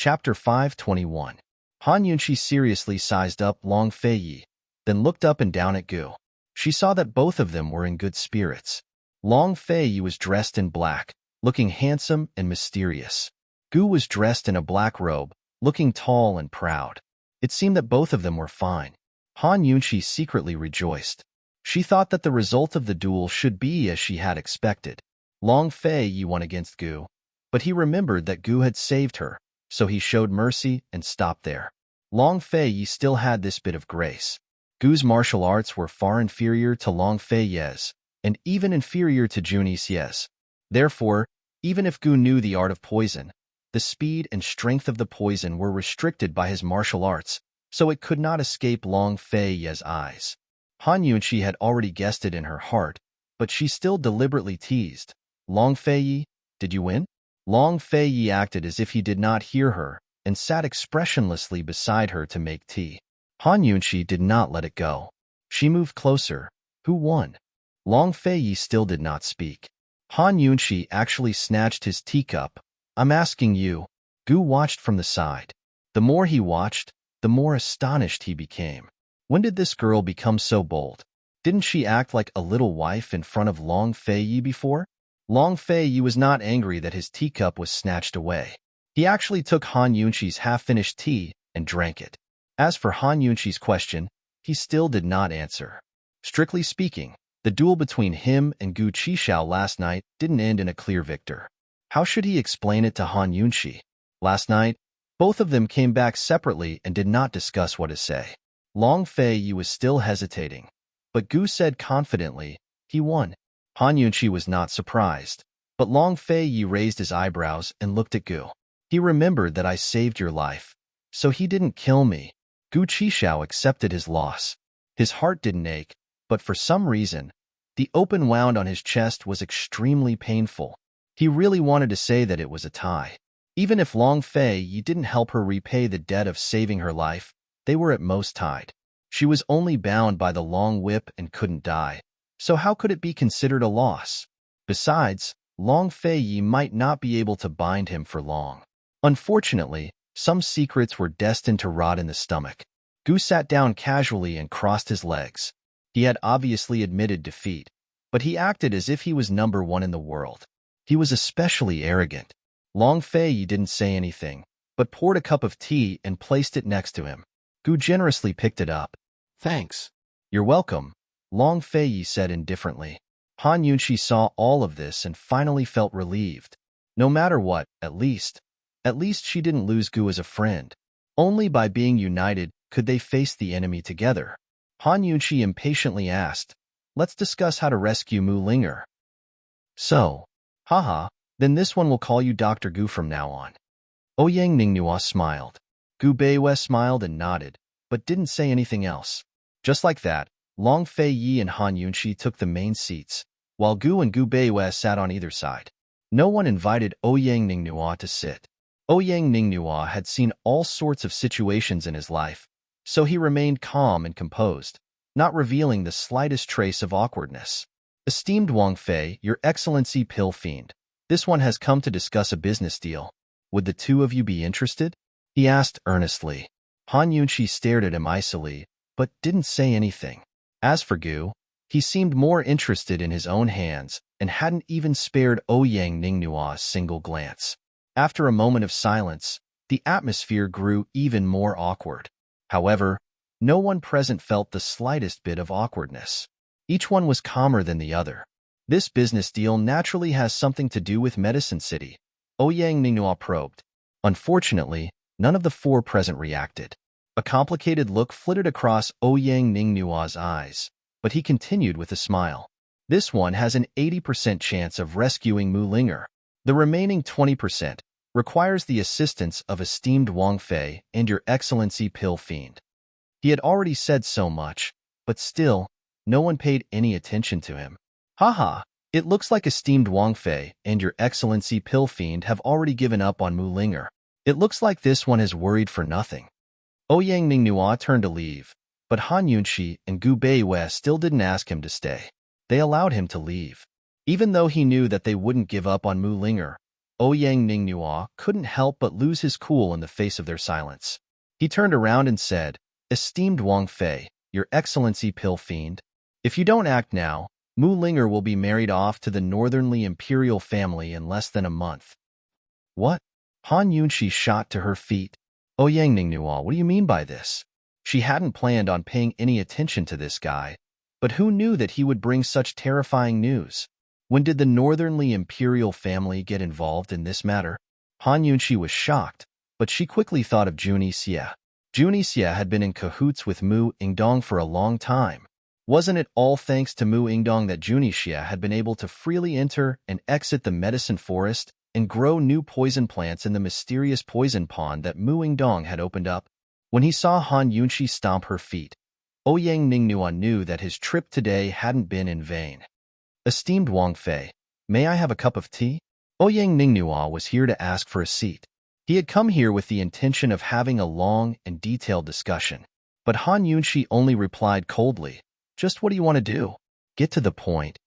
Chapter 521. Han Yunqi seriously sized up Long Feiyi, then looked up and down at Gu. She saw that both of them were in good spirits. Long Feiyi was dressed in black, looking handsome and mysterious. Gu was dressed in a black robe, looking tall and proud. It seemed that both of them were fine. Han Yunqi secretly rejoiced. She thought that the result of the duel should be as she had expected. Long Feiyi won against Gu, but he remembered that Gu had saved her, so he showed mercy and stopped there. Long Feiyi still had this bit of grace. Gu's martial arts were far inferior to Long Feiyi's, and even inferior to Junixie's. Therefore, even if Gu knew the art of poison, the speed and strength of the poison were restricted by his martial arts, so it could not escape Long Feiyi's eyes. Han Yunqi had already guessed it in her heart, but she still deliberately teased. Long Feiyi, did you win? Long Feiyi acted as if he did not hear her and sat expressionlessly beside her to make tea. Han Yunqi did not let it go. She moved closer. Who won? Long Feiyi still did not speak. Han Yunqi actually snatched his teacup. I'm asking you. Gu watched from the side. The more he watched, the more astonished he became. When did this girl become so bold? Didn't she act like a little wife in front of Long Feiyi before? Long Feiyi was not angry that his teacup was snatched away. He actually took Han Yunqi's half-finished tea and drank it. As for Han Yunqi's question, he still did not answer. Strictly speaking, the duel between him and Gu Qishao last night didn't end in a clear victor. How should he explain it to Han Yunqi? Last night, both of them came back separately and did not discuss what to say. Long Feiyi was still hesitating, but Gu said confidently, he won. Han Yunqi was not surprised, but Long Feiyi raised his eyebrows and looked at Gu. He remembered that I saved your life, so he didn't kill me. Gu Qishao accepted his loss. His heart didn't ache, but for some reason, the open wound on his chest was extremely painful. He really wanted to say that it was a tie. Even if Long Feiyi didn't help her repay the debt of saving her life, they were at most tied. She was only bound by the long whip and couldn't die, so how could it be considered a loss? Besides, Long Feiyi might not be able to bind him for long. Unfortunately, some secrets were destined to rot in the stomach. Gu sat down casually and crossed his legs. He had obviously admitted defeat, but he acted as if he was number one in the world. He was especially arrogant. Long Feiyi didn't say anything, but poured a cup of tea and placed it next to him. Gu generously picked it up. Thanks. You're welcome, Long Feiyi said indifferently. Han Yunqi saw all of this and finally felt relieved. No matter what, at least she didn't lose Gu as a friend. Only by being united could they face the enemy together. Han Yunqi impatiently asked, let's discuss how to rescue Mu Linger. So, haha, then this one will call you Dr. Gu from now on. Ouyang Ningnua smiled. Gu Beiwei smiled and nodded, but didn't say anything else. Just like that, Long Feiyi and Han Yunqi took the main seats, while Gu and Gu Beiwei sat on either side. No one invited Ouyang Ningnua to sit. Ouyang Ningnua had seen all sorts of situations in his life, so he remained calm and composed, not revealing the slightest trace of awkwardness. Esteemed Wang Fei, Your Excellency Pill Fiend, this one has come to discuss a business deal. Would the two of you be interested? He asked earnestly. Han Yunqi stared at him icily, but didn't say anything. As for Gu, he seemed more interested in his own hands and hadn't even spared Ouyang Ningnua a single glance. After a moment of silence, the atmosphere grew even more awkward. However, no one present felt the slightest bit of awkwardness. Each one was calmer than the other. This business deal naturally has something to do with Medicine City, Ouyang Ningnua probed. Unfortunately, none of the four present reacted. A complicated look flitted across Ouyang Ningnua's eyes, but he continued with a smile. This one has an 80% chance of rescuing Mu Linger. The remaining 20% requires the assistance of esteemed Wang Fei and Your Excellency Pill Fiend. He had already said so much, but still, no one paid any attention to him. Haha, it looks like esteemed Wang Fei and Your Excellency Pill Fiend have already given up on Mu Linger. It looks like this one has worried for nothing. Ouyang Ningnua turned to leave, but Han Yunqi and Gu Beiwei still didn't ask him to stay. They allowed him to leave. Even though he knew that they wouldn't give up on Mu Linger, Ouyang Ningnua couldn't help but lose his cool in the face of their silence. He turned around and said, "Esteemed Wang Fei, Your Excellency Pill Fiend, if you don't act now, Mu Linger will be married off to the northernly imperial family in less than a month." What? Han Yunshi shot to her feet. Ouyang Ningnua, what do you mean by this? She hadn't planned on paying any attention to this guy, but who knew that he would bring such terrifying news? When did the northernly imperial family get involved in this matter? Han Yunshi was shocked, but she quickly thought of Junie Xie. Junie Xie had been in cahoots with Mu Yingdong for a long time. Wasn't it all thanks to Mu Yingdong that Junie Xie had been able to freely enter and exit the medicine forest and grow new poison plants in the mysterious poison pond that Mu Yingdong had opened up? When he saw Han Yunshi stomp her feet, Ouyang Ningnua knew that his trip today hadn't been in vain. "Esteemed Wang Fei, may I have a cup of tea?" Ouyang Ningnua was here to ask for a seat. He had come here with the intention of having a long and detailed discussion. But Han Yunshi only replied coldly, "Just what do you want to do? Get to the point."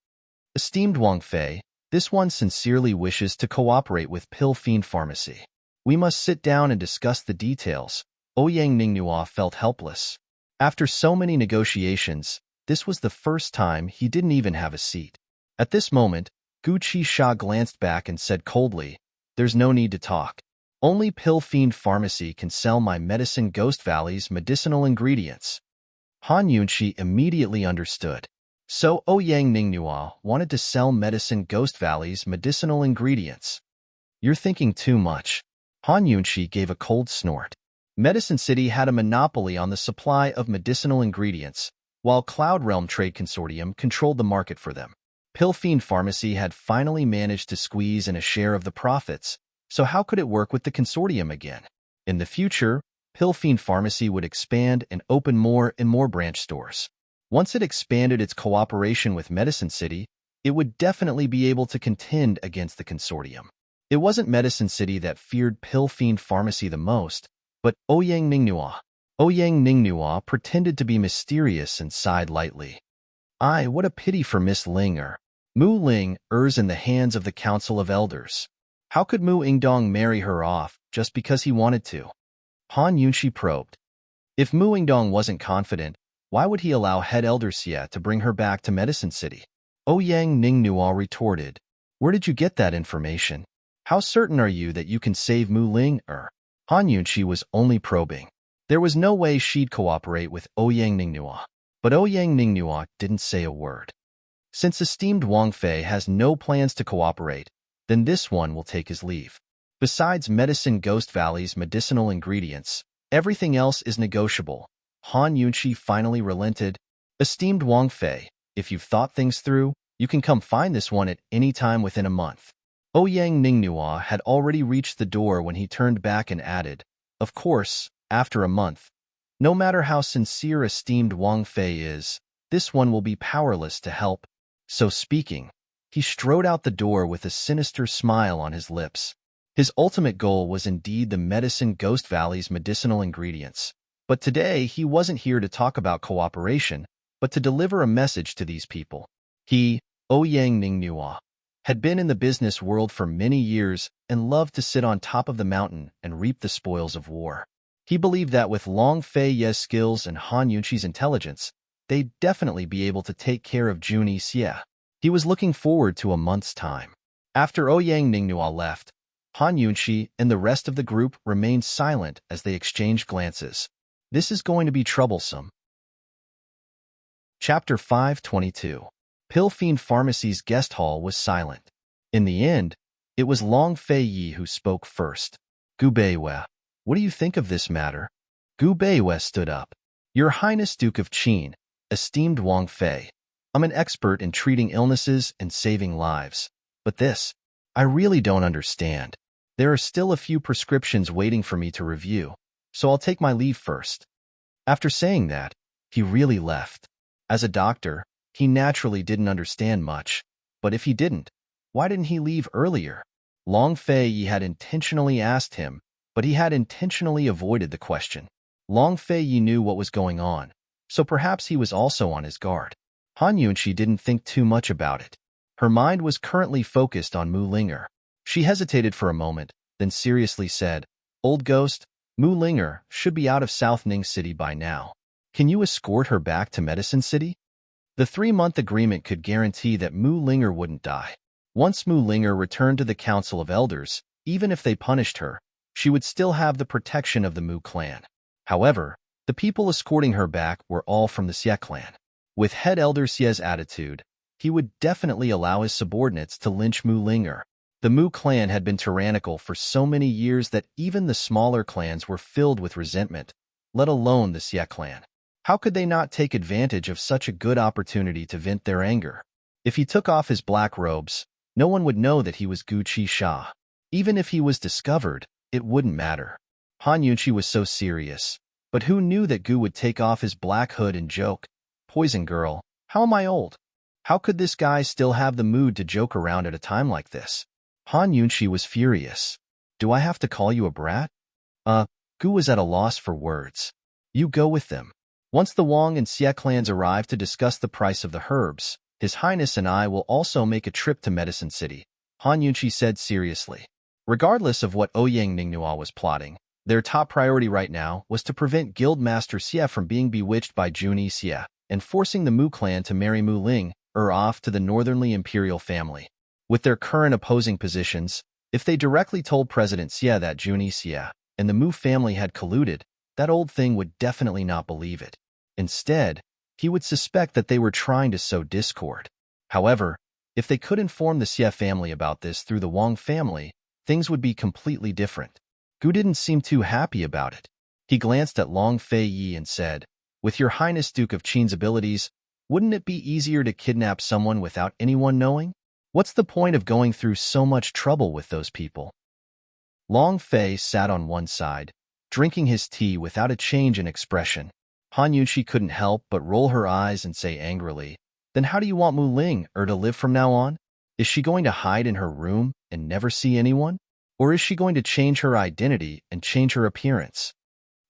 "Esteemed Wang Fei, this one sincerely wishes to cooperate with Pill Fiend Pharmacy. We must sit down and discuss the details." Ouyang Ningnua felt helpless. After so many negotiations, this was the first time he didn't even have a seat. At this moment, Gu Qisha glanced back and said coldly, "There's no need to talk. Only Pill Fiend Pharmacy can sell my medicine Ghost Valley's medicinal ingredients." Han Yunshi immediately understood. So Ouyang Ningnua wanted to sell medicine Ghost Valley's medicinal ingredients. "You're thinking too much." Han Yunshi gave a cold snort. Medicine City had a monopoly on the supply of medicinal ingredients, while Cloud Realm Trade Consortium controlled the market for them. Pill Fiend Pharmacy had finally managed to squeeze in a share of the profits, so how could it work with the consortium again? In the future, Pill Fiend Pharmacy would expand and open more and more branch stores. Once it expanded its cooperation with Medicine City, it would definitely be able to contend against the consortium. It wasn't Medicine City that feared Pill Fiend Pharmacy the most, but Ouyang Ningnua. Ouyang Ningnua pretended to be mysterious and sighed lightly. What a pity for Miss Linger. Mu Ling errs in the hands of the Council of Elders. How could Mu Yingdong marry her off just because he wanted to? Han Yunshi probed. If Mu Yingdong wasn't confident, why would he allow Head Elder Xie to bring her back to Medicine City? Ouyang Ningnua retorted. Where did you get that information? How certain are you that you can save Mu Ling? Han Yunshi was only probing. There was no way she'd cooperate with Ouyang Ningnua. But Ouyang Ningnua didn't say a word. Since esteemed Wang Fei has no plans to cooperate, then this one will take his leave. Besides Medicine Ghost Valley's medicinal ingredients, everything else is negotiable. Han Yunshi finally relented. "Esteemed Wang Fei, if you've thought things through, you can come find this one at any time within a month." Ouyang Ningnua had already reached the door when he turned back and added, "Of course, after a month. No matter how sincere esteemed Wang Fei is, this one will be powerless to help." So speaking, he strode out the door with a sinister smile on his lips. His ultimate goal was indeed the Medicine Ghost Valley's medicinal ingredients. But today he wasn't here to talk about cooperation, but to deliver a message to these people. He, Ouyang Ningnua, had been in the business world for many years and loved to sit on top of the mountain and reap the spoils of war. He believed that with Long Fei Ye's skills and Han Yunshi's intelligence, they'd definitely be able to take care of Junie Xie. He was looking forward to a month's time. After Ouyang Ningnua left, Han Yunshi and the rest of the group remained silent as they exchanged glances. This is going to be troublesome. Chapter 522. Pill Fiend Pharmacy's guest hall was silent. In the end, it was Long Fei Yi who spoke first. "Gu Beiwei, what do you think of this matter?" Gu Beiwei stood up. "Your Highness Duke of Qin, esteemed Wang Fei, I'm an expert in treating illnesses and saving lives. But this, I really don't understand. There are still a few prescriptions waiting for me to review, so I'll take my leave first." After saying that, he really left. As a doctor, he naturally didn't understand much, but if he didn't, why didn't he leave earlier? Long Fei had intentionally asked him, but he had intentionally avoided the question. Long Fei knew what was going on, so perhaps he was also on his guard. Han Yunshi didn't think too much about it. Her mind was currently focused on Mu Linger. She hesitated for a moment, then seriously said, "Old ghost, Mu Linger should be out of South Ning City by now. Can you escort her back to Medicine City?" The 3-month agreement could guarantee that Mu Linger wouldn't die. Once Mu Linger returned to the Council of Elders, even if they punished her, she would still have the protection of the Mu clan. However, the people escorting her back were all from the Xie clan. With head elder Xie's attitude, he would definitely allow his subordinates to lynch Mu Linger. The Mu clan had been tyrannical for so many years that even the smaller clans were filled with resentment, let alone the Xie clan. How could they not take advantage of such a good opportunity to vent their anger? If he took off his black robes, no one would know that he was Gu Qisha. Even if he was discovered, it wouldn't matter. Han Yunqi was so serious, but who knew that Gu would take off his black hood and joke, "Poison girl, how am I old? How could this guy still have the mood to joke around at a time like this?" Han Yunqi was furious. "Do I have to call you a brat?" Gu was at a loss for words. "You go with them. Once the Wang and Xie clans arrive to discuss the price of the herbs, His Highness and I will also make a trip to Medicine City," Han Yunqi said seriously. Regardless of what Ouyang Ningnua was plotting, their top priority right now was to prevent Guildmaster Xie from being bewitched by Juni Xie and forcing the Mu clan to marry Mu Ling off to the northernly imperial family. With their current opposing positions, if they directly told President Xie that Juni Xie and the Mu family had colluded, that old thing would definitely not believe it. Instead, he would suspect that they were trying to sow discord. However, if they could inform the Xie family about this through the Wang family, things would be completely different. Gu didn't seem too happy about it. He glanced at Long Fei Yi and said, "With your Highness Duke of Qin's abilities, wouldn't it be easier to kidnap someone without anyone knowing? What's the point of going through so much trouble with those people?" Long Fei sat on one side, drinking his tea without a change in expression. Han Yunqi couldn't help but roll her eyes and say angrily, "Then how do you want Mu Ling to live from now on? Is she going to hide in her room and never see anyone? Or is she going to change her identity and change her appearance?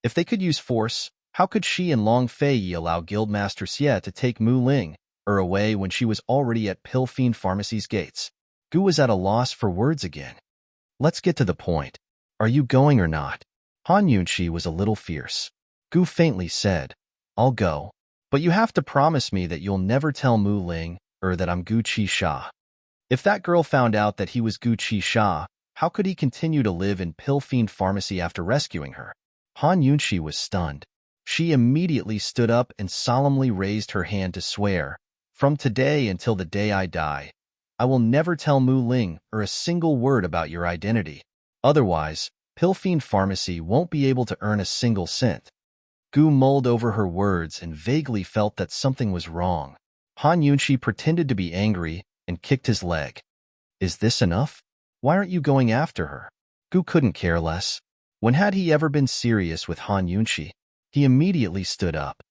If they could use force, how could she and Long Fei Yi allow Guildmaster Xie to take Mu Ling away when she was already at Pill Fiend Pharmacy's gates?" Gu was at a loss for words again. "Let's get to the point. Are you going or not?" Han Yunqi was a little fierce. Gu faintly said, "I'll go. But you have to promise me that you'll never tell Mu Ling that I'm Gu Qisha." If that girl found out that he was Gu Qisha, how could he continue to live in Pill Fiend Pharmacy after rescuing her? Han Yunqi was stunned. She immediately stood up and solemnly raised her hand to swear, "From today until the day I die, I will never tell Mu Ling a single word about your identity. Otherwise, Pill Fiend Pharmacy won't be able to earn a single cent." Gu mulled over her words and vaguely felt that something was wrong. Han Yunqi pretended to be angry and kicked his leg. "Is this enough? Why aren't you going after her?" Gu couldn't care less. When had he ever been serious with Han Yunqi? He immediately stood up.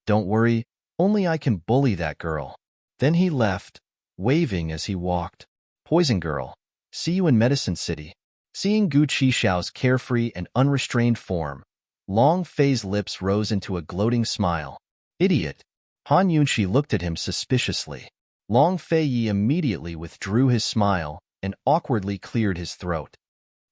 "Don't worry, only I can bully that girl." Then he left, waving as he walked. "Poison girl, see you in Medicine City." Seeing Gu Qishao's carefree and unrestrained form, Long Fei's lips rose into a gloating smile. "Idiot." Han Yunqi looked at him suspiciously. Long Fei Yi immediately withdrew his smile and awkwardly cleared his throat.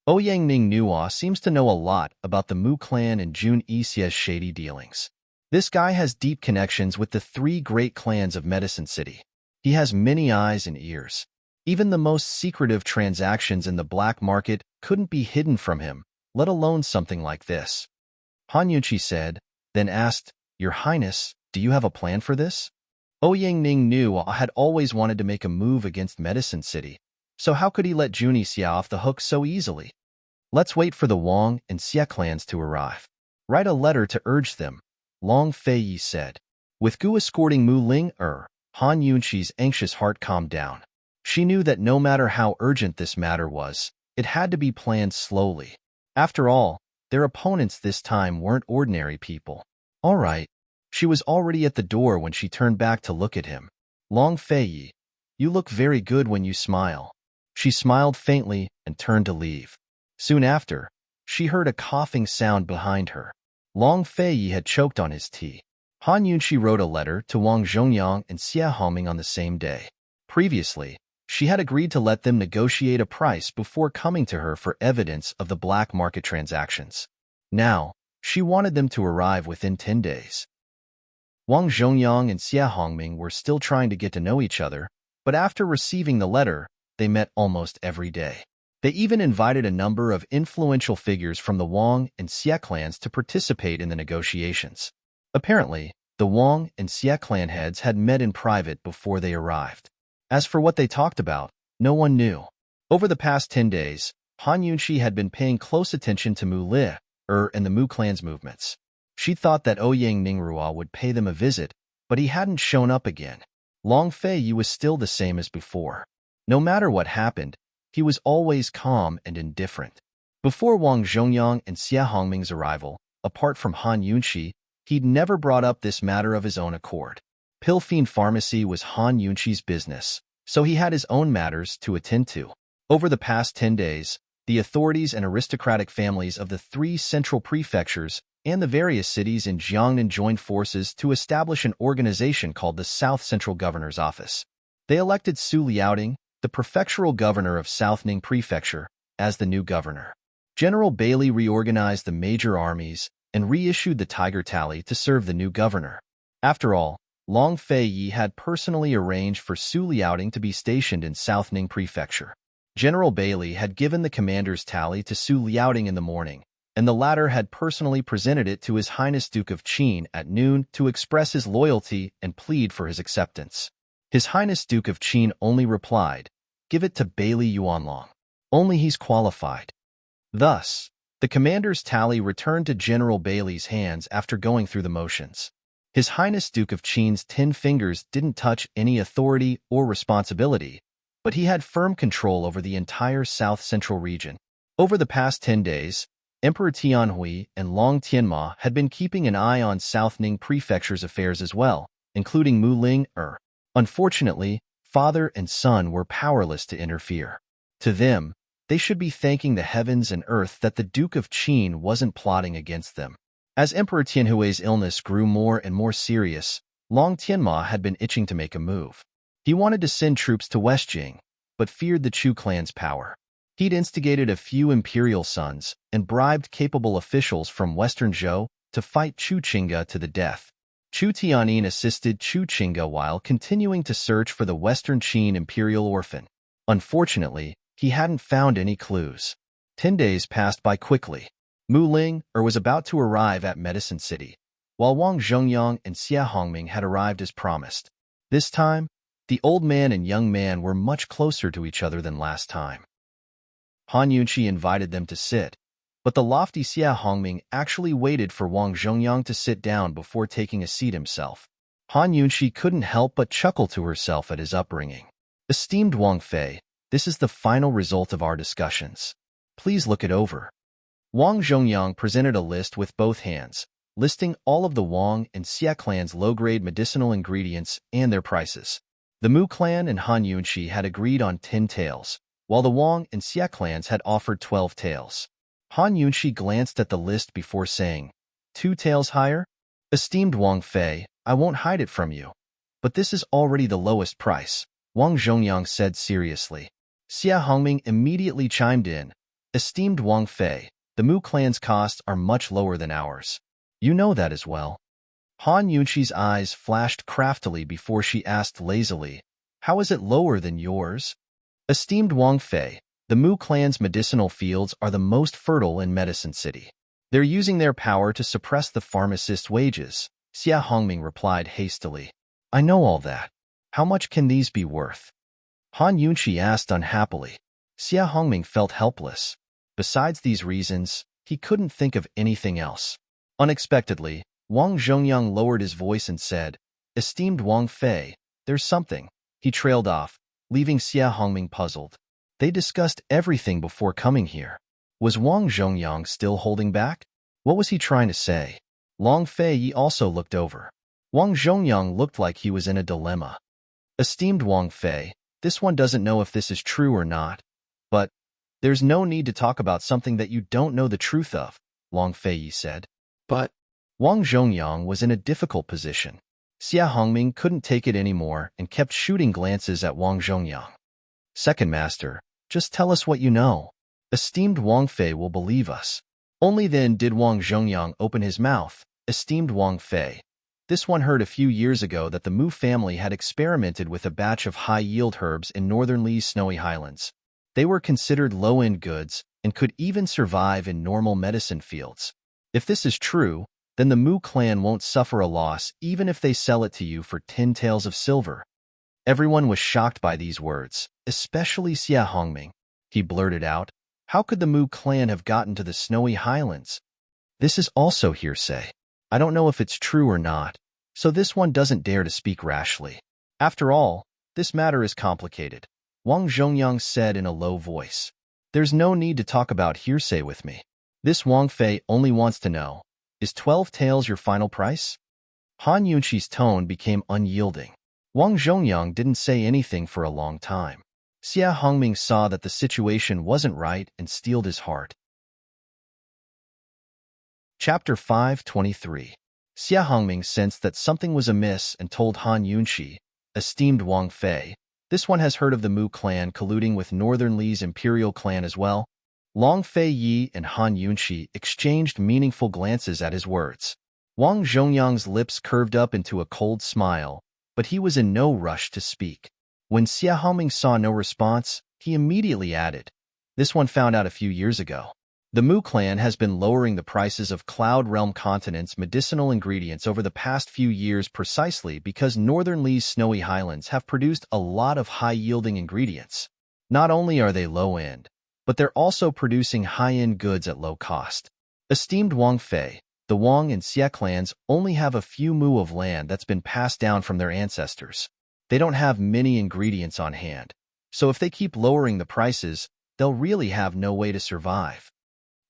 Ouyang Ningnua seems to know a lot about the Mu clan and Jun Yixie's shady dealings. This guy has deep connections with the 3 great clans of Medicine City. He has many eyes and ears. Even the most secretive transactions in the black market couldn't be hidden from him, let alone something like this. Han Yunqi said, then asked, "Your Highness, do you have a plan for this?" Ouyang Ningnua had always wanted to make a move against Medicine City, so how could he let Juni Xie off the hook so easily? "Let's wait for the Wang and Xie clans to arrive. Write a letter to urge them," Long Fei Yi said. With Gu escorting Mu Ling Han Yunqi's anxious heart calmed down. She knew that no matter how urgent this matter was, it had to be planned slowly. After all, their opponents this time weren't ordinary people. "All right." She was already at the door when she turned back to look at him. "Long Fei Yi, you look very good when you smile." She smiled faintly and turned to leave. Soon after, she heard a coughing sound behind her. Long Fei Yi had choked on his tea. Han Yunqi wrote a letter to Wang Zhongyang and Xie Homing on the same day. Previously, She had agreed to let them negotiate a price before coming to her for evidence of the black market transactions. Now, she wanted them to arrive within 10 days. Wang Zhongyang and Xia Hongming were still trying to get to know each other, but after receiving the letter, they met almost every day. They even invited a number of influential figures from the Wang and Xia clans to participate in the negotiations. Apparently, the Wang and Xia clan heads had met in private before they arrived. As for what they talked about, no one knew. Over the past 10 days, Han Yunxi had been paying close attention to Mu Li, and the Mu clan's movements. She thought that Ouyang Ningrua would pay them a visit, but he hadn't shown up again. Long Feiyi was still the same as before. No matter what happened, he was always calm and indifferent. Before Wang Zhongyang and Xia Hongming's arrival, apart from Han Yunxi, he'd never brought up this matter of his own accord. Pilfiend Pharmacy was Han Yunxi's business, so he had his own matters to attend to. Over the past 10 days, the authorities and aristocratic families of the 3 central prefectures and the various cities in Jiangnan joined forces to establish an organization called the South Central Governor's Office. They elected Su Liaoding, the prefectural governor of Southning Prefecture, as the new governor. General Bailey reorganized the major armies and reissued the Tiger Tally to serve the new governor. After all, Long Feiyi had personally arranged for Su Liaoding to be stationed in Southning Prefecture. General Bailey had given the commander's tally to Su Liaoding in the morning, and the latter had personally presented it to His Highness Duke of Qin at noon to express his loyalty and plead for his acceptance. His Highness Duke of Qin only replied, "Give it to Bailey Yuanlong. Only he's qualified." Thus, the commander's tally returned to General Bailey's hands after going through the motions. His Highness Duke of Qin's 10 fingers didn't touch any authority or responsibility, but he had firm control over the entire South Central region. Over the past 10 days, Emperor Tianhui and Long Tianma had been keeping an eye on Southning Prefecture's affairs as well, including Mu Ling. Unfortunately, father and son were powerless to interfere. To them, they should be thanking the heavens and earth that the Duke of Qin wasn't plotting against them. As Emperor Tianhui's illness grew more and more serious, Long Tianma had been itching to make a move. He wanted to send troops to Westjing, but feared the Chu clan's power. He'd instigated a few imperial sons and bribed capable officials from Western Zhou to fight Chu Qingge to the death. Chu Tianyin assisted Chu Qingge while continuing to search for the Western Qin imperial orphan. Unfortunately, he hadn't found any clues. 10 days passed by quickly. Mu Ling was about to arrive at Medicine City, while Wang Zhongyang and Xia Hongming had arrived as promised. This time, the old man and young man were much closer to each other than last time. Han Yunxi invited them to sit, but the lofty Xia Hongming actually waited for Wang Zhongyang to sit down before taking a seat himself. Han Yunxi couldn't help but chuckle to herself at his upbringing. "Esteemed Wang Fei, this is the final result of our discussions. Please look it over." Wang Zhongyang presented a list with both hands, listing all of the Wang and Xia clans' low-grade medicinal ingredients and their prices. The Mu clan and Han Yunxi had agreed on 10 taels, while the Wang and Xia clans had offered 12 taels. Han Yunxi glanced at the list before saying, "2 taels higher? Esteemed Wang Fei, I won't hide it from you, but this is already the lowest price," Wang Zhongyang said seriously. Xia Hongming immediately chimed in, "Esteemed Wang Fei, the Mu clan's costs are much lower than ours. You know that as well." Han Yunxi's eyes flashed craftily before she asked lazily, "How is it lower than yours?" "Esteemed Wang Fei, the Mu clan's medicinal fields are the most fertile in Medicine City. They're using their power to suppress the pharmacist's wages," Xia Hongming replied hastily. "I know all that. How much can these be worth?" Han Yunxi asked unhappily. Xia Hongming felt helpless. Besides these reasons, he couldn't think of anything else. Unexpectedly, Wang Zhongyang lowered his voice and said, "Esteemed Wang Fei, there's something." He trailed off, leaving Xia Hongming puzzled. They discussed everything before coming here. Was Wang Zhongyang still holding back? What was he trying to say? Long Feiyi also looked over. Wang Zhongyang looked like he was in a dilemma. "Esteemed Wang Fei, this one doesn't know if this is true or not, but there's no need to talk about something that you don't know the truth of," Long Feiyi said. But Wang Zhongyang was in a difficult position. Xia Hongming couldn't take it anymore and kept shooting glances at Wang Zhongyang. Second master, just tell us what you know. Esteemed Wang Fei will believe us. Only then did Wang Zhongyang open his mouth. Esteemed Wang Fei. This one heard a few years ago that the Mu family had experimented with a batch of high-yield herbs in northern Li's snowy highlands. They were considered low-end goods and could even survive in normal medicine fields. If this is true, then the Mu clan won't suffer a loss even if they sell it to you for 10 taels of silver. Everyone was shocked by these words, especially Xia Hongming. He blurted out, "How could the Mu clan have gotten to the snowy highlands? This is also hearsay. I don't know if it's true or not, so this one doesn't dare to speak rashly. After all, this matter is complicated," Wang Zhongyang said in a low voice. "There's no need to talk about hearsay with me. This Wang Fei only wants to know, is 12 taels your final price?" Han Yunqi's tone became unyielding. Wang Zhongyang didn't say anything for a long time. Xia Hongming saw that the situation wasn't right and steeled his heart. Chapter 523. Xia Hongming sensed that something was amiss and told Han Yunqi, "Esteemed Wang Fei, this one has heard of the Mu clan colluding with Northern Li's imperial clan as well." Long Fei Yi and Han Yunqi exchanged meaningful glances at his words. Wang Zhongyang's lips curved up into a cold smile, but he was in no rush to speak. When Xia Hongming saw no response, he immediately added, "This one found out a few years ago. The Mu clan has been lowering the prices of Cloud Realm continent's medicinal ingredients over the past few years precisely because Northern Li's snowy highlands have produced a lot of high-yielding ingredients. Not only are they low-end, but they're also producing high-end goods at low cost. Esteemed Wang Fei, the Wang and Xia clans only have a few mu of land that's been passed down from their ancestors. They don't have many ingredients on hand, so if they keep lowering the prices, they'll really have no way to survive."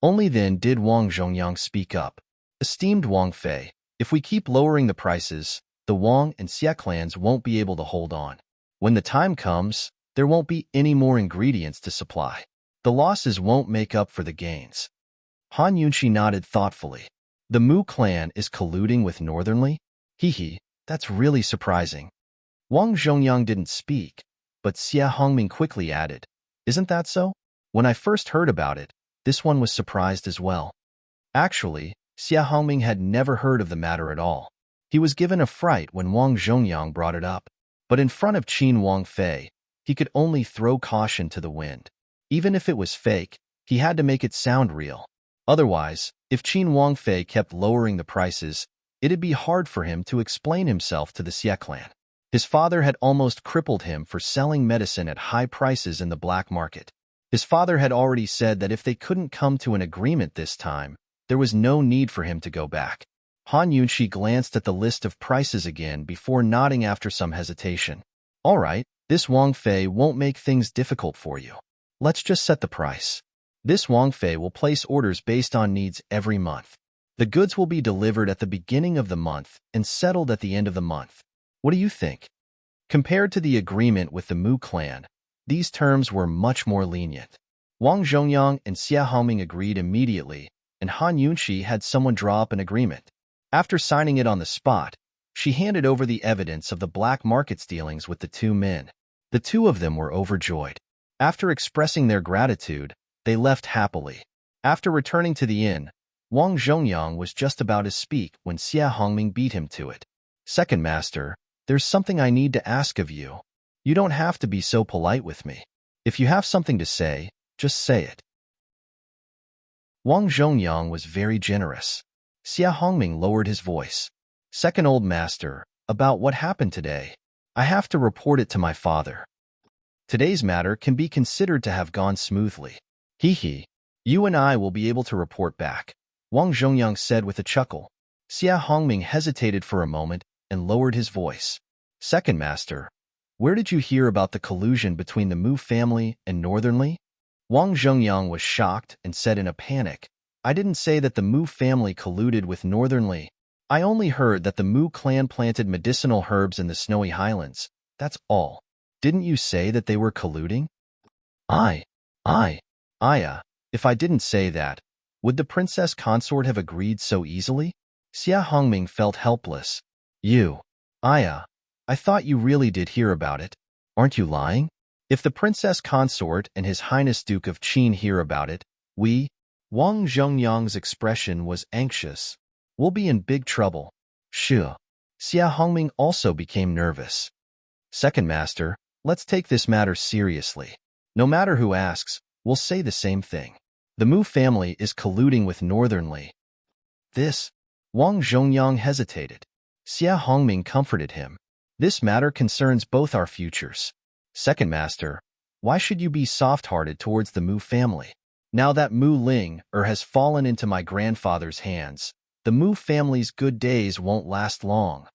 Only then did Wang Zhongyang speak up. "Esteemed Wang Fei, if we keep lowering the prices, the Wang and Xia clans won't be able to hold on. When the time comes, there won't be any more ingredients to supply. The losses won't make up for the gains." Han Yunqi nodded thoughtfully. "The Mu clan is colluding with Northern Li? Hee, that's really surprising." Wang Zhongyang didn't speak, but Xia Hongming quickly added, "Isn't that so? When I first heard about it, this one was surprised as well." Actually, Xia Hongming had never heard of the matter at all. He was given a fright when Wang Zhongyang brought it up, but in front of Qin Wang Fei, he could only throw caution to the wind. Even if it was fake, he had to make it sound real. Otherwise, if Qin Wang Fei kept lowering the prices, it'd be hard for him to explain himself to the Xia clan. His father had almost crippled him for selling medicine at high prices in the black market. His father had already said that if they couldn't come to an agreement this time, there was no need for him to go back. Han Yunqi glanced at the list of prices again before nodding after some hesitation. "All right, this Wang Fei won't make things difficult for you. Let's just set the price. This Wang Fei will place orders based on needs every month. The goods will be delivered at the beginning of the month and settled at the end of the month. What do you think?" Compared to the agreement with the Mu clan, these terms were much more lenient. Wang Zhongyang and Xia Hongming agreed immediately, and Han Yunqi had someone draw up an agreement. After signing it on the spot, she handed over the evidence of the black market's dealings with the two men. The two of them were overjoyed. After expressing their gratitude, they left happily. After returning to the inn, Wang Zhongyang was just about to speak when Xia Hongming beat him to it. "Second master, there's something I need to ask of you. You don't have to be so polite with me. If you have something to say, just say it." Wang Zhongyang was very generous. Xia Hongming lowered his voice. "Second old master, about what happened today. I have to report it to my father. Today's matter can be considered to have gone smoothly. Hee, you and I will be able to report back," Wang Zhongyang said with a chuckle. Xia Hongming hesitated for a moment and lowered his voice. "Second master, where did you hear about the collusion between the Mu family and Northern Li?" Wang Zhongyang was shocked and said in a panic, "I didn't say that the Mu family colluded with Northern Li. I only heard that the Mu clan planted medicinal herbs in the snowy highlands. That's all. Didn't you say that they were colluding?" If I didn't say that, would the Princess Consort have agreed so easily?" Xia Hongming felt helpless. I thought you really did hear about it. Aren't you lying?" If the Princess Consort and His Highness Duke of Qin hear about it, Wang Zhongyang's expression was anxious. We'll be in big trouble. Xia Hongming also became nervous. Second Master, let's take this matter seriously. No matter who asks, we'll say the same thing. The Mu family is colluding with Northern Li. Wang Zhongyang hesitated. Xia Hongming comforted him. This matter concerns both our futures. Second Master, why should you be soft-hearted towards the Mu family? Now that Mu Ling has fallen into my grandfather's hands, the Mu family's good days won't last long.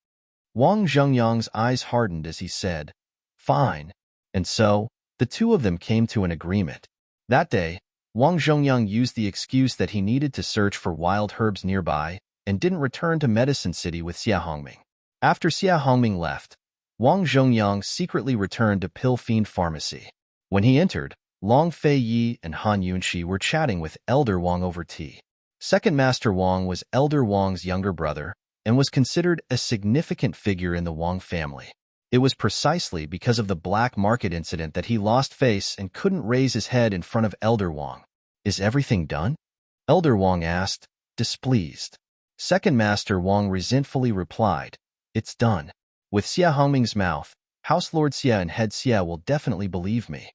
Wang Zhongyang's eyes hardened as he said, Fine. And so, the two of them came to an agreement. That day, Wang Zhongyang used the excuse that he needed to search for wild herbs nearby and didn't return to Medicine City with Xia Hongming. After Xia Hongming left, Wang Zhongyang secretly returned to Pill Fiend Pharmacy. When he entered, Long Fei Yi and Han Yunxi were chatting with Elder Wang over tea. Second Master Wang was Elder Wang's younger brother and was considered a significant figure in the Wang family. It was precisely because of the black market incident that he lost face and couldn't raise his head in front of Elder Wang. Is everything done? Elder Wang asked, displeased. Second Master Wang resentfully replied, It's done. With Xia Hongming's mouth, House Lord Xia and Head Xia will definitely believe me.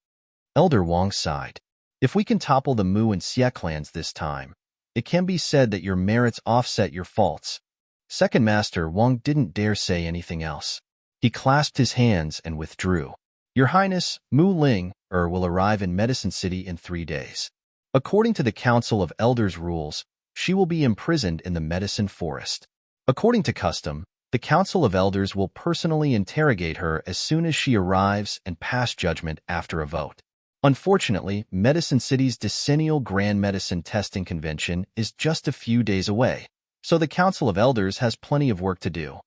Elder Wang sighed. If we can topple the Mu and Xia clans this time, it can be said that your merits offset your faults. Second Master Wang didn't dare say anything else. He clasped his hands and withdrew. Your Highness, Mu Ling will arrive in Medicine City in 3 days. According to the Council of Elders rules, she will be imprisoned in the Medicine Forest. According to custom, the Council of Elders will personally interrogate her as soon as she arrives and pass judgment after a vote. Unfortunately, Medicine City's decennial Grand Medicine Testing Convention is just a few days away, so the Council of Elders has plenty of work to do.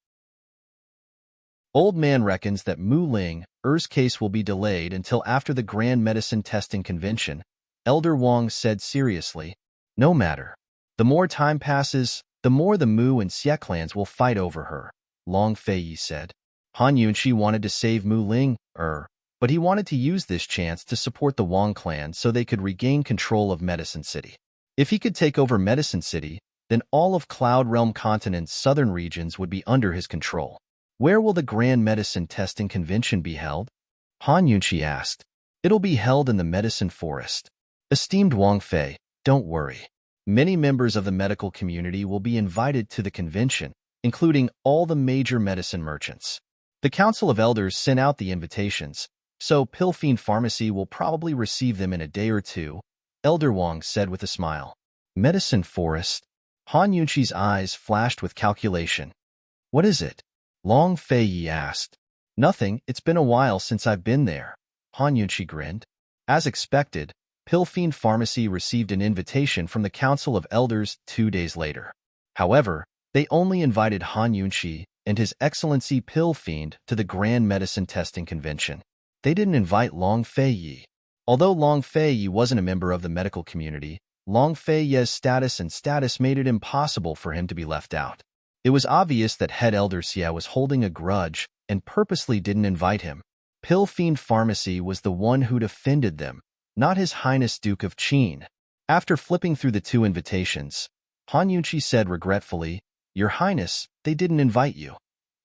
Old Man reckons that Mu Ling's case will be delayed until after the Grand Medicine Testing Convention. Elder Wang said seriously, No matter. The more time passes, the more the Mu and Xia clans will fight over her, Long Fei Yi said. Han Yunxi wanted to save Mu Ling, but he wanted to use this chance to support the Wang clan so they could regain control of Medicine City. If he could take over Medicine City, then all of Cloud Realm Continent's southern regions would be under his control. Where will the Grand Medicine Testing Convention be held? Han Yunxi asked. It'll be held in the Medicine Forest. Esteemed Wang Fei, don't worry. Many members of the medical community will be invited to the convention, including all the major medicine merchants. The Council of Elders sent out the invitations, so Pill Fiend Pharmacy will probably receive them in a day or two, Elder Wang said with a smile. Medicine Forest? Han Yunxi's eyes flashed with calculation. What is it? Long Fei Yi asked. Nothing, it's been a while since I've been there. Han Yunxi grinned. As expected, Pill Fiend Pharmacy received an invitation from the Council of Elders 2 days later. However, they only invited Han Yunxi and His Excellency Pill Fiend to the Grand Medicine Testing Convention. They didn't invite Long Fei Yi. Although Long Fei Yi wasn't a member of the medical community, Long Fei Yi's status made it impossible for him to be left out. It was obvious that Head Elder Xia was holding a grudge and purposely didn't invite him. Pill Fiend Pharmacy was the one who'd offended them, not His Highness Duke of Qin. After flipping through the 2 invitations, Han Yunxi said regretfully, Your Highness, they didn't invite you.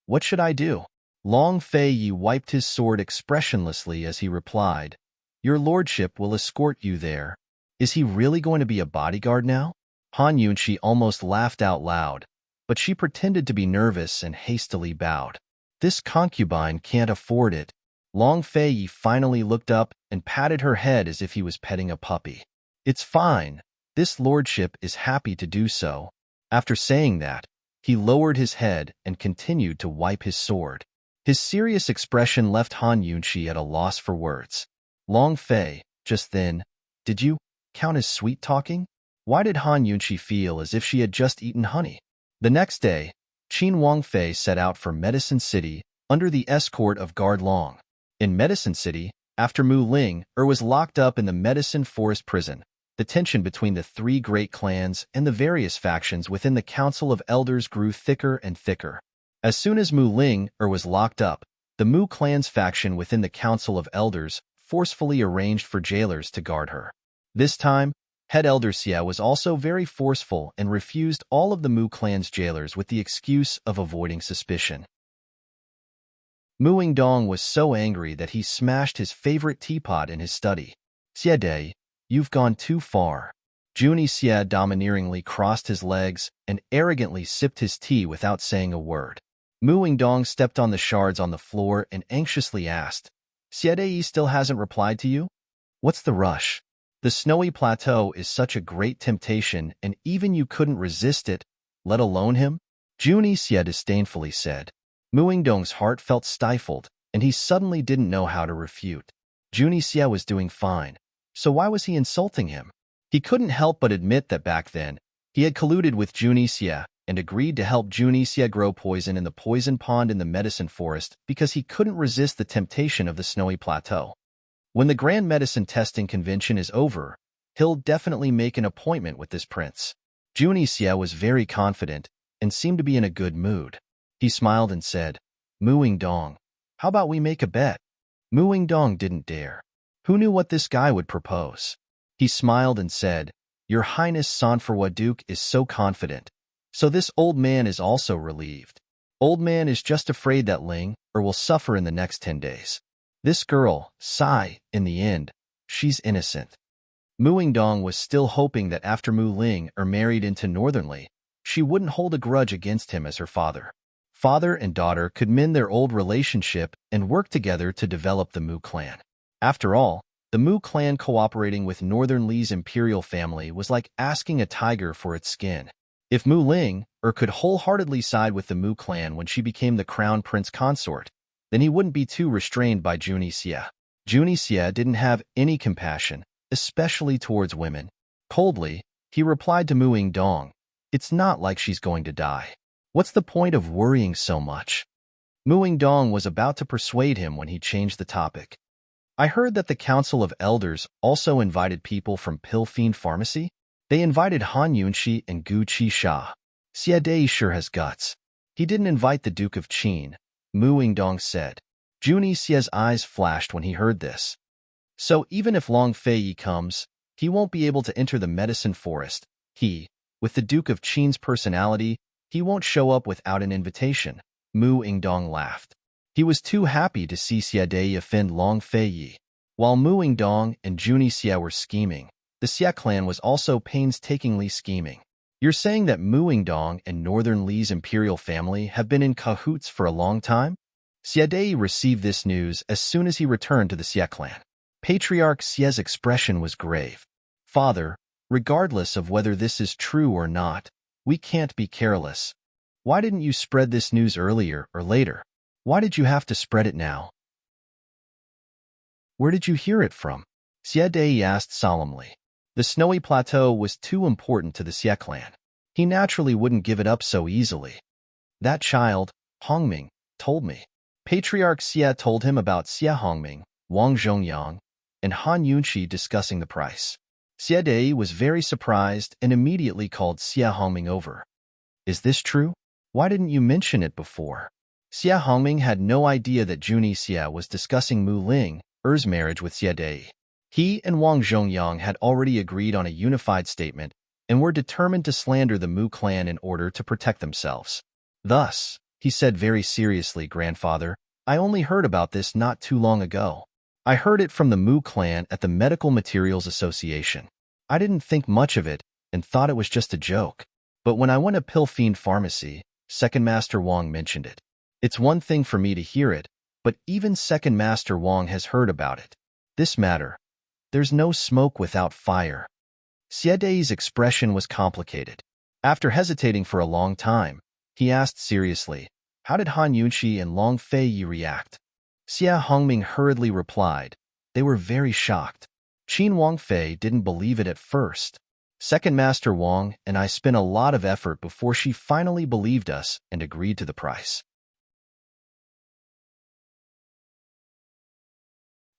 What should I do? Long Fei Yi wiped his sword expressionlessly as he replied, Your Lordship will escort you there. Is he really going to be a bodyguard now? Han Yunxi almost laughed out loud, but she pretended to be nervous and hastily bowed. This concubine can't afford it. Long Fei Yi finally looked up and patted her head as if he was petting a puppy. It's fine. This lordship is happy to do so. After saying that, he lowered his head and continued to wipe his sword. His serious expression left Han Yunxi at a loss for words. Long Fei, just then, did you count as sweet-talking? Why did Han Yunxi feel as if she had just eaten honey? The next day, Qin Wang Fei set out for Medicine City under the escort of Guard Long. In Medicine City, after Mu Ling was locked up in the Medicine Forest prison, the tension between the 3 great clans and the various factions within the Council of Elders grew thicker and thicker. As soon as Mu Ling was locked up, the Mu clan's faction within the Council of Elders forcefully arranged for jailers to guard her. This time, head elder Xie was also very forceful and refused all of the Mu clan's jailers with the excuse of avoiding suspicion. Mu Yingdong was so angry that he smashed his favorite teapot in his study. "Xie Dai, you've gone too far." Junie Xie domineeringly crossed his legs and arrogantly sipped his tea without saying a word. Mu Yingdong stepped on the shards on the floor and anxiously asked, "Xie Dai still hasn't replied to you? What's the rush? The snowy plateau is such a great temptation, and even you couldn't resist it, let alone him?" Junie Xie disdainfully said. Mu Yingdong's heart felt stifled, and he suddenly didn't know how to refute. Junie Xie was doing fine, so why was he insulting him? He couldn't help but admit that back then, he had colluded with Junie Xie and agreed to help Junie Xie grow poison in the poison pond in the medicine forest because he couldn't resist the temptation of the snowy plateau. When the Grand Medicine Testing Convention is over, he'll definitely make an appointment with this prince. Junie Xie was very confident and seemed to be in a good mood. He smiled and said, "Mu Yingdong, how about we make a bet?" Mu Yingdong didn't dare. Who knew what this guy would propose? He smiled and said, "Your Highness Sanferwa Duke is so confident. So this old man is also relieved. Old man is just afraid that Ling will suffer in the next 10 days. This girl, Sai, in the end, she's innocent." Mu Yingdong was still hoping that after Mu Ling married into Northern Li, she wouldn't hold a grudge against him as her father. Father and daughter could mend their old relationship and work together to develop the Mu clan. After all, the Mu clan cooperating with Northern Li's imperial family was like asking a tiger for its skin. If Mu Ling could wholeheartedly side with the Mu clan when she became the crown prince consort, then he wouldn't be too restrained by Junie Xie. Junie Xie didn't have any compassion, especially towards women. Coldly, he replied to Mu Yingdong, "It's not like she's going to die. What's the point of worrying so much?" Mu Yingdong was about to persuade him when he changed the topic. "I heard that the Council of Elders also invited people from Pill Fiend Pharmacy. They invited Han Yunxi and Gu Qisha. Xie Dai sure has guts. He didn't invite the Duke of Qin," Mu Yingdong said. Junie Xie's eyes flashed when he heard this. So even if Long Feiyi comes, he won't be able to enter the medicine forest. With the Duke of Qin's personality, he won't show up without an invitation. Mu Yingdong laughed. He was too happy to see Xie Dai offend Long Feiyi. While Mu Yingdong and Junie Xie were scheming, the Xie clan was also painstakingly scheming. "You're saying that Mu Yingdong and Northern Li's imperial family have been in cahoots for a long time?" Xie Dai received this news as soon as he returned to the Xie clan. Patriarch Xie's expression was grave. "Father, regardless of whether this is true or not, we can't be careless. Why didn't you spread this news earlier or later? Why did you have to spread it now?" "Where did you hear it from?" Xie Dai asked solemnly. The snowy plateau was too important to the Xie clan. He naturally wouldn't give it up so easily. "That child, Hongming, told me." Patriarch Xie told him about Xie Hongming, Wang Zhongyang, and Han Yunxi discussing the price. Xie Dai was very surprised and immediately called Xie Hongming over. "Is this true? Why didn't you mention it before?" Xie Hongming had no idea that Junie Xie was discussing Mu Ling's marriage with Xie Dai. He and Wang Zhongyang had already agreed on a unified statement and were determined to slander the Mu clan in order to protect themselves. Thus, he said very seriously, "Grandfather, I only heard about this not too long ago. I heard it from the Mu clan at the Medical Materials Association. I didn't think much of it and thought it was just a joke. But when I went to Pill Fiend Pharmacy, Second Master Wang mentioned it. It's one thing for me to hear it, but even Second Master Wang has heard about it. This matter, there's no smoke without fire." Xie Dai's expression was complicated. After hesitating for a long time, he asked seriously, "How did Han Yunxi and Long Feiyi react?" Xie Hongming hurriedly replied, "They were very shocked. Qin Wangfei didn't believe it at first. Second Master Wang and I spent a lot of effort before she finally believed us and agreed to the price."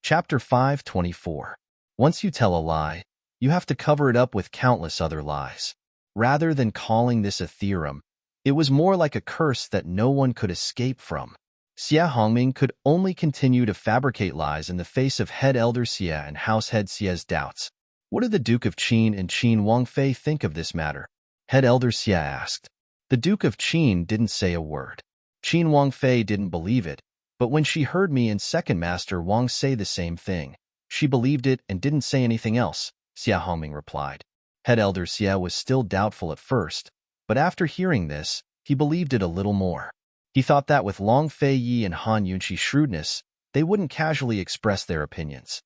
Chapter 524. Once you tell a lie, you have to cover it up with countless other lies. Rather than calling this a theorem, it was more like a curse that no one could escape from. Xia Hongming could only continue to fabricate lies in the face of head elder Xia and house head Xia's doubts. What do the Duke of Qin and Qin Wangfei think of this matter? Head elder Xia asked. The Duke of Qin didn't say a word. Qin Wangfei didn't believe it, but when she heard me and Second Master Wang say the same thing, she believed it and didn't say anything else, Xia Hongming replied. Head elder Xia was still doubtful at first, but after hearing this, he believed it a little more. He thought that with Long Fei Yi and Han Yunqi's shrewdness, they wouldn't casually express their opinions.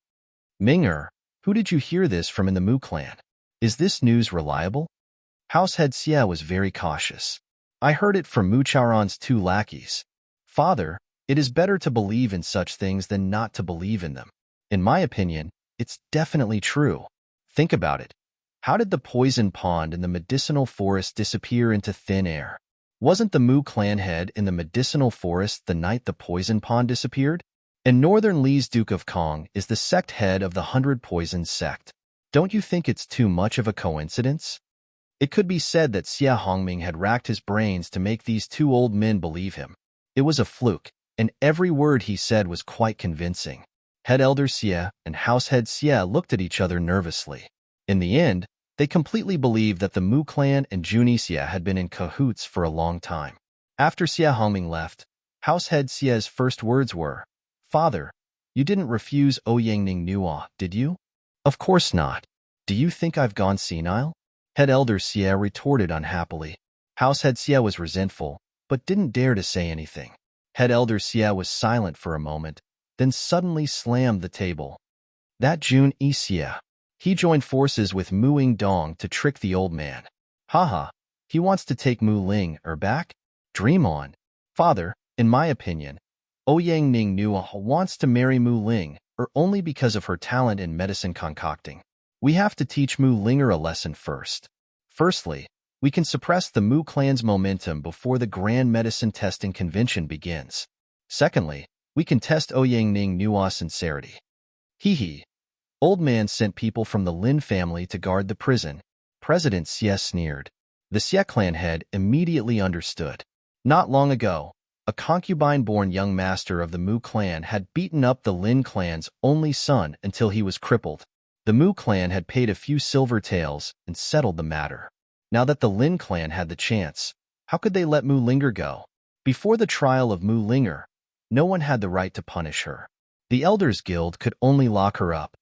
Ming'er, who did you hear this from in the Mu clan? Is this news reliable? Househead Xia was very cautious. I heard it from Mu Chaoran's 2 lackeys. Father, it is better to believe in such things than not to believe in them. In my opinion, it's definitely true. Think about it. How did the poison pond in the medicinal forest disappear into thin air? Wasn't the Mu clan head in the medicinal forest the night the poison pond disappeared? And Northern Li's Duke of Kong is the sect head of the 100 Poisons sect. Don't you think it's too much of a coincidence? It could be said that Xia Hongming had racked his brains to make these 2 old men believe him. It was a fluke, and every word he said was quite convincing. Head elder Xia and househead Xia looked at each other nervously. In the end, they completely believed that the Mu clan and Junie Xia had been in cahoots for a long time. After Xia Hongming left, househead Xia's first words were, Father, you didn't refuse Ouyangning Nuo, did you? Of course not. Do you think I've gone senile? Head elder Xia retorted unhappily. Househead Xia was resentful, but didn't dare to say anything. Head elder Xia was silent for a moment, then suddenly slammed the table. That Jun E. Xia. He joined forces with Mu Yingdong to trick the old man. Haha, he wants to take Mu Ling back? Dream on. Father, in my opinion, Ouyangning Nuo wants to marry Mu Ling, only because of her talent in medicine concocting. We have to teach Mu Linger a lesson first. Firstly, we can suppress the Mu clan's momentum before the Grand Medicine Testing Convention begins. Secondly, we can test Ouyangning Nuo's sincerity. Hee. Old man sent people from the Lin family to guard the prison. President Xie sneered. The Xie clan head immediately understood. Not long ago, a concubine-born young master of the Mu clan had beaten up the Lin clan's only son until he was crippled. The Mu clan had paid a few silver taels and settled the matter. Now that the Lin clan had the chance, how could they let Mu Linger go? Before the trial of Mu Linger, no one had the right to punish her. The Elders Guild could only lock her up.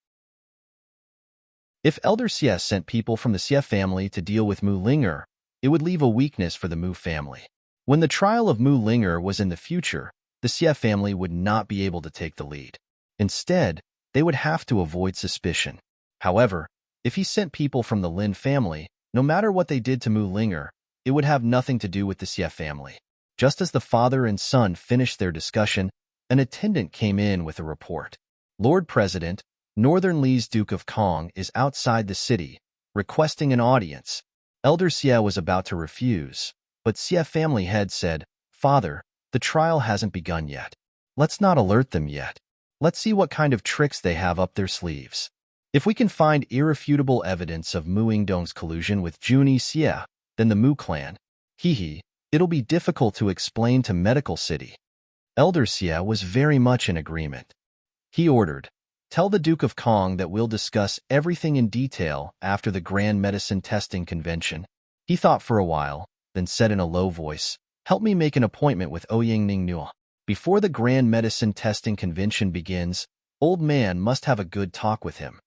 If Elder Xie sent people from the Xie family to deal with Mu Linger, it would leave a weakness for the Mu family. When the trial of Mu Linger was in the future, the Xie family would not be able to take the lead. Instead, they would have to avoid suspicion. However, if he sent people from the Lin family, no matter what they did to Mu Linger, it would have nothing to do with the Xie family. Just as the father and son finished their discussion, an attendant came in with a report. Lord President, Northern Li's Duke of Kong is outside the city, requesting an audience. Elder Xie was about to refuse, but Xie family head said, Father, the trial hasn't begun yet. Let's not alert them yet. Let's see what kind of tricks they have up their sleeves. If we can find irrefutable evidence of Mu Yingdong's collusion with Junie Xia, then the Mu clan, it'll be difficult to explain to Medical City. Elder Xia was very much in agreement. He ordered, Tell the Duke of Kong that we'll discuss everything in detail after the Grand Medicine Testing Convention. He thought for a while, then said in a low voice, Help me make an appointment with Ouyangning Nuo. Before the Grand Medicine Testing Convention begins, old man must have a good talk with him.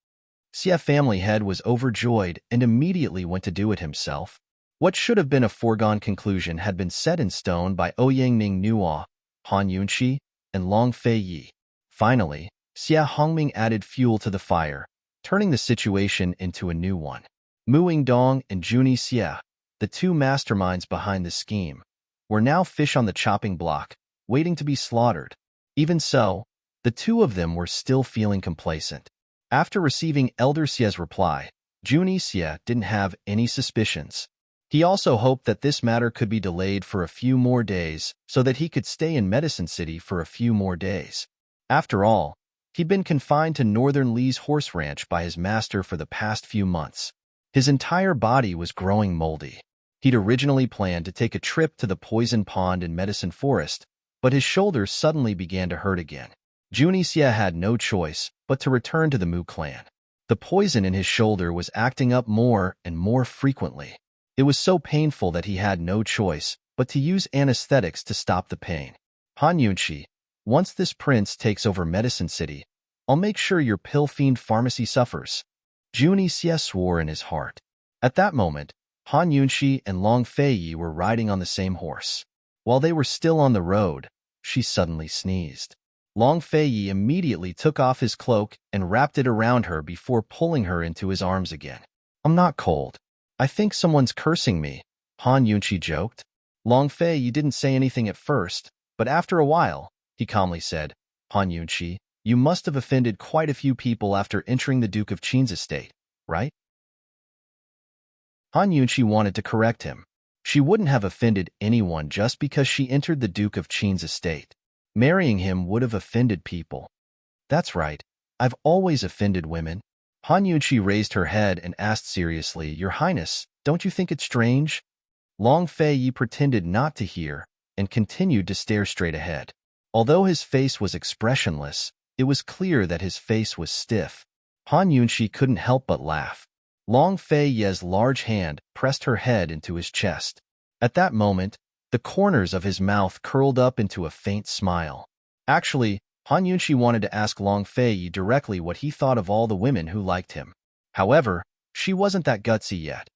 Xie family head was overjoyed and immediately went to do it himself. What should have been a foregone conclusion had been set in stone by Ouyangning Nuo, Han Yunqi, and Long Fei Yi. Finally, Xia Hongming added fuel to the fire, turning the situation into a new one. Mu Yingdong and Junie Xia, the 2 masterminds behind the scheme, were now fish on the chopping block, waiting to be slaughtered. Even so, the 2 of them were still feeling complacent. After receiving Elder Xie's reply, Junie Xia didn't have any suspicions. He also hoped that this matter could be delayed for a few more days so that he could stay in Medicine City for a few more days. After all, he'd been confined to Northern Li's horse ranch by his master for the past few months. His entire body was growing moldy. He'd originally planned to take a trip to the poison pond in Medicine Forest, but his shoulders suddenly began to hurt again. Junixia had no choice but to return to the Mu clan. The poison in his shoulder was acting up more and more frequently. It was so painful that he had no choice but to use anesthetics to stop the pain. Han Yunqi, once this prince takes over Medicine City, I'll make sure your pill-fiend pharmacy suffers. Junixia swore in his heart. At that moment, Han Yunqi and Long Feiyi were riding on the same horse. While they were still on the road, she suddenly sneezed. Long Feiyi immediately took off his cloak and wrapped it around her before pulling her into his arms again. I'm not cold. I think someone's cursing me, Han Yunqi joked. Long Feiyi didn't say anything at first, but after a while, he calmly said, Han Yunqi, you must have offended quite a few people after entering the Duke of Qin's estate, right? Han Yunqi wanted to correct him. She wouldn't have offended anyone just because she entered the Duke of Qin's estate. Marrying him would have offended people. That's right. I've always offended women. Han Yunqi raised her head and asked seriously, Your Highness, don't you think it's strange? Long Feiyi pretended not to hear and continued to stare straight ahead. Although his face was expressionless, it was clear that his face was stiff. Han Yunqi couldn't help but laugh. Long Feiyi's large hand pressed her head into his chest. At that moment, the corners of his mouth curled up into a faint smile. Actually, Han Yunqi wanted to ask Long Feiyi directly what he thought of all the women who liked him. However, she wasn't that gutsy yet.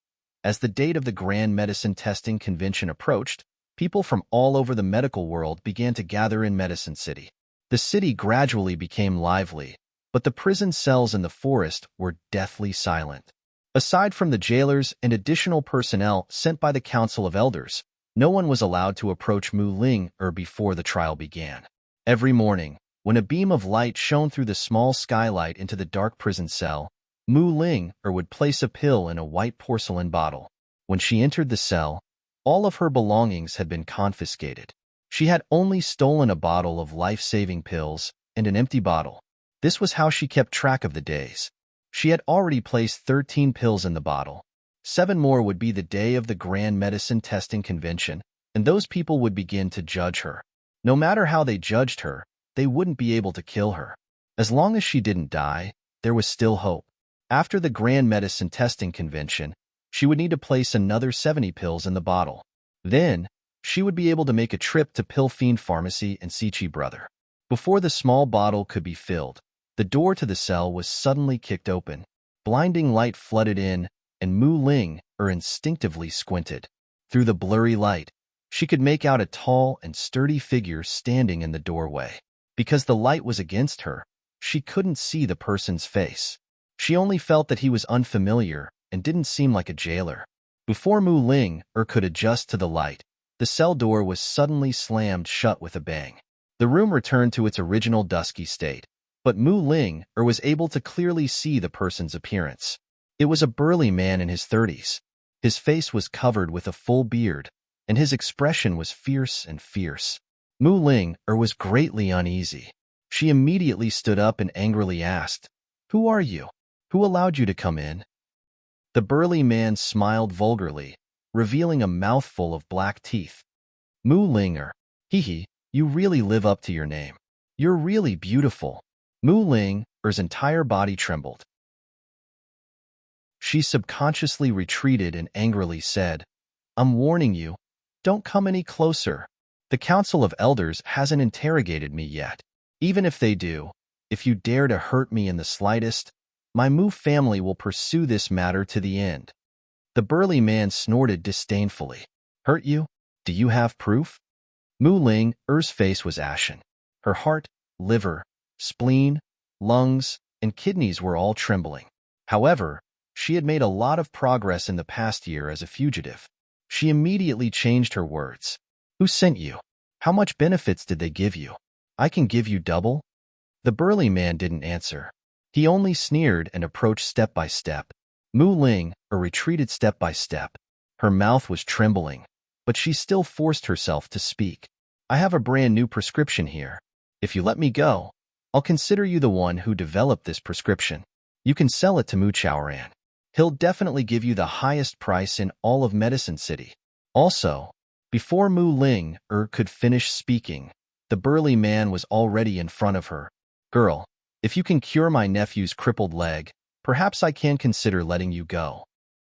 As the date of the Grand Medicine Testing Convention approached, people from all over the medical world began to gather in Medicine City. The city gradually became lively, but the prison cells in the forest were deathly silent. Aside from the jailers and additional personnel sent by the Council of Elders, no one was allowed to approach Mu Ling before the trial began. Every morning, when a beam of light shone through the small skylight into the dark prison cell, Mu Ling would place a pill in a white porcelain bottle. When she entered the cell, all of her belongings had been confiscated. She had only stolen a bottle of life-saving pills and an empty bottle. This was how she kept track of the days. She had already placed 13 pills in the bottle. 7 more would be the day of the Grand Medicine Testing Convention, and those people would begin to judge her. No matter how they judged her, they wouldn't be able to kill her. As long as she didn't die, there was still hope. After the Grand Medicine Testing Convention, she would need to place another 70 pills in the bottle. Then, she would be able to make a trip to Pill Fiend Pharmacy and Sichi Brother. Before the small bottle could be filled, the door to the cell was suddenly kicked open. Blinding light flooded in, and Mu Ling instinctively squinted. Through the blurry light, she could make out a tall and sturdy figure standing in the doorway. Because the light was against her, she couldn't see the person's face. She only felt that he was unfamiliar and didn't seem like a jailer. Before Mu Ling could adjust to the light, the cell door was suddenly slammed shut with a bang. The room returned to its original dusky state, but Mu Ling was able to clearly see the person's appearance. It was a burly man in his 30s. His face was covered with a full beard, and his expression was fierce and fierce. Mu Ling was greatly uneasy. She immediately stood up and angrily asked, Who are you? Who allowed you to come in? The burly man smiled vulgarly, revealing a mouthful of black teeth. Mu Ling, hee, you really live up to your name. You're really beautiful. Mu Ling's entire body trembled. She subconsciously retreated and angrily said, I'm warning you, don't come any closer. The Council of Elders hasn't interrogated me yet. Even if they do, if you dare to hurt me in the slightest, my Mu family will pursue this matter to the end. The burly man snorted disdainfully. Hurt you? Do you have proof? Mu Ling's face was ashen. Her heart, liver, spleen, lungs, and kidneys were all trembling. However, she had made a lot of progress in the past year as a fugitive. She immediately changed her words. Who sent you? How much benefits did they give you? I can give you double? The burly man didn't answer. He only sneered and approached step by step. Mu Ling retreated step by step. Her mouth was trembling, but she still forced herself to speak. I have a brand new prescription here. If you let me go, I'll consider you the one who developed this prescription. You can sell it to Mu Chaoran. He'll definitely give you the highest price in all of Medicine City. Also, before Mu Ling could finish speaking, The burly man was already in front of her. "Girl, if you can cure my nephew's crippled leg, perhaps I can consider letting you go."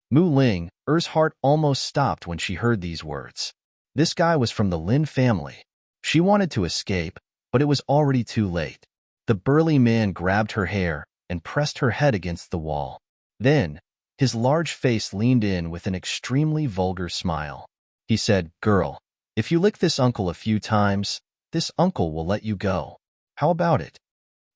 Mu Ling, Er's heart almost stopped when she heard these words. This guy was from the Lin family. She wanted to escape, but it was already too late. The burly man grabbed her hair and pressed her head against the wall. Then, his large face leaned in with an extremely vulgar smile. He said, "Girl, if you lick this uncle a few times, this uncle will let you go. How about it?"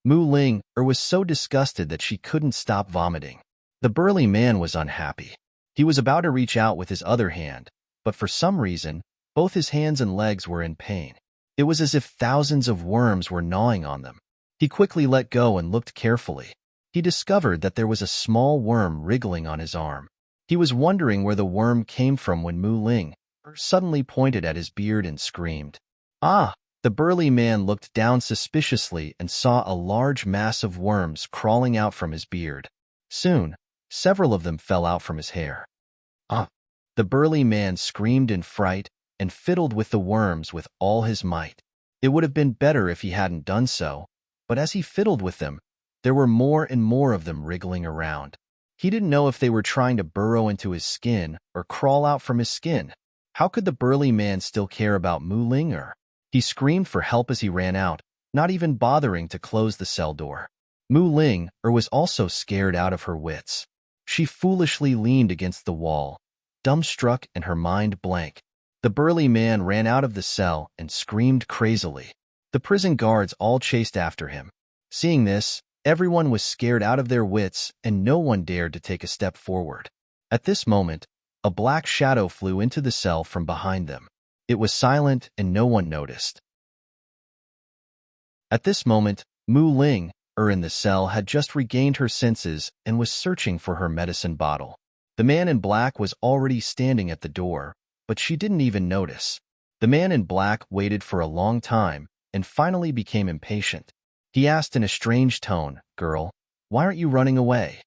Mu Ling was so disgusted that she couldn't stop vomiting. The burly man was unhappy. He was about to reach out with his other hand, but for some reason, both his hands and legs were in pain. It was as if thousands of worms were gnawing on them. He quickly let go and looked carefully. He discovered that there was a small worm wriggling on his arm. He was wondering where the worm came from when Mu Ling suddenly pointed at his beard and screamed, "Ah!" The burly man looked down suspiciously and saw a large mass of worms crawling out from his beard. Soon, several of them fell out from his hair. "Ah!" The burly man screamed in fright and fiddled with the worms with all his might. It would have been better if he hadn't done so, but as he fiddled with them, there were more and more of them wriggling around. He didn't know if they were trying to burrow into his skin or crawl out from his skin. How could the burly man still care about Mu Ling? He screamed for help as he ran out, not even bothering to close the cell door. Mu Ling was also scared out of her wits. She foolishly leaned against the wall, dumbstruck and her mind blank. The burly man ran out of the cell and screamed crazily. The prison guards all chased after him. Seeing this, everyone was scared out of their wits and no one dared to take a step forward. At this moment, a black shadow flew into the cell from behind them. It was silent and no one noticed. At this moment, Mu Ling, in the cell, had just regained her senses and was searching for her medicine bottle. The man in black was already standing at the door, but she didn't even notice. The man in black waited for a long time and finally became impatient. He asked in a strange tone, "Girl, why aren't you running away?"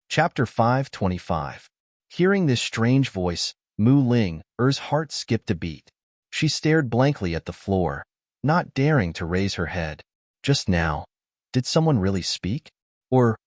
Chapter 525. Hearing this strange voice, Mu Ling's heart skipped a beat. She stared blankly at the floor, not daring to raise her head. Just now, did someone really speak? Or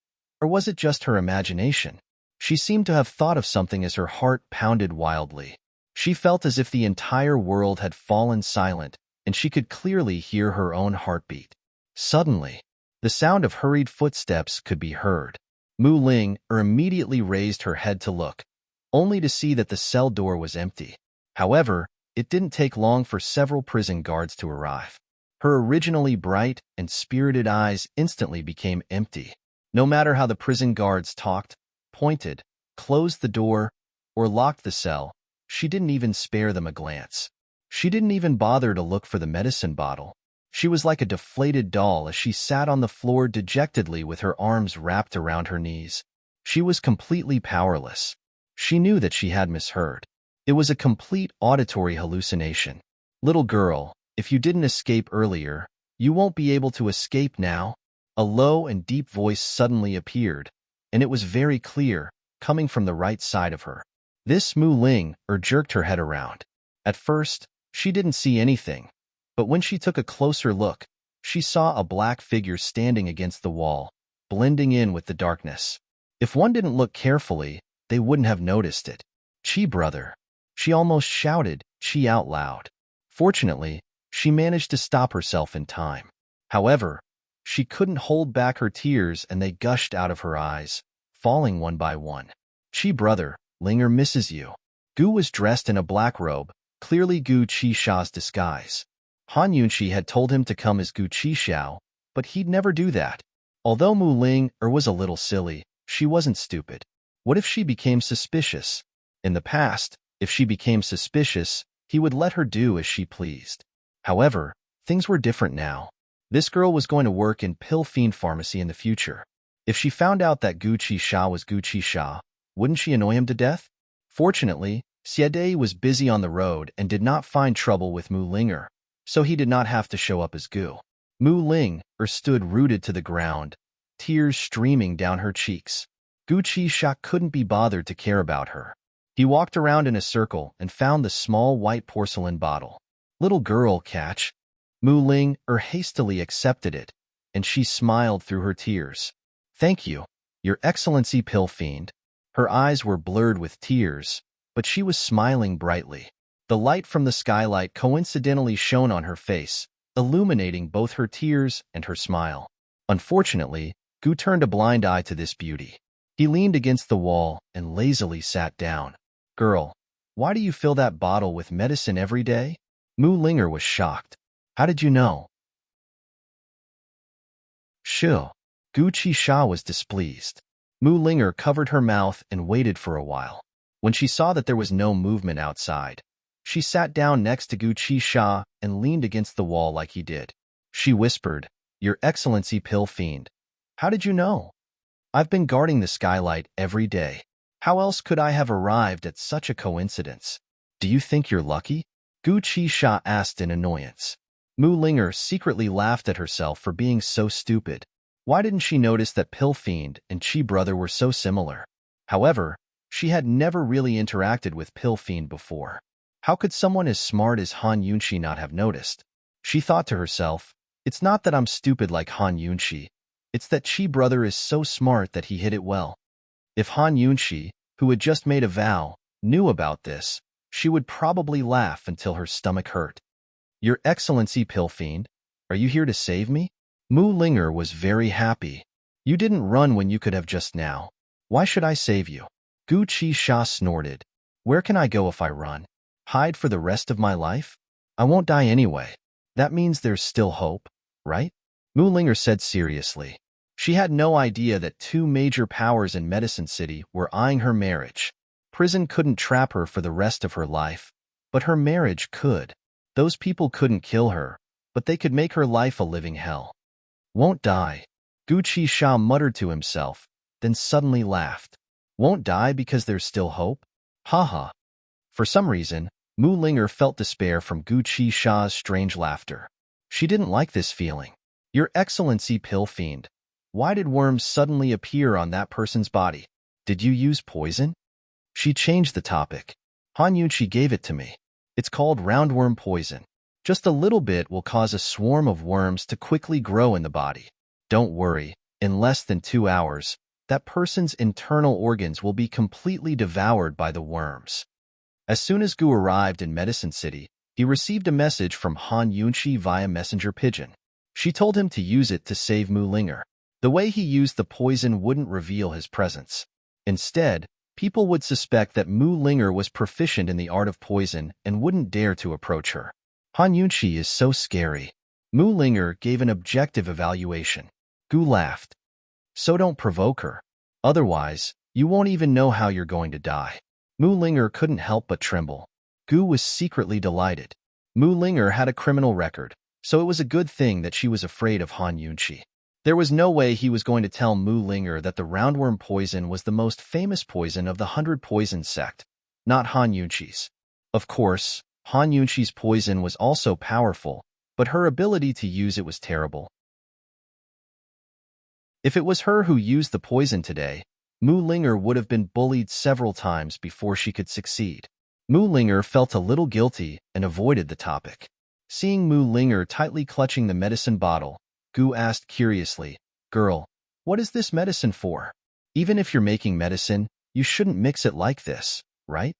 was it just her imagination? She seemed to have thought of something as her heart pounded wildly. She felt as if the entire world had fallen silent, and she could clearly hear her own heartbeat. Suddenly, the sound of hurried footsteps could be heard. Mu Ling immediately raised her head to look, only to see that the cell door was empty. However, it didn't take long for several prison guards to arrive. Her originally bright and spirited eyes instantly became empty. No matter how the prison guards talked, pointed, closed the door, or locked the cell, she didn't even spare them a glance. She didn't even bother to look for the medicine bottle. She was like a deflated doll as she sat on the floor dejectedly with her arms wrapped around her knees. She was completely powerless. She knew that she had misheard. It was a complete auditory hallucination. "Little girl, if you didn't escape earlier, you won't be able to escape now." A low and deep voice suddenly appeared, and it was very clear, coming from the right side of her. This Mu Ling jerked her head around. At first, she didn't see anything, but when she took a closer look, she saw a black figure standing against the wall, blending in with the darkness. If one didn't look carefully, they wouldn't have noticed it. "Chi brother." She almost shouted "Chi" out loud. Fortunately, she managed to stop herself in time. However, she couldn't hold back her tears and they gushed out of her eyes, falling one by one. "Chi brother, Linger misses you." Gu was dressed in a black robe, clearly Gu Qisha's disguise. Han Yunshi had told him to come as Gu Qishao, but he'd never do that. Although Mu Ling was a little silly, she wasn't stupid. What if she became suspicious? In the past, if she became suspicious, he would let her do as she pleased. However, things were different now. This girl was going to work in Pill Fiend Pharmacy in the future. If she found out that Gu Qisha was Gu Qisha, wouldn't she annoy him to death? Fortunately, Xiadei was busy on the road and did not find trouble with Mu Linger, so he did not have to show up as Gu. Mu Ling stood rooted to the ground, tears streaming down her cheeks. Gu Qisha couldn't be bothered to care about her. He walked around in a circle and found the small white porcelain bottle. Little girl, catch. Mu Ling hastily accepted it, and she smiled through her tears. Thank you, Your Excellency Pill Fiend. Her eyes were blurred with tears, but she was smiling brightly. The light from the skylight coincidentally shone on her face, illuminating both her tears and her smile. Unfortunately, Gu turned a blind eye to this beauty. He leaned against the wall and lazily sat down. Girl, why do you fill that bottle with medicine every day? Mu Linger was shocked. How did you know? Shoo. Gu Qisha was displeased. Mu Linger covered her mouth and waited for a while. When she saw that there was no movement outside, she sat down next to Gu Qisha and leaned against the wall like he did. She whispered, Your Excellency Pill Fiend, how did you know? I've been guarding the skylight every day. How else could I have arrived at such a coincidence? Do you think you're lucky? Gu Qisha asked in annoyance. Mu Linger secretly laughed at herself for being so stupid. Why didn't she notice that Pill Fiend and Chi Brother were so similar? However, she had never really interacted with Pill Fiend before. How could someone as smart as Han Yunxi not have noticed? She thought to herself, it's not that I'm stupid like Han Yunxi, it's that Chi Brother is so smart that he hid it well. If Han Yunxi, who had just made a vow, knew about this, she would probably laugh until her stomach hurt. Your Excellency Pill Fiend, are you here to save me? Mu Linger was very happy. You didn't run when you could have just now. Why should I save you? Gu Qisha snorted. Where can I go if I run? Hide for the rest of my life? I won't die anyway. That means there's still hope, right? Mu Linger said seriously. She had no idea that two major powers in Medicine City were eyeing her marriage. Prison couldn't trap her for the rest of her life, but her marriage could. Those people couldn't kill her, but they could make her life a living hell. Won't die. Gu Qisha muttered to himself, then suddenly laughed. Won't die because there's still hope? Haha. For some reason, Mu Linger felt despair from Gu Qisha's strange laughter. She didn't like this feeling. Your Excellency Pill Fiend, why did worms suddenly appear on that person's body? Did you use poison? She changed the topic. Han Yunxi gave it to me. It's called roundworm poison. Just a little bit will cause a swarm of worms to quickly grow in the body. Don't worry, in less than 2 hours, that person's internal organs will be completely devoured by the worms. As soon as Gu arrived in Medicine City, he received a message from Han Yunxi via messenger pigeon. She told him to use it to save Mu Linger. The way he used the poison wouldn't reveal his presence. Instead, people would suspect that Mu Linger was proficient in the art of poison and wouldn't dare to approach her. Han Yunxi is so scary. Mu Linger gave an objective evaluation. Gu laughed. So don't provoke her. Otherwise, you won't even know how you're going to die. Mu Linger couldn't help but tremble. Gu was secretly delighted. Mu Linger had a criminal record, so it was a good thing that she was afraid of Han Yunxi. There was no way he was going to tell Mu Linger that the roundworm poison was the most famous poison of the 100 Poison sect, not Han Yunxi's. Of course, Han Yunxi's poison was also powerful, but her ability to use it was terrible. If it was her who used the poison today, Mu Linger would have been bullied several times before she could succeed. Mu Linger felt a little guilty and avoided the topic. Seeing Mu Linger tightly clutching the medicine bottle, Gu asked curiously, Girl, what is this medicine for? Even if you're making medicine, you shouldn't mix it like this, right?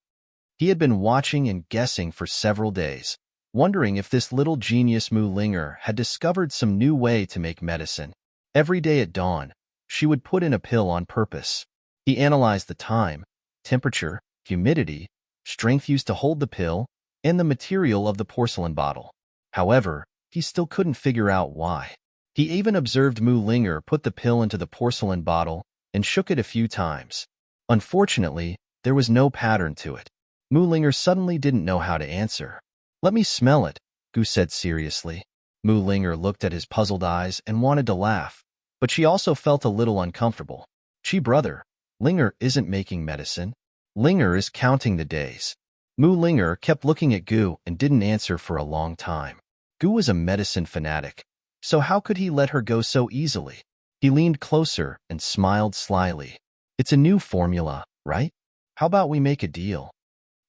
He had been watching and guessing for several days, wondering if this little genius Mu Linger had discovered some new way to make medicine. Every day at dawn, she would put in a pill on purpose. He analyzed the time, temperature, humidity, strength used to hold the pill, and the material of the porcelain bottle. However, he still couldn't figure out why. He even observed Mu Linger put the pill into the porcelain bottle and shook it a few times. Unfortunately, there was no pattern to it. Mu Linger suddenly didn't know how to answer. Let me smell it, Gu said seriously. Mu Linger looked at his puzzled eyes and wanted to laugh, but she also felt a little uncomfortable. Chi Brother, Linger isn't making medicine. Linger is counting the days. Mu Linger kept looking at Gu and didn't answer for a long time. Gu was a medicine fanatic, so how could he let her go so easily? He leaned closer and smiled slyly. It's a new formula, right? How about we make a deal?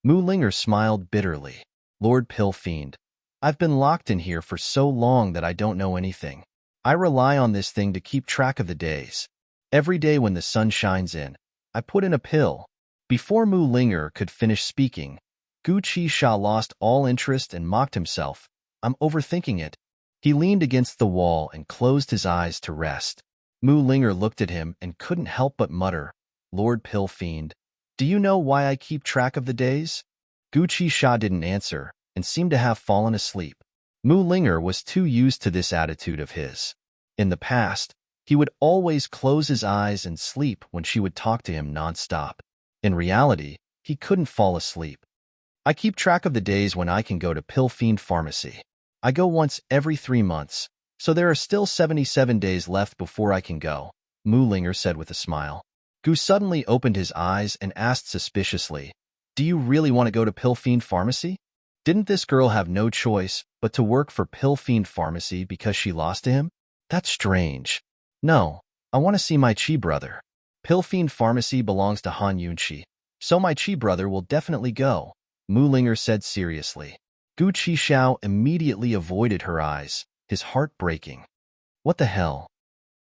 Mu Linger smiled bitterly. Lord Pill Fiend, I've been locked in here for so long that I don't know anything. I rely on this thing to keep track of the days. Every day when the sun shines in, I put in a pill. Before Mu Linger could finish speaking, Gu Qi Sha lost all interest and mocked himself. I'm overthinking it. He leaned against the wall and closed his eyes to rest. Mu Linger looked at him and couldn't help but mutter, Lord Pill Fiend, do you know why I keep track of the days? Gu Qi Sha didn't answer and seemed to have fallen asleep. Mu Linger was too used to this attitude of his. In the past, he would always close his eyes and sleep when she would talk to him nonstop. In reality, he couldn't fall asleep. I keep track of the days when I can go to Pill Fiend Pharmacy. I go once every 3 months, so there are still 77 days left before I can go, Mu Linger said with a smile. Gu suddenly opened his eyes and asked suspiciously, do you really want to go to Pill Fiend Pharmacy? Didn't this girl have no choice but to work for Pill Fiend Pharmacy because she lost to him? That's strange. No, I want to see my Chi brother. Pill Fiend Pharmacy belongs to Han Yunqi, so my Chi brother will definitely go, Mu Linger said seriously. Gu Qi Xiao immediately avoided her eyes, his heart breaking. What the hell?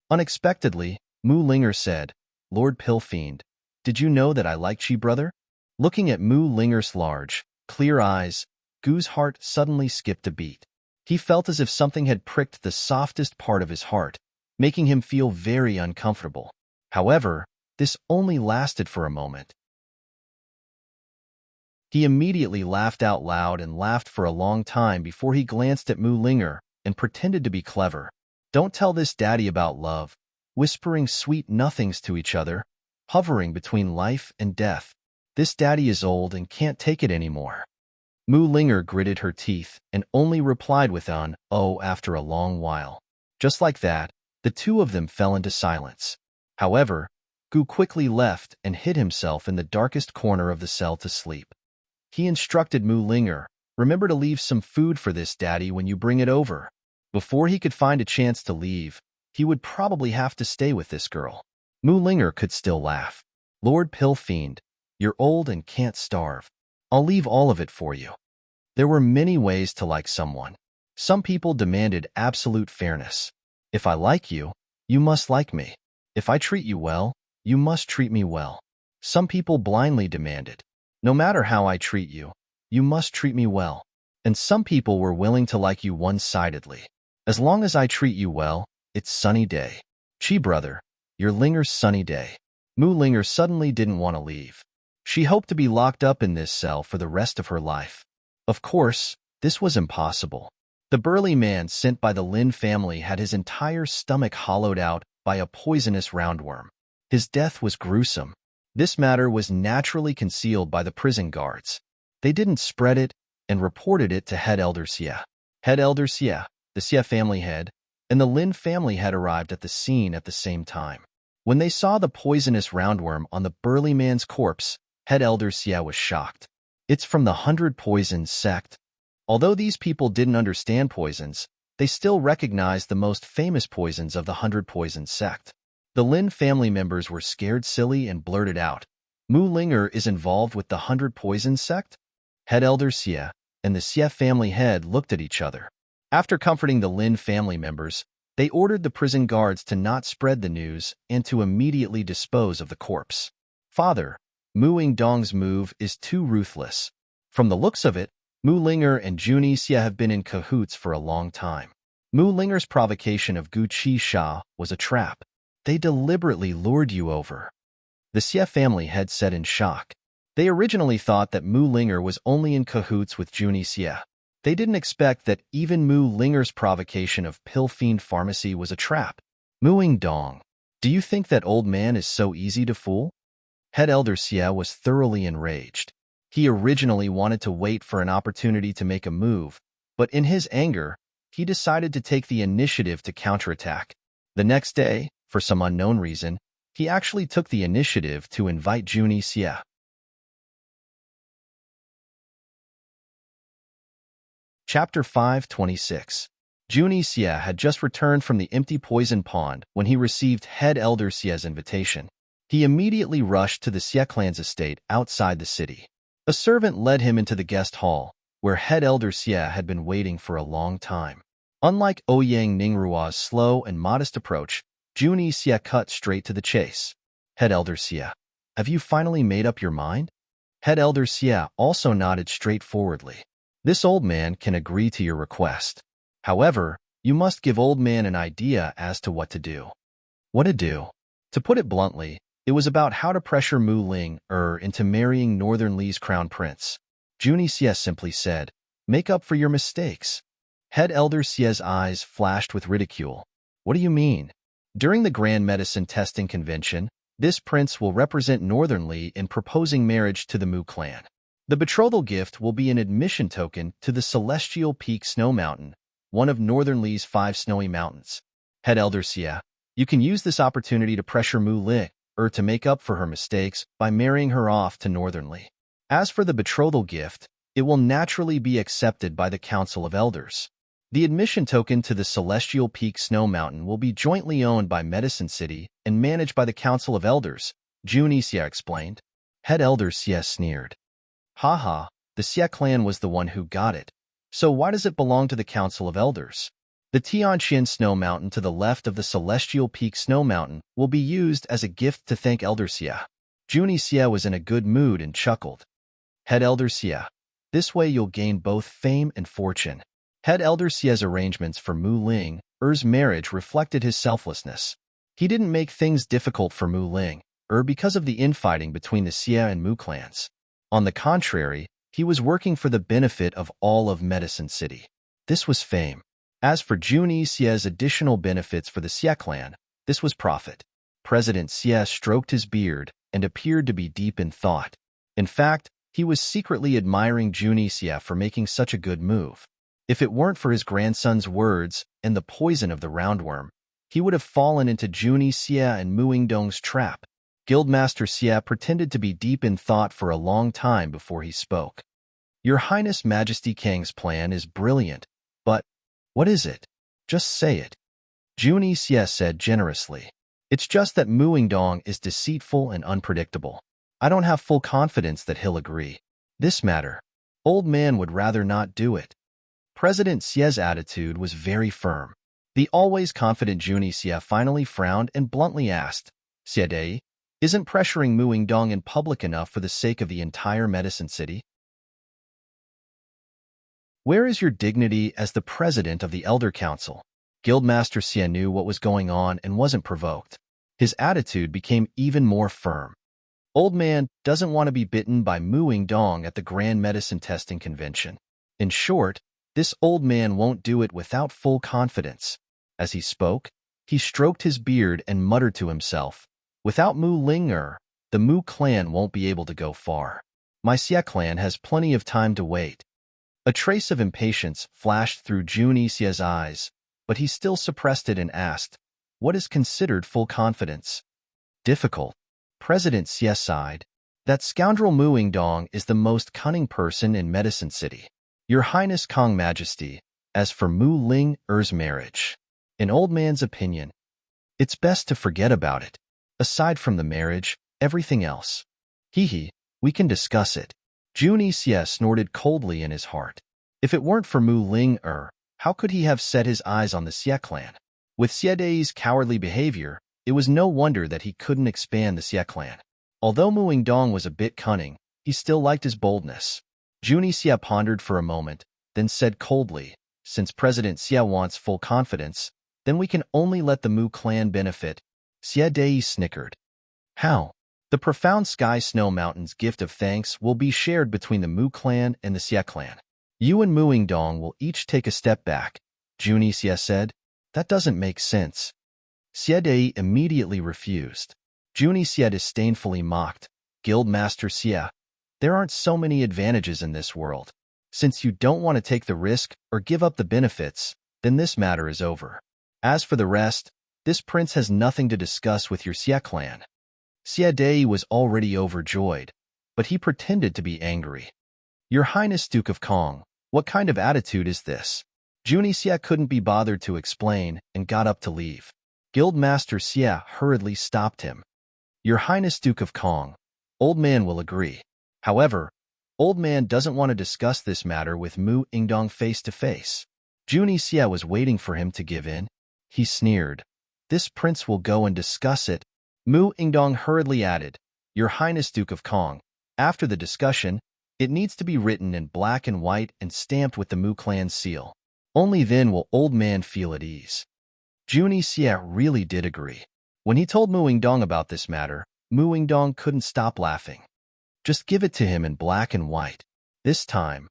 Unexpectedly, Mu Linger said, Lord Pill Fiend, did you know that I like Chi brother? Looking at Mu Linger's large, clear eyes, Gu's heart suddenly skipped a beat. He felt as if something had pricked the softest part of his heart, making him feel very uncomfortable. However, this only lasted for a moment. He immediately laughed out loud and laughed for a long time before he glanced at Mu Linger and pretended to be clever. Don't tell this daddy about love, whispering sweet nothings to each other, hovering between life and death. This daddy is old and can't take it anymore. Mu Linger gritted her teeth and only replied with an "oh" after a long while. Just like that, the two of them fell into silence. However, Gu quickly left and hid himself in the darkest corner of the cell to sleep. He instructed Mu Linger, remember to leave some food for this daddy when you bring it over. Before he could find a chance to leave, he would probably have to stay with this girl. Mu Linger could still laugh. Lord Pill Fiend, you're old and can't starve. I'll leave all of it for you. There were many ways to like someone. Some people demanded absolute fairness. If I like you, you must like me. If I treat you well, you must treat me well. Some people blindly demanded, no matter how I treat you, you must treat me well. And some people were willing to like you one-sidedly. As long as I treat you well, it's sunny day. Chi brother, you're Linger's sunny day. Mu Linger suddenly didn't want to leave. She hoped to be locked up in this cell for the rest of her life. Of course, this was impossible. The burly man sent by the Lin family had his entire stomach hollowed out by a poisonous roundworm. His death was gruesome. This matter was naturally concealed by the prison guards. They didn't spread it and reported it to Head Elder Xie. Head Elder Xie, the Xie family head, and the Lin family had arrived at the scene at the same time. When they saw the poisonous roundworm on the burly man's corpse, Head Elder Xie was shocked. It's from the 100 Poisons sect. Although these people didn't understand poisons, they still recognized the most famous poisons of the 100 Poisons sect. The Lin family members were scared silly and blurted out, Mu Linger is involved with the 100 Poisons sect? Head Elder Xie and the Xie family head looked at each other. After comforting the Lin family members, they ordered the prison guards to not spread the news and to immediately dispose of the corpse. Father, Mu Yingdong's move is too ruthless. From the looks of it, Mu Linger and Junie Xie have been in cahoots for a long time. Mu Linger's provocation of Gu Qi Sha was a trap. They deliberately lured you over. The Xie family head said in shock. They originally thought that Mu Linger was only in cahoots with Junie Xie. They didn't expect that even Mu Linger's provocation of Pill Fiend Pharmacy was a trap. Mu Yingdong, do you think that old man is so easy to fool? Head Elder Xie was thoroughly enraged. He originally wanted to wait for an opportunity to make a move, but in his anger, he decided to take the initiative to counterattack. The next day, for some unknown reason, he actually took the initiative to invite Junie Xie. Chapter 526. Junie Xie had just returned from the empty poison pond when he received Head Elder Xie's invitation. He immediately rushed to the Xie clan's estate outside the city. A servant led him into the guest hall, where head elder Xie had been waiting for a long time. Unlike Ouyang Ningrua's slow and modest approach, Juni Xie cut straight to the chase. Head elder Xie, have you finally made up your mind? Head elder Xie also nodded straightforwardly. This old man can agree to your request. However, you must give old man an idea as to what to do. What to do? To put it bluntly, it was about how to pressure Mu Ling into marrying Northern Li's crown prince. Juni Xie simply said, make up for your mistakes. Head elder Xie's eyes flashed with ridicule. What do you mean? During the Grand Medicine Testing Convention, this prince will represent Northern Li in proposing marriage to the Mu clan. The betrothal gift will be an admission token to the Celestial Peak Snow Mountain, one of Northern Li's 5 snowy mountains. Head elder Xie, you can use this opportunity to pressure Mu Ling to make up for her mistakes by marrying her off to Northern Li. As for the betrothal gift, it will naturally be accepted by the Council of Elders. The admission token to the Celestial Peak Snow Mountain will be jointly owned by Medicine City and managed by the Council of Elders, Juni Xie explained. Head elder Xie sneered. Haha, the Xie clan was the one who got it. So why does it belong to the Council of Elders? The Tianqian Snow Mountain to the left of the Celestial Peak Snow Mountain will be used as a gift to thank Elder Xie. Juni Xie was in a good mood and chuckled. Head elder Xie, this way you'll gain both fame and fortune. Head elder Xie's arrangements for Mu Ling's marriage reflected his selflessness. He didn't make things difficult for Mu Ling because of the infighting between the Xie and Mu clans. On the contrary, he was working for the benefit of all of Medicine City. This was fame. As for Juni Xie's additional benefits for the Xie clan, this was profit. President Xie stroked his beard and appeared to be deep in thought. In fact, he was secretly admiring Juni Xie for making such a good move. If it weren't for his grandson's words and the poison of the roundworm, he would have fallen into Juni Xie and Mu Yingdong's trap. Guildmaster Xie pretended to be deep in thought for a long time before he spoke. Your Highness Majesty Kang's plan is brilliant, but what is it? Just say it. Juni Xie said generously. It's just that Mu Yingdong is deceitful and unpredictable. I don't have full confidence that he'll agree. This matter, old man would rather not do it. President Xie's attitude was very firm. The always confident Juni Xie finally frowned and bluntly asked, Xie Dei, isn't pressuring Mu Yingdong in public enough for the sake of the entire Medicine City? Where is your dignity as the president of the Elder Council? Guildmaster Xie knew what was going on and wasn't provoked. His attitude became even more firm. Old man doesn't want to be bitten by Mu Yingdong at the Grand Medicine Testing Convention. In short, this old man won't do it without full confidence. As he spoke, he stroked his beard and muttered to himself, without Mu Ling, the Mu clan won't be able to go far. My Xie clan has plenty of time to wait. A trace of impatience flashed through Juni Xie's eyes, but he still suppressed it and asked, what is considered full confidence? Difficult. President Xie sighed. That scoundrel Mu Yingdong is the most cunning person in Medicine City. Your Highness Kong Majesty, as for Mu Ling's marriage, in old man's opinion, it's best to forget about it. Aside from the marriage, everything else. Hee, we can discuss it. Juni Xie snorted coldly in his heart. If it weren't for Mu Ling, how could he have set his eyes on the Xie clan? With Xie Dei's cowardly behavior, it was no wonder that he couldn't expand the Xie clan. Although Mu Yingdong was a bit cunning, he still liked his boldness. Juni Xie pondered for a moment, then said coldly, since President Xie wants full confidence, then we can only let the Mu clan benefit. Xie Dei snickered. How? The profound Sky Snow Mountain's gift of thanks will be shared between the Mu clan and the Xie clan. You and Mu Yingdong will each take a step back, Juni Xie said. That doesn't make sense. Xie Dei immediately refused. Juni Xie disdainfully mocked, Guildmaster Xie, there aren't so many advantages in this world. Since you don't want to take the risk or give up the benefits, then this matter is over. As for the rest, this prince has nothing to discuss with your Xie clan. Xie Dei was already overjoyed, but he pretended to be angry. Your Highness Duke of Kong, what kind of attitude is this? Juni Xie couldn't be bothered to explain and got up to leave. Guildmaster Xie hurriedly stopped him. Your Highness Duke of Kong. Old Man will agree. However, Old Man doesn't want to discuss this matter with Mu Ingdong face to face. Junie Xie was waiting for him to give in. He sneered. This prince will go and discuss it. Mu Ingdong hurriedly added, Your Highness Duke of Kong. After the discussion, it needs to be written in black and white and stamped with the Mu clan seal. Only then will Old Man feel at ease. Junie Xie really did agree. When he told Mu Ingdong about this matter, Mu Ingdong couldn't stop laughing. Just give it to him in black and white. This time,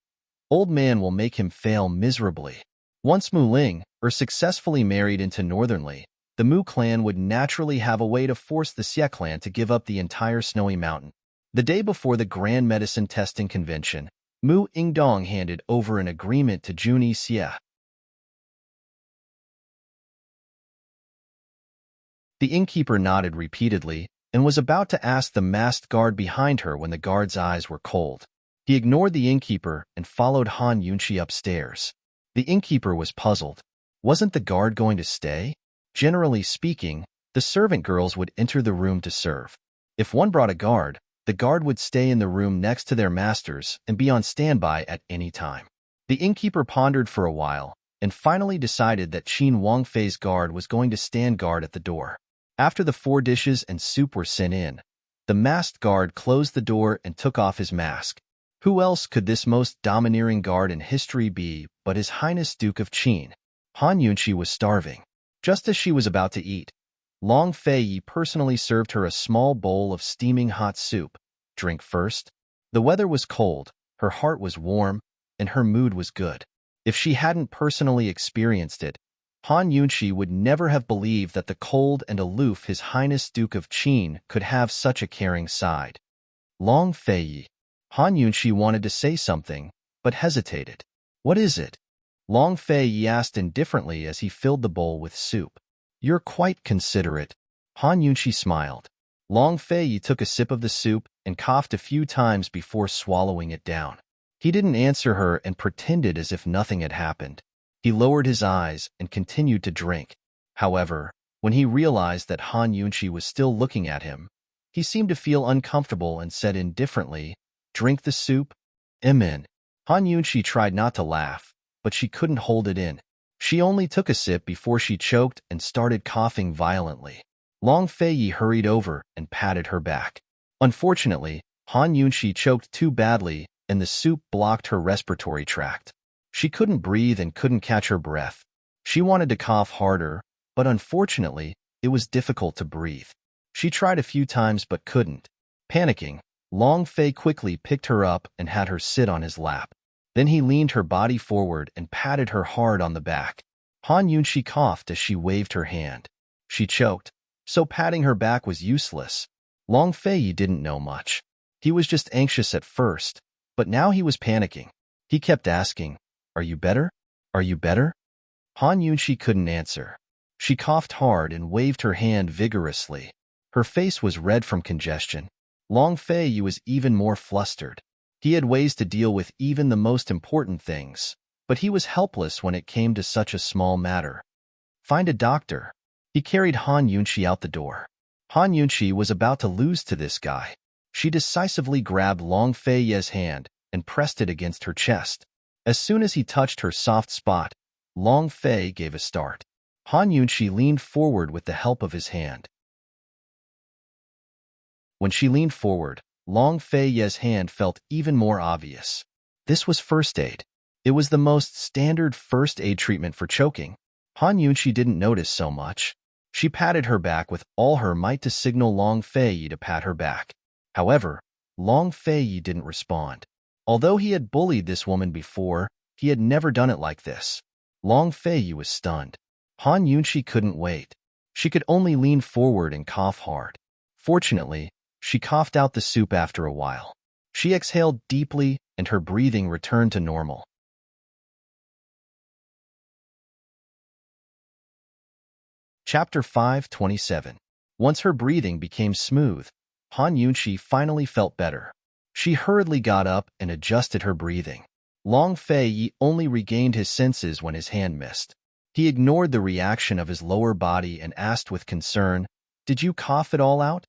Old Man will make him fail miserably. Once Mu Ling are successfully married into Northern Li, the Mu clan would naturally have a way to force the Xie clan to give up the entire Snowy Mountain. The day before the Grand Medicine Testing Convention, Mu Ingdong handed over an agreement to Junie Xie. The innkeeper nodded repeatedly and was about to ask the masked guard behind her when the guard's eyes were cold. He ignored the innkeeper and followed Han Yunqi upstairs. The innkeeper was puzzled. Wasn't the guard going to stay? Generally speaking, the servant girls would enter the room to serve. If one brought a guard, the guard would stay in the room next to their masters and be on standby at any time. The innkeeper pondered for a while and finally decided that Qin Wangfei's guard was going to stand guard at the door. After the 4 dishes and soup were sent in, the masked guard closed the door and took off his mask. Who else could this most domineering guard in history be but His Highness Duke of Qin? Han Yunqi was starving. Just as she was about to eat, Long Fei personally served her a small bowl of steaming hot soup. Drink first. The weather was cold, her heart was warm, and her mood was good. If she hadn't personally experienced it, Han Yunqi would never have believed that the cold and aloof His Highness Duke of Qin could have such a caring side. Long Fei. Han Yunqi wanted to say something, but hesitated. What is it? Long Fei asked indifferently as he filled the bowl with soup. You're quite considerate. Han Yunqi smiled. Long Fei took a sip of the soup and coughed a few times before swallowing it down. He didn't answer her and pretended as if nothing had happened. He lowered his eyes and continued to drink. However, when he realized that Han Yunqi was still looking at him, he seemed to feel uncomfortable and said indifferently, Drink the soup? Amen. Han Yunqi tried not to laugh, but she couldn't hold it in. She only took a sip before she choked and started coughing violently. Long Fei hurried over and patted her back. Unfortunately, Han Yunqi choked too badly and the soup blocked her respiratory tract. She couldn't breathe and couldn't catch her breath. She wanted to cough harder, but unfortunately, it was difficult to breathe. She tried a few times but couldn't. Panicking, Long Fei quickly picked her up and had her sit on his lap. Then he leaned her body forward and patted her hard on the back. Han Yunqi coughed as she waved her hand. She choked, so patting her back was useless. Long Fei didn't know much. He was just anxious at first, but now he was panicking. He kept asking, Are you better? Are you better? Han Yunqi couldn't answer. She coughed hard and waved her hand vigorously. Her face was red from congestion. Long Fei was even more flustered. He had ways to deal with even the most important things, but he was helpless when it came to such a small matter. Find a doctor. He carried Han Yunqi out the door. Han Yunqi was about to lose to this guy. She decisively grabbed Long Fei's hand and pressed it against her chest. As soon as he touched her soft spot, Long Fei gave a start. Han Yunqi leaned forward with the help of his hand. When she leaned forward, Long Fei's hand felt even more obvious. This was first aid. It was the most standard first aid treatment for choking. Han Yunqi didn't notice so much. She patted her back with all her might to signal Long Fei to pat her back. However, Long Fei didn't respond. Although he had bullied this woman before, he had never done it like this. Long Fei was stunned. Han Yunqi couldn't wait. She could only lean forward and cough hard. Fortunately, she coughed out the soup after a while. She exhaled deeply and her breathing returned to normal. Chapter 5:27. Once her breathing became smooth, Han Yunqi finally felt better. She hurriedly got up and adjusted her breathing. Long Fei only regained his senses when his hand missed. He ignored the reaction of his lower body and asked with concern, Did you cough it all out?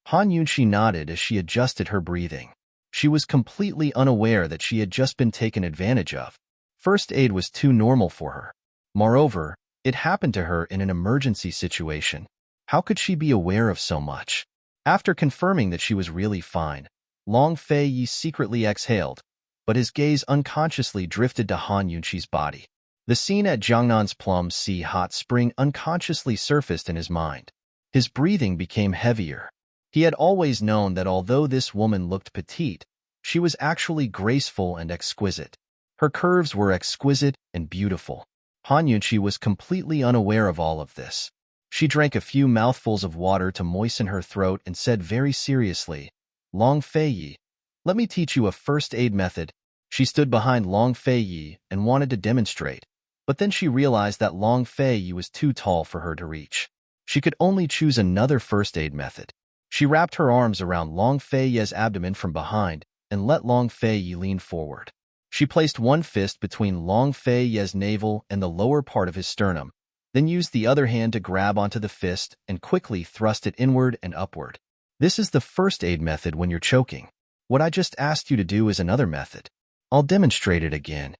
Han Yunqi nodded as she adjusted her breathing. She was completely unaware that she had just been taken advantage of. First aid was too normal for her. Moreover, it happened to her in an emergency situation. How could she be aware of so much? After confirming that she was really fine, Long Fei Yi secretly exhaled, but his gaze unconsciously drifted to Han Yunqi's body. The scene at Jiangnan's Plum Sea hot spring unconsciously surfaced in his mind. His breathing became heavier. He had always known that although this woman looked petite, she was actually graceful and exquisite. Her curves were exquisite and beautiful. Han Yunqi was completely unaware of all of this. She drank a few mouthfuls of water to moisten her throat and said very seriously, "Long Fei Yi, let me teach you a first aid method." She stood behind Long Fei Yi and wanted to demonstrate, but then she realized that Long Fei Yi was too tall for her to reach. She could only choose another first aid method. She wrapped her arms around Long Fei Yi's abdomen from behind and let Long Fei Yi lean forward. She placed one fist between Long Fei Yi's navel and the lower part of his sternum, then used the other hand to grab onto the fist and quickly thrust it inward and upward. This is the first aid method when you're choking. What I just asked you to do is another method. I'll demonstrate it again.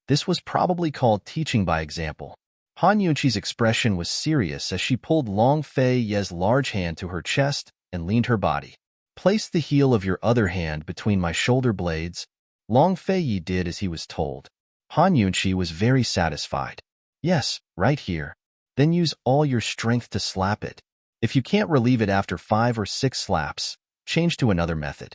This was probably called teaching by example. Han Yunqi's expression was serious as she pulled Long Fei Yi's large hand to her chest and leaned her body. Place the heel of your other hand between my shoulder blades. Long Fei Yi did as he was told. Han Yunqi was very satisfied. Yes, right here. Then use all your strength to slap it. If you can't relieve it after 5 or 6 slaps, change to another method.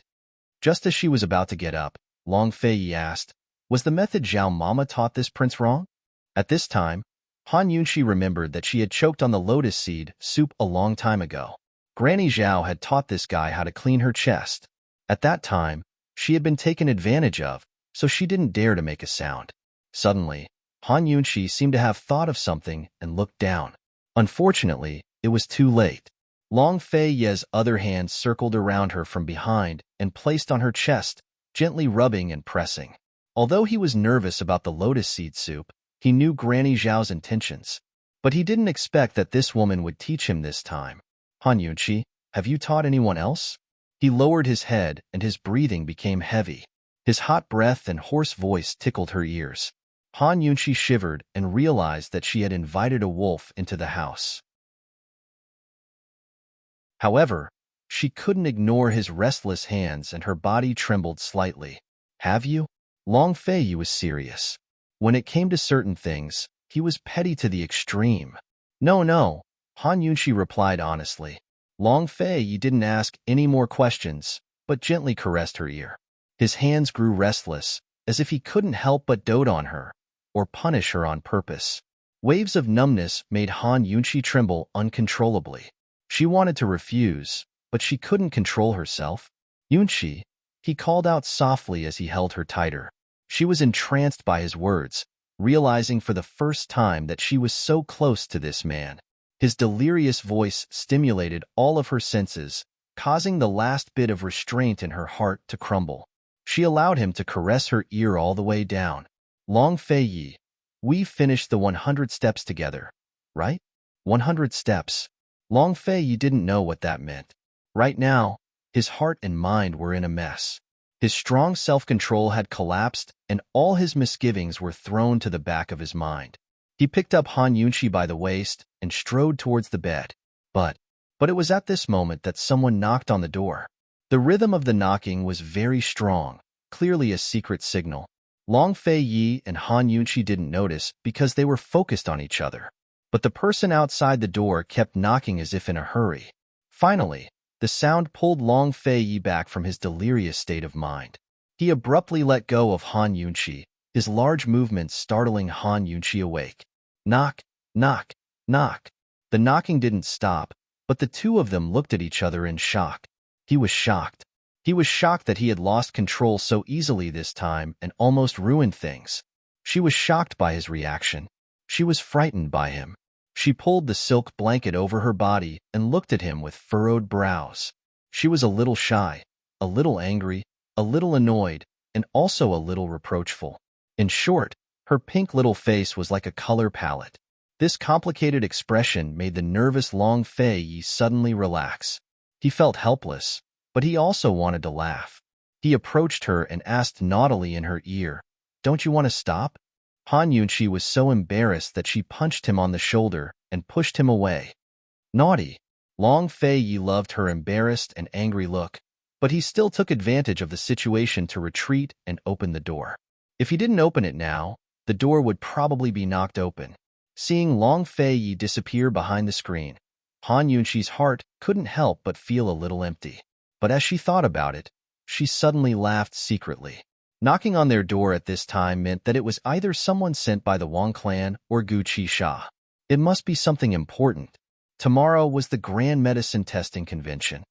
Just as she was about to get up, Long Fei Yi asked, "Was the method Zhao Mama taught this prince wrong?" At this time, Han Yunqi remembered that she had choked on the lotus seed soup a long time ago. Granny Zhao had taught this guy how to clean her chest. At that time, she had been taken advantage of, so she didn't dare to make a sound. Suddenly, Han Yunqi seemed to have thought of something and looked down. Unfortunately, it was too late. Long Fei Yi's other hand circled around her from behind and placed on her chest, gently rubbing and pressing. Although he was nervous about the lotus seed soup, he knew Granny Zhao's intentions. But he didn't expect that this woman would teach him this time. Han Yunqi, have you taught anyone else? He lowered his head and his breathing became heavy. His hot breath and hoarse voice tickled her ears. Han Yunqi shivered and realized that she had invited a wolf into the house. However, she couldn't ignore his restless hands and her body trembled slightly. Have you? Long Fei Yi was serious. When it came to certain things, he was petty to the extreme. No, Han Yunqi replied honestly. Long Fei Yi didn't ask any more questions, but gently caressed her ear. His hands grew restless, as if he couldn't help but dote on her, or punish her on purpose. Waves of numbness made Han Yunqi tremble uncontrollably. She wanted to refuse, but she couldn't control herself. Yunqi, he called out softly as he held her tighter. She was entranced by his words, realizing for the first time that she was so close to this man. His delirious voice stimulated all of her senses, causing the last bit of restraint in her heart to crumble. She allowed him to caress her ear all the way down. Long Fei Yi, we finished the 100 steps together, right? 100 steps. Long Fei Yi didn't know what that meant. Right now, his heart and mind were in a mess. His strong self-control had collapsed and all his misgivings were thrown to the back of his mind. He picked up Han Yunqi by the waist and strode towards the bed. But it was at this moment that someone knocked on the door. The rhythm of the knocking was very strong, clearly a secret signal. Long Fei Yi and Han Yunqi didn't notice because they were focused on each other. But the person outside the door kept knocking as if in a hurry. Finally, the sound pulled Long Fei Yi back from his delirious state of mind. He abruptly let go of Han Yunqi, his large movements startling Han Yunqi awake. Knock, knock, knock. The knocking didn't stop, but the two of them looked at each other in shock. He was shocked. He was shocked that he had lost control so easily this time and almost ruined things. She was shocked by his reaction. She was frightened by him. She pulled the silk blanket over her body and looked at him with furrowed brows. She was a little shy, a little angry, a little annoyed, and also a little reproachful. In short, her pink little face was like a color palette. This complicated expression made the nervous Long Fei Yi suddenly relax. He felt helpless, but he also wanted to laugh. He approached her and asked naughtily in her ear, "Don't you want to stop?" Han Yunqi was so embarrassed that she punched him on the shoulder and pushed him away. Naughty. Long Fei Yi loved her embarrassed and angry look, but he still took advantage of the situation to retreat and open the door. If he didn't open it now, the door would probably be knocked open. Seeing Long Fei Yi disappear behind the screen, Han Yunqi's heart couldn't help but feel a little empty. But as she thought about it, she suddenly laughed secretly. Knocking on their door at this time meant that it was either someone sent by the Wang clan or Gu Qisha. It must be something important. Tomorrow was the Grand Medicine Testing Convention.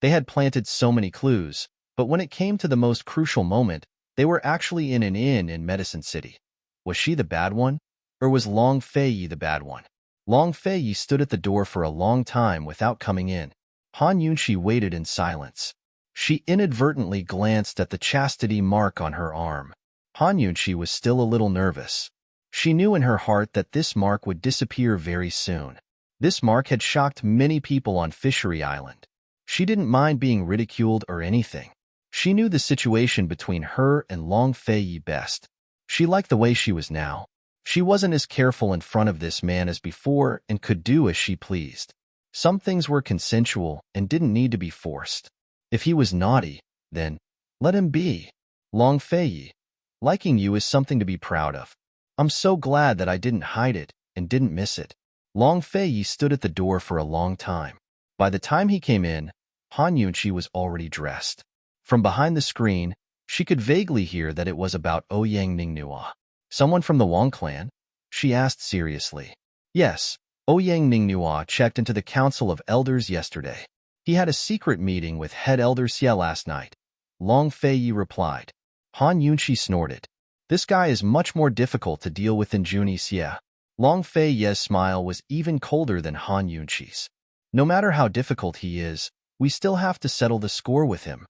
They had planted so many clues, but when it came to the most crucial moment, they were actually in an inn in Medicine City. Was she the bad one, or was Long Fei Yi the bad one? Long Fei Yi stood at the door for a long time without coming in. Han Yunqi waited in silence. She inadvertently glanced at the chastity mark on her arm. Han Yunqi was still a little nervous. She knew in her heart that this mark would disappear very soon. This mark had shocked many people on Fishery Island. She didn't mind being ridiculed or anything. She knew the situation between her and Long Fei Yi best. She liked the way she was now. She wasn't as careful in front of this man as before and could do as she pleased. Some things were consensual and didn't need to be forced. If he was naughty, then let him be. Long Fei Yi, liking you is something to be proud of. I'm so glad that I didn't hide it and didn't miss it. Long Fei Yi stood at the door for a long time. By the time he came in, Han Yunqi was already dressed. From behind the screen, she could vaguely hear that it was about Ouyang Ningnua. Someone from the Wang clan? She asked seriously. Yes, Ouyang Ningnua checked into the Council of Elders yesterday. He had a secret meeting with head elder Xie last night. Long Fei Yi replied. Han Yunqi snorted. This guy is much more difficult to deal with than Juni Xie. Long Fei Yi's smile was even colder than Han Yunqi's. No matter how difficult he is, we still have to settle the score with him.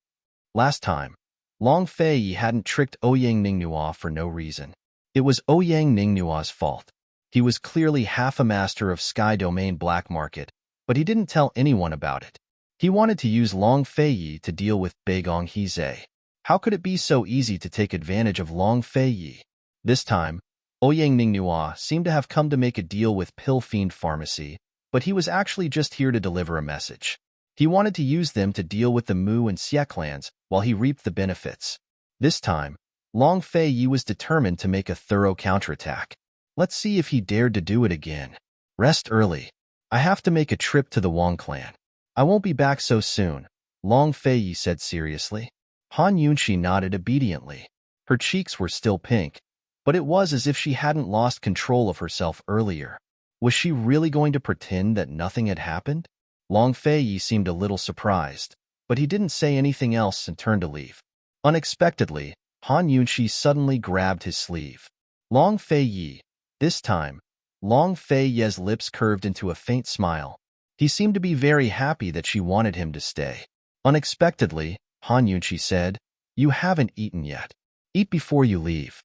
Last time, Long Fei Yi hadn't tricked Ouyang Ningnua for no reason. It was Ouyang Ningnua's fault. He was clearly half a master of Sky Domain black market, but he didn't tell anyone about it. He wanted to use Long Fei Yi to deal with Beigong Hizhe. How could it be so easy to take advantage of Long Fei Yi? This time, Ouyang Ningnua seemed to have come to make a deal with Pill Fiend Pharmacy, but he was actually just here to deliver a message. He wanted to use them to deal with the Mu and Xie clans while he reaped the benefits. This time, Long Fei Yi was determined to make a thorough counterattack. Let's see if he dared to do it again. Rest early. I have to make a trip to the Wang clan. I won't be back so soon, Long Fei Yi said seriously. Han Yunqi nodded obediently. Her cheeks were still pink, but it was as if she hadn't lost control of herself earlier. Was she really going to pretend that nothing had happened? Long Fei Yi seemed a little surprised, but he didn't say anything else and turned to leave. Unexpectedly, Han Yunqi suddenly grabbed his sleeve. Long Fei Yi. This time, Long Fei Yi's lips curved into a faint smile. He seemed to be very happy that she wanted him to stay. Unexpectedly, Han Yunqi said, "You haven't eaten yet. Eat before you leave."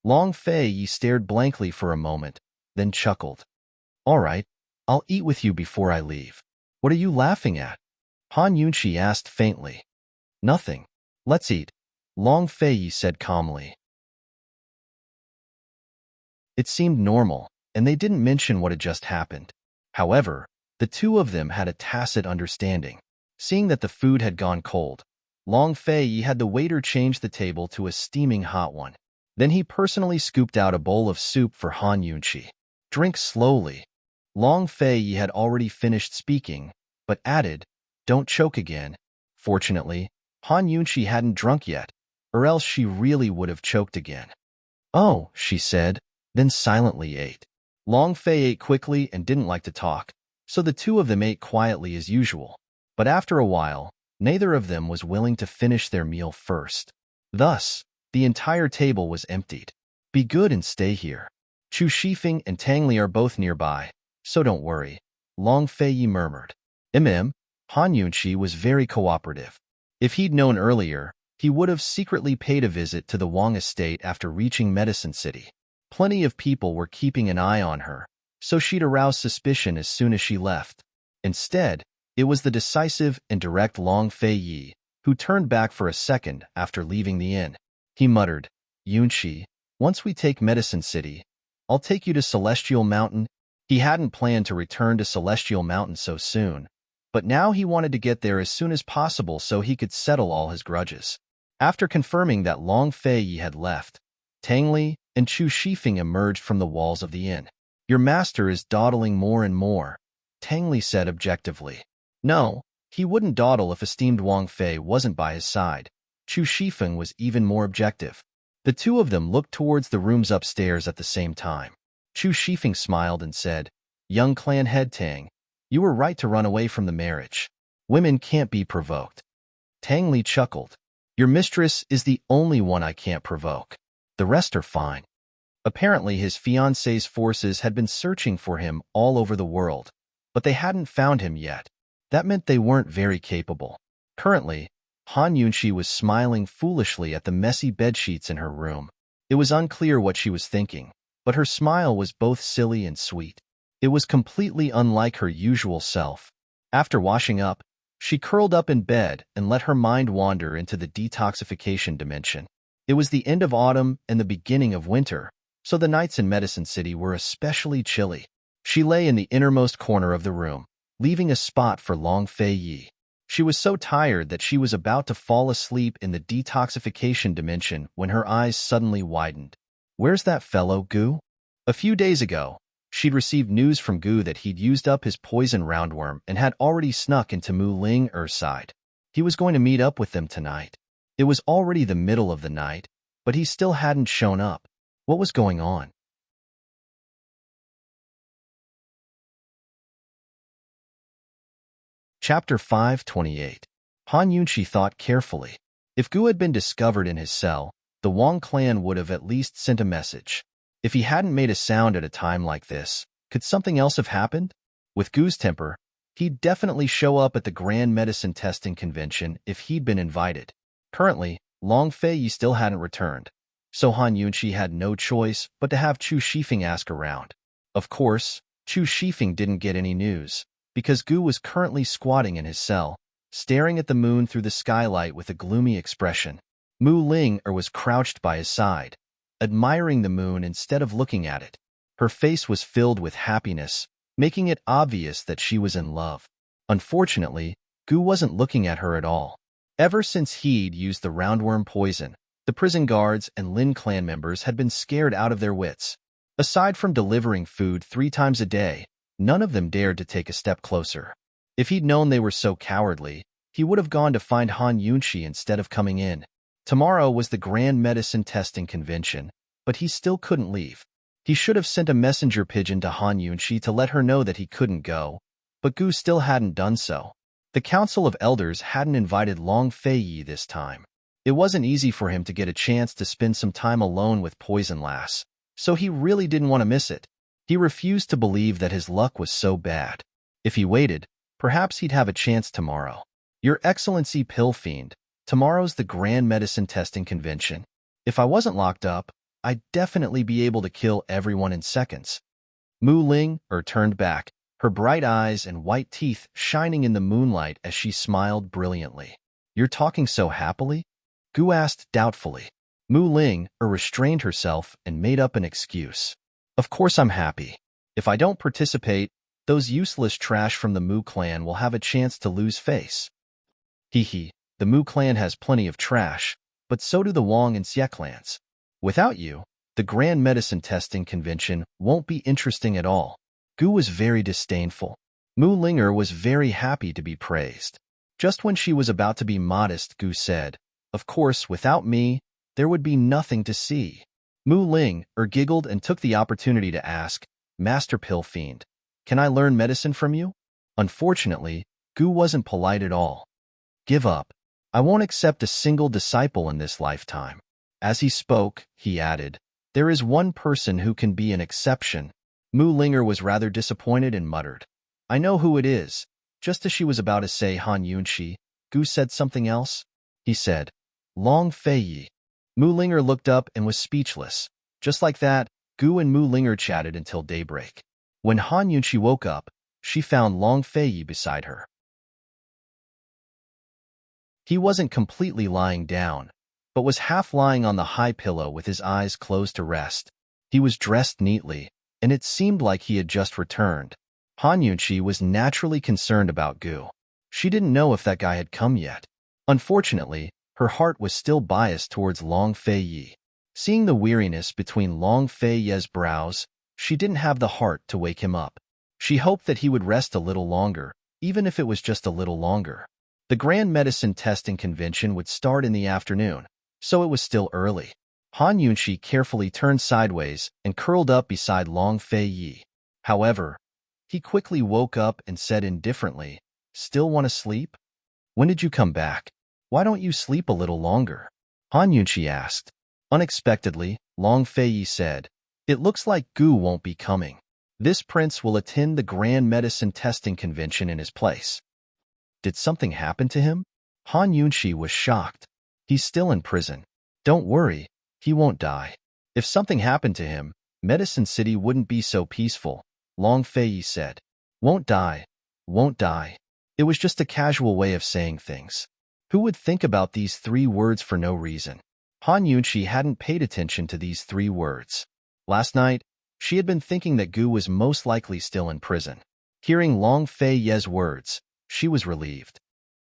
Long Fei Yi stared blankly for a moment, then chuckled. "All right, I'll eat with you before I leave." "What are you laughing at?" Han Yunqi asked faintly. "Nothing. Let's eat," Long Fei Yi said calmly. It seemed normal, and they didn't mention what had just happened. However, the two of them had a tacit understanding. Seeing that the food had gone cold, Long Fei Yi had the waiter change the table to a steaming hot one. Then he personally scooped out a bowl of soup for Han Yunqi. "Drink slowly." Long Fei Yi had already finished speaking, but added, "Don't choke again." Fortunately, Han Yunqi hadn't drunk yet, or else she really would have choked again. "Oh," she said, then silently ate. Long Fei ate quickly and didn't like to talk, so the two of them ate quietly as usual. But after a while, neither of them was willing to finish their meal first. Thus, the entire table was emptied. "Be good and stay here. Chu Shifeng and Tang Li are both nearby, so don't worry," Long Fei Yi murmured. Han Yunqi was very cooperative. If he'd known earlier, he would have secretly paid a visit to the Wang estate after reaching Medicine City. Plenty of people were keeping an eye on her, so she'd arouse suspicion as soon as she left. Instead, it was the decisive and direct Long Fei-yi, who turned back for a second after leaving the inn. He muttered, "Yunqi, once we take Medicine City, I'll take you to Celestial Mountain." He hadn't planned to return to Celestial Mountain so soon, but now he wanted to get there as soon as possible so he could settle all his grudges. After confirming that Long Fei-yi had left, Tang Li and Chu Shifeng emerged from the walls of the inn. "Your master is dawdling more and more," Tang Li said objectively. No, he wouldn't dawdle if esteemed Wang Fei wasn't by his side. Chu Shifeng was even more objective. The two of them looked towards the rooms upstairs at the same time. Chu Shifeng smiled and said, "Young clan head Tang, you were right to run away from the marriage. Women can't be provoked." Tang Li chuckled. "Your mistress is the only one I can't provoke. The rest are fine." Apparently, his fiancée's forces had been searching for him all over the world, but they hadn't found him yet. That meant they weren't very capable. Currently, Han Yunqi was smiling foolishly at the messy bedsheets in her room. It was unclear what she was thinking, but her smile was both silly and sweet. It was completely unlike her usual self. After washing up, she curled up in bed and let her mind wander into the detoxification dimension. It was the end of autumn and the beginning of winter, so the nights in Medicine City were especially chilly. She lay in the innermost corner of the room, leaving a spot for Long Fei-yi. She was so tired that she was about to fall asleep in the detoxification dimension when her eyes suddenly widened. "Where's that fellow, Gu?" A few days ago, she'd received news from Gu that he'd used up his poison roundworm and had already snuck into Mu Ling-er's side. He was going to meet up with them tonight. It was already the middle of the night, but he still hadn't shown up. What was going on? Chapter 528. Han Yunqi thought carefully. If Gu had been discovered in his cell, the Wang clan would have at least sent a message. If he hadn't made a sound at a time like this, could something else have happened? With Gu's temper, he'd definitely show up at the Grand Medicine Testing Convention if he'd been invited. Currently, Long Fei-yi still hadn't returned, so Han Yunqi had no choice but to have Chu Shifeng ask around. Of course, Chu Shifeng didn't get any news, because Gu was currently squatting in his cell, staring at the moon through the skylight with a gloomy expression. Mu Ling-er was crouched by his side, admiring the moon instead of looking at it. Her face was filled with happiness, making it obvious that she was in love. Unfortunately, Gu wasn't looking at her at all. Ever since he'd used the roundworm poison, the prison guards and Lin clan members had been scared out of their wits. Aside from delivering food 3 times a day, none of them dared to take a step closer. If he'd known they were so cowardly, he would have gone to find Han Yunqi instead of coming in. Tomorrow was the Grand Medicine Testing Convention, but he still couldn't leave. He should have sent a messenger pigeon to Han Yunqi to let her know that he couldn't go, but Gu still hadn't done so. The Council of Elders hadn't invited Long Fei-yi this time. It wasn't easy for him to get a chance to spend some time alone with Poison Lass, so he really didn't want to miss it. He refused to believe that his luck was so bad. If he waited, perhaps he'd have a chance tomorrow. "Your Excellency Pill Fiend, tomorrow's the Grand Medicine Testing Convention. If I wasn't locked up, I'd definitely be able to kill everyone in seconds." Mu Ling-er turned back, her bright eyes and white teeth shining in the moonlight as she smiled brilliantly. "You're talking so happily?" Gu asked doubtfully. Mu Ling-er restrained herself and made up an excuse. "Of course I'm happy. If I don't participate, those useless trash from the Mu clan will have a chance to lose face." "Hee, the Mu clan has plenty of trash, but so do the Wang and Xie clans. Without you, the Grand Medicine Testing Convention won't be interesting at all." Gu was very disdainful. Mu Ling-er was very happy to be praised. Just when she was about to be modest, Gu said, "Of course, without me, there would be nothing to see." Mu Ling-er giggled and took the opportunity to ask, "Master Pill Fiend, can I learn medicine from you?" Unfortunately, Gu wasn't polite at all. "Give up. I won't accept a single disciple in this lifetime." As he spoke, he added, "There is one person who can be an exception." Mu Ling-er was rather disappointed and muttered, "I know who it is." Just as she was about to say Han Yunqi, Gu said something else. He said, "Long Fei-yi." Mu Ling-er looked up and was speechless. Just like that, Gu and Mu Ling-er chatted until daybreak. When Han Yunqi woke up, she found Long Fei beside her. He wasn't completely lying down, but was half lying on the high pillow with his eyes closed to rest. He was dressed neatly, and it seemed like he had just returned. Han Yunqi was naturally concerned about Gu. She didn't know if that guy had come yet. Unfortunately, her heart was still biased towards Long Fei. Seeing the weariness between Long Fei's brows, she didn't have the heart to wake him up. She hoped that he would rest a little longer, even if it was just a little longer. The Grand Medicine Testing Convention would start in the afternoon, so it was still early. Han Yunqi carefully turned sideways and curled up beside Long Fei. However, he quickly woke up and said indifferently, "Still want to sleep? When did you come back? Why don't you sleep a little longer?" Han Yunqi asked. Unexpectedly, Long Fei said, "It looks like Gu won't be coming. This prince will attend the Grand Medicine Testing Convention in his place." Did something happen to him? Han Yunqi was shocked. He's still in prison. Don't worry, he won't die. If something happened to him, Medicine City wouldn't be so peaceful, Long Fei said. Won't die, won't die. It was just a casual way of saying things. Who would think about these 3 words for no reason? Han Yunqi hadn't paid attention to these 3 words. Last night, she had been thinking that Gu was most likely still in prison. Hearing Long Fei's words, she was relieved.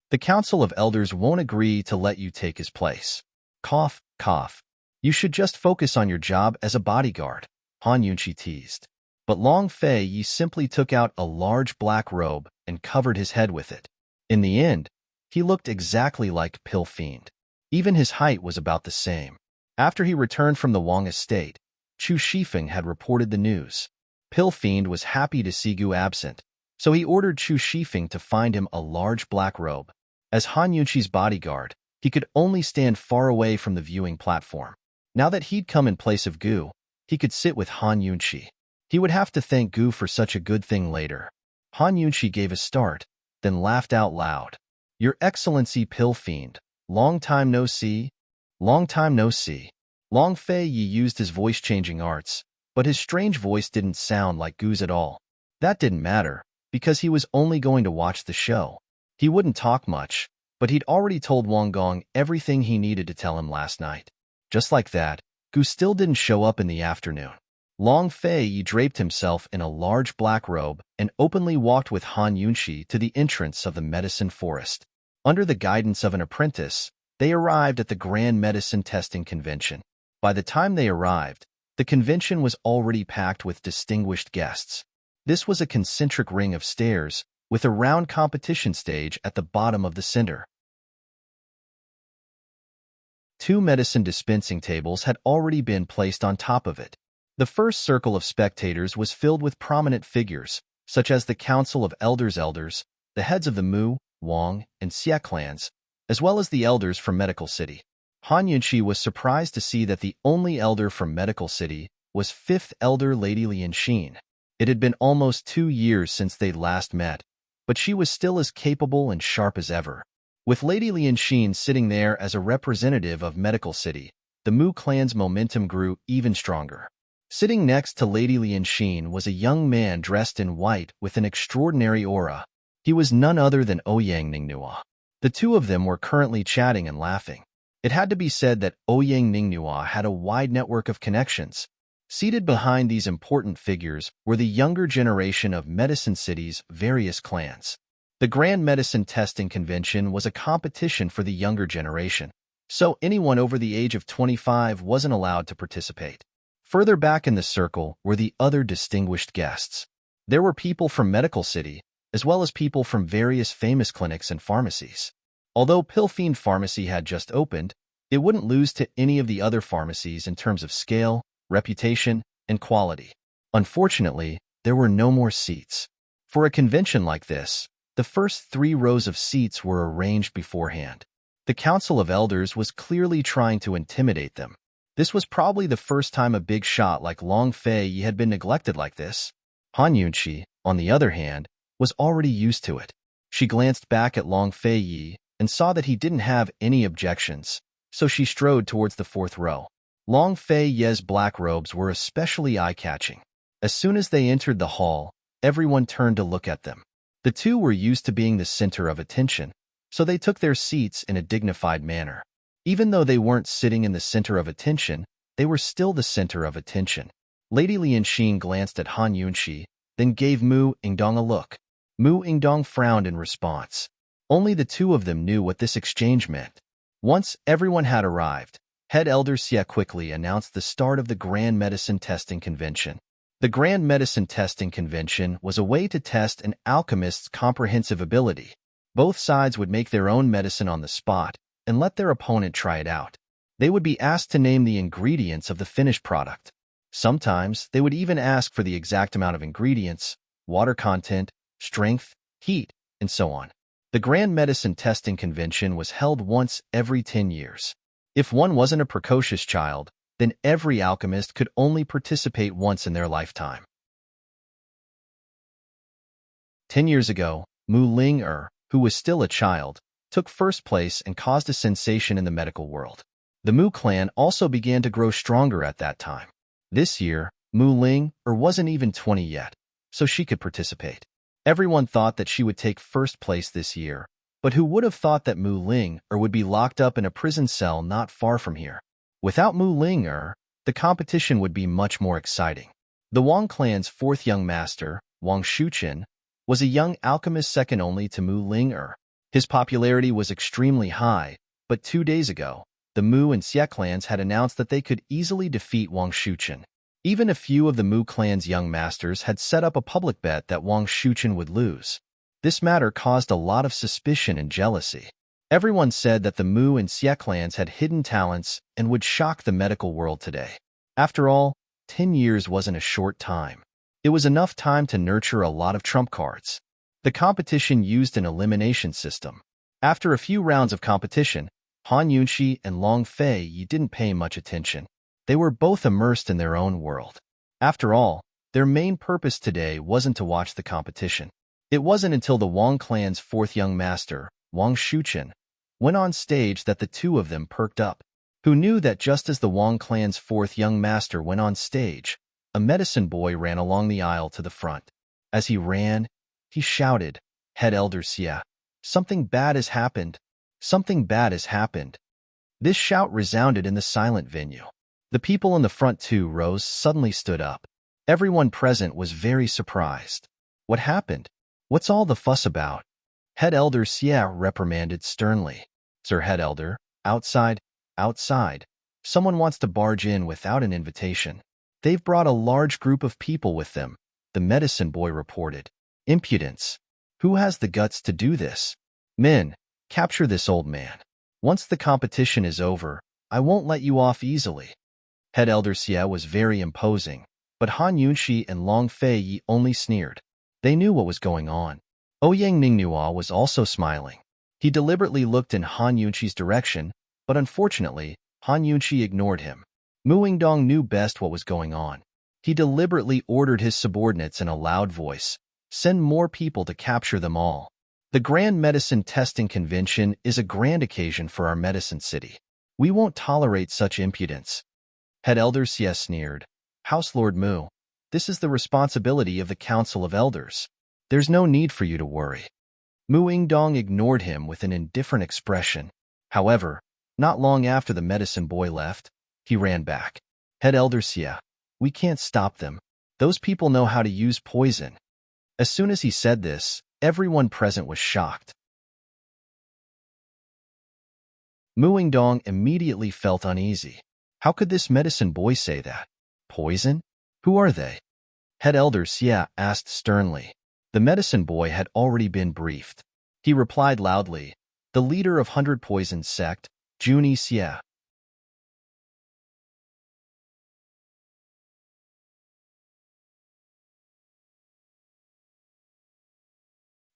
The Council of Elders won't agree to let you take his place. Cough, cough. You should just focus on your job as a bodyguard, Han Yunqi teased. But Long Fei simply took out a large black robe and covered his head with it. In the end, he looked exactly like Pill Fiend. Even his height was about the same. After he returned from the Wang estate, Chu Shifeng had reported the news. Pill Fiend was happy to see Gu absent, so he ordered Chu Shifeng to find him a large black robe. As Han Yunqi's bodyguard, he could only stand far away from the viewing platform. Now that he'd come in place of Gu, he could sit with Han Yunqi. He would have to thank Gu for such a good thing later. Han Yunqi gave a start, then laughed out loud. "Your Excellency Pill Fiend, long time no see? Long time no see." Long Fei used his voice-changing arts, but his strange voice didn't sound like Gu's at all. That didn't matter, because he was only going to watch the show. He wouldn't talk much, but he'd already told Wang Gong everything he needed to tell him last night. Just like that, Gu still didn't show up in the afternoon. Long Fei draped himself in a large black robe and openly walked with Han Yunqi to the entrance of the medicine forest. Under the guidance of an apprentice, they arrived at the Grand Medicine Testing Convention. By the time they arrived, the convention was already packed with distinguished guests. This was a concentric ring of stairs, with a round competition stage at the bottom of the center. 2 medicine dispensing tables had already been placed on top of it. The first circle of spectators was filled with prominent figures, such as the Council of Elders, the heads of the Mu, Wang, and Xia clans, as well as the elders from Medical City. Han Yunqi was surprised to see that the only elder from Medical City was 5th Elder Lady Lianxin. It had been almost 2 years since they'd last met, but she was still as capable and sharp as ever. With Lady Lianxin sitting there as a representative of Medical City, the Mu clan's momentum grew even stronger. Sitting next to Lady Lianxin was a young man dressed in white with an extraordinary aura. He was none other than Ouyang Ningnua. The 2 of them were currently chatting and laughing. It had to be said that Ouyang Ningnua had a wide network of connections. Seated behind these important figures were the younger generation of Medicine City's various clans. The Grand Medicine Testing Convention was a competition for the younger generation, so anyone over the age of 25 wasn't allowed to participate. Further back in the circle were the other distinguished guests. There were people from Medical City, as well as people from various famous clinics and pharmacies. Although Pill Fiend Pharmacy had just opened, it wouldn't lose to any of the other pharmacies in terms of scale, reputation, and quality. Unfortunately, there were no more seats. For a convention like this, the first 3 rows of seats were arranged beforehand. The Council of Elders was clearly trying to intimidate them. This was probably the first time a big shot like Long Fei had been neglected like this. Han Yunqi, on the other hand, was already used to it. She glanced back at Long Fei and saw that he didn't have any objections, so she strode towards the 4th row. Long Fei's black robes were especially eye-catching. As soon as they entered the hall, everyone turned to look at them. The two were used to being the center of attention, so they took their seats in a dignified manner. Even though they weren't sitting in the center of attention, they were still the center of attention. Lady Lianxin glanced at Han Yunxi, then gave Mu Yingdong a look. Mu Yingdong frowned in response. Only the two of them knew what this exchange meant. Once everyone had arrived, Head Elder Xie quickly announced the start of the Grand Medicine Testing Convention. The Grand Medicine Testing Convention was a way to test an alchemist's comprehensive ability. Both sides would make their own medicine on the spot and let their opponent try it out. They would be asked to name the ingredients of the finished product. Sometimes they would even ask for the exact amount of ingredients, water content, strength, heat, and so on. The Grand Medicine Testing Convention was held once every 10 years. If one wasn't a precocious child, then every alchemist could only participate once in their lifetime. 10 years ago, Mu Ling-er, who was still a child, took first place and caused a sensation in the medical world. The Mu clan also began to grow stronger at that time. This year, Mu Ling-er wasn't even 20 yet, so she could participate. Everyone thought that she would take first place this year, but who would have thought that Mu Ling-er would be locked up in a prison cell not far from here? Without Mu Ling-er, the competition would be much more exciting. The Wang clan's fourth young master, Wang Shuqian, was a young alchemist second only to Mu Ling-er. His popularity was extremely high, but 2 days ago, the Mu and Xie clans had announced that they could easily defeat Wang Shuqian. Even a few of the Mu clan's young masters had set up a public bet that Wang Shuqian would lose. This matter caused a lot of suspicion and jealousy. Everyone said that the Mu and Xie clans had hidden talents and would shock the medical world today. After all, 10 years wasn't a short time. It was enough time to nurture a lot of trump cards. The competition used an elimination system. After a few rounds of competition, Han Yunxi and Long Fei didn't pay much attention. They were both immersed in their own world. After all, their main purpose today wasn't to watch the competition. It wasn't until the Wang clan's fourth young master, Wang Shuqian, went on stage that the two of them perked up. Who knew that just as the Wang clan's fourth young master went on stage, a medicine boy ran along the aisle to the front. As he ran, he shouted, "Head Elder Xie, something bad has happened. Something bad has happened." This shout resounded in the silent venue. The people in the front two rows suddenly stood up. Everyone present was very surprised. What happened? What's all the fuss about? Head Elder Xie reprimanded sternly. "Sir Head Elder, outside, outside. Someone wants to barge in without an invitation. They've brought a large group of people with them," the medicine boy reported. "Impudence. Who has the guts to do this? Men, capture this old man. Once the competition is over, I won't let you off easily." Head Elder Xie was very imposing, but Han Yunxi and Long Fei only sneered. They knew what was going on. Ouyang Ningnua was also smiling. He deliberately looked in Han Yunxi's direction, but unfortunately, Han Yunxi ignored him. Mu Yingdong knew best what was going on. He deliberately ordered his subordinates in a loud voice, "Send more people to capture them all. The Grand Medicine Testing Convention is a grand occasion for our medicine city. We won't tolerate such impudence." Head Elder Xie sneered. "House Lord Mu, this is the responsibility of the Council of Elders. There's no need for you to worry." Mu Yingdong ignored him with an indifferent expression. However, not long after the medicine boy left, he ran back. "Head Elder Xie, we can't stop them. Those people know how to use poison." As soon as he said this, everyone present was shocked. Mu Yingdong immediately felt uneasy. How could this medicine boy say that? Poison? Who are they? Head Elder Xie asked sternly. The medicine boy had already been briefed. He replied loudly, "The leader of 100 Poison Sect, Juni Xie."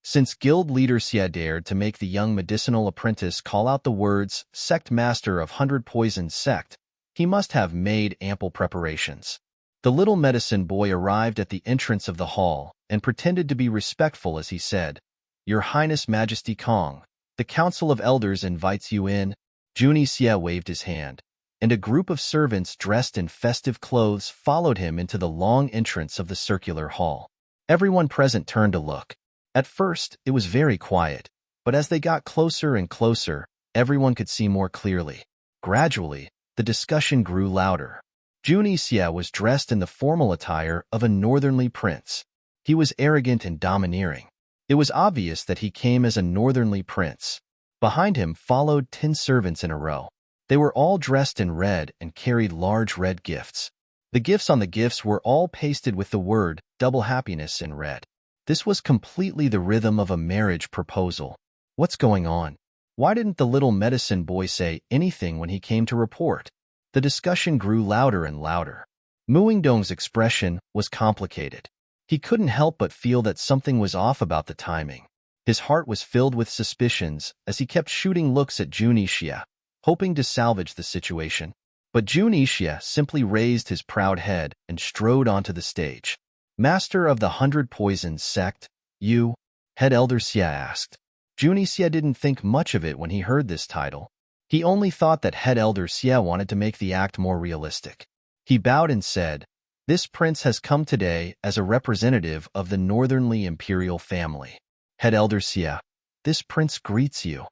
Since guild leader Xie dared to make the young medicinal apprentice call out the words "Sect Master of 100 Poison Sect," he must have made ample preparations. The little medicine boy arrived at the entrance of the hall and pretended to be respectful as he said, "Your Highness Majesty Kong, the Council of Elders invites you in." Juni Xie waved his hand, and a group of servants dressed in festive clothes followed him into the long entrance of the circular hall. Everyone present turned to look. At first, it was very quiet, but as they got closer and closer, everyone could see more clearly. Gradually, the discussion grew louder. Junixia was dressed in the formal attire of a northernly prince. He was arrogant and domineering. It was obvious that he came as a northernly prince. Behind him followed 10 servants in a row. They were all dressed in red and carried large red gifts. The gifts on the gifts were all pasted with the word double happiness in red. This was completely the rhythm of a marriage proposal. What's going on? Why didn't the little medicine boy say anything when he came to report? The discussion grew louder and louder. Muingdong's expression was complicated. He couldn't help but feel that something was off about the timing. His heart was filled with suspicions as he kept shooting looks at Junixia, hoping to salvage the situation. But Junixia simply raised his proud head and strode onto the stage. Master of the 100 Poisons Sect, you? Head Elder Xia asked. Junixia didn't think much of it when he heard this title. He only thought that Head Elder Xia wanted to make the act more realistic. He bowed and said, "This prince has come today as a representative of the Northernly Imperial family." Head Elder Xia, this prince greets you.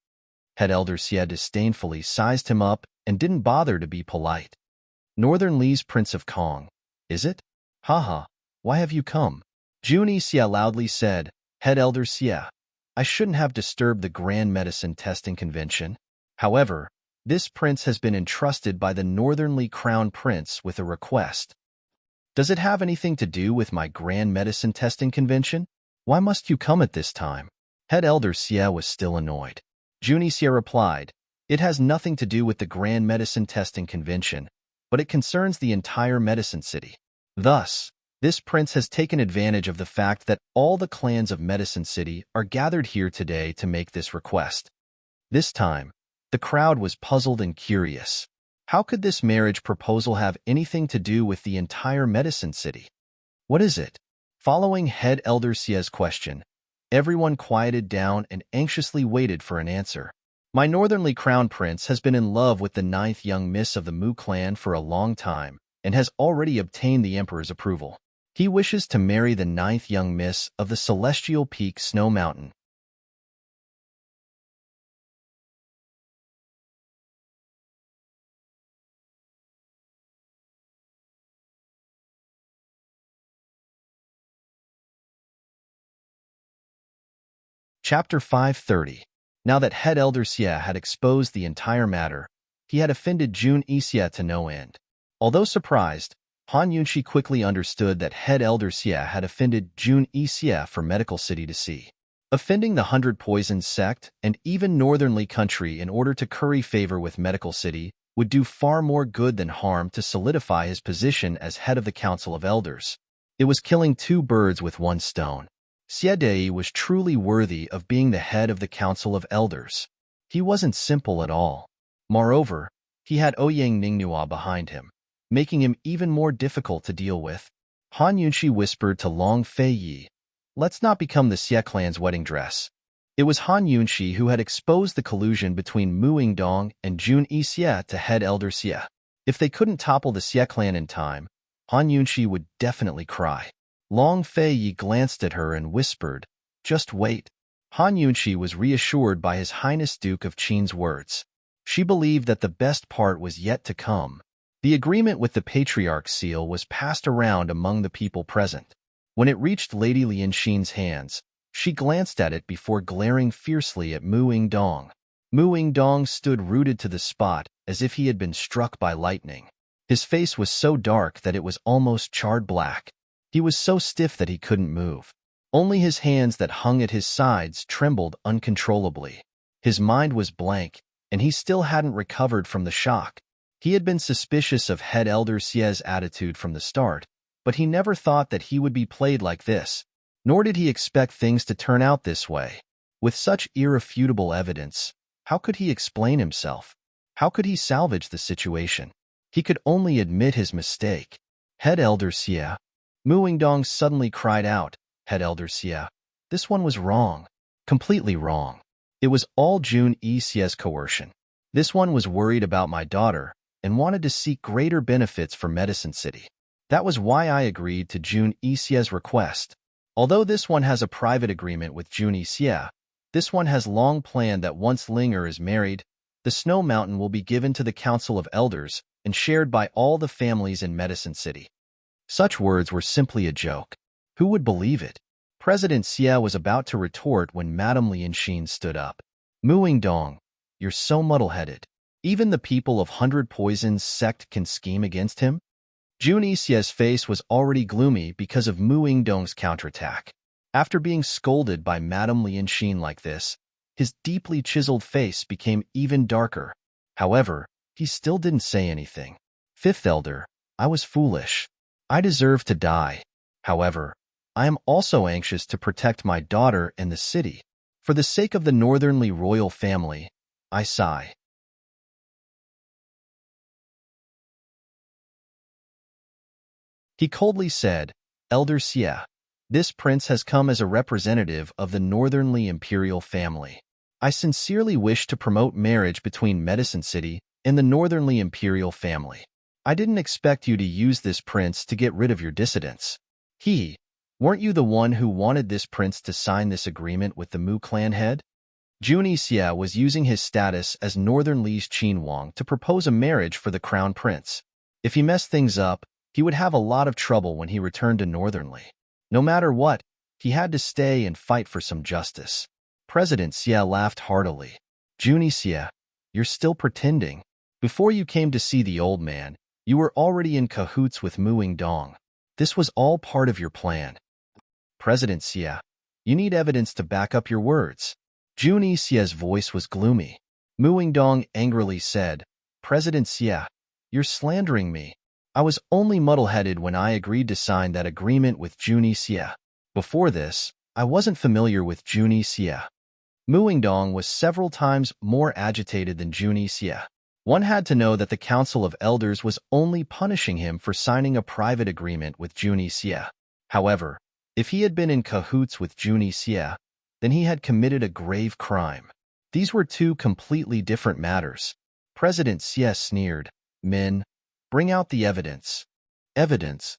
Head Elder Xia disdainfully sized him up and didn't bother to be polite. Northern Li's Prince of Kong, is it? Haha, why have you come? Junixia loudly said, Head Elder Xia, I shouldn't have disturbed the Grand Medicine Testing Convention. However, this prince has been entrusted by the Northernly Crown Prince with a request. Does it have anything to do with my Grand Medicine Testing Convention? Why must you come at this time? Head Elder Xia was still annoyed. Junixia replied, It has nothing to do with the Grand Medicine Testing Convention, but it concerns the entire Medicine City. Thus, this prince has taken advantage of the fact that all the clans of Medicine City are gathered here today to make this request. This time, the crowd was puzzled and curious. How could this marriage proposal have anything to do with the entire Medicine City? What is it? Following Head Elder Xia's question, everyone quieted down and anxiously waited for an answer. My Northernly Crown Prince has been in love with the 9th young miss of the Mu clan for a long time and has already obtained the Emperor's approval. He wishes to marry the 9th young miss of the Celestial Peak Snow Mountain. Chapter 530. Now that Head Elder Xia had exposed the entire matter, he had offended Junixia to no end. Although surprised, Han Yunxi quickly understood that Head Elder Xia had offended Junixia for Medical City to see. Offending the 100 Poisons Sect and even Northernly Country in order to curry favor with Medical City would do far more good than harm to solidify his position as head of the Council of Elders. It was killing 2 birds with 1 stone. Xie Dei was truly worthy of being the head of the Council of Elders. He wasn't simple at all. Moreover, he had Ouyang Ningnua behind him, making him even more difficult to deal with. Han Yunxi whispered to Long Feiyi, Let's not become the Xie clan's wedding dress. It was Han Yunxi who had exposed the collusion between Muingdong and Junixia to Head Elder Xia. If they couldn't topple the Xie clan in time, Han Yunxi would definitely cry. Long Feiyi glanced at her and whispered, Just wait. Han Yunxi was reassured by His Highness Duke of Qin's words. She believed that the best part was yet to come. The agreement with the Patriarch's seal was passed around among the people present. When it reached Lady Lianxin's hands, she glanced at it before glaring fiercely at Muingdong. Muingdong stood rooted to the spot as if he had been struck by lightning. His face was so dark that it was almost charred black. He was so stiff that he couldn't move. Only his hands that hung at his sides trembled uncontrollably. His mind was blank, and he still hadn't recovered from the shock. He had been suspicious of Head Elder Xia's attitude from the start, but he never thought that he would be played like this, nor did he expect things to turn out this way. With such irrefutable evidence, how could he explain himself? How could he salvage the situation? He could only admit his mistake. Head Elder Xia. Muingdong suddenly cried out, Head Elder Xia, this one was wrong. Completely wrong. It was all Junixia's coercion. This one was worried about my daughter and wanted to seek greater benefits for Medicine City. That was why I agreed to Junixia's request. Although this one has a private agreement with Junie Xie, this one has long planned that once Linger is married, the Snow Mountain will be given to the Council of Elders and shared by all the families in Medicine City. Such words were simply a joke. Who would believe it? President Xie was about to retort when Madame Lianxin stood up. Muing Dong, you're so muddle-headed. Even the people of 100 Poisons sect can scheme against him? Junie Xie's face was already gloomy because of Muing Dong's counterattack. After being scolded by Madame Lianxin like this, his deeply chiseled face became even darker. However, he still didn't say anything. Fifth Elder, I was foolish. I deserve to die. However, I am also anxious to protect my daughter and the city. For the sake of the Northernly royal family, I sigh. He coldly said, Elder Xie, this prince has come as a representative of the Northernly imperial family. I sincerely wish to promote marriage between Medicine City and the Northernly imperial family. I didn't expect you to use this prince to get rid of your dissidents. Weren't you the one who wanted this prince to sign this agreement with the Mu clan head? Junie Xie was using his status as Northernly's Qin Wang to propose a marriage for the crown prince. If he messed things up, he would have a lot of trouble when he returned to Northernly. No matter what, he had to stay and fight for some justice. President Xie laughed heartily. Junie Xie, you're still pretending. Before you came to see the old man, you were already in cahoots with Muing Dong. This was all part of your plan. President Xie, you need evidence to back up your words. Junie Xie's voice was gloomy. Muing Dong angrily said, President Xie, you're slandering me. I was only muddle-headed when I agreed to sign that agreement with Junie Xie. Before this, I wasn't familiar with Junie Xie. Muing Dong was several times more agitated than Junie Xie. One had to know that the Council of Elders was only punishing him for signing a private agreement with Junie Xie. However, if he had been in cahoots with Junie Xie, then he had committed a grave crime. These were two completely different matters. President Xie sneered, Min, bring out the evidence. Evidence?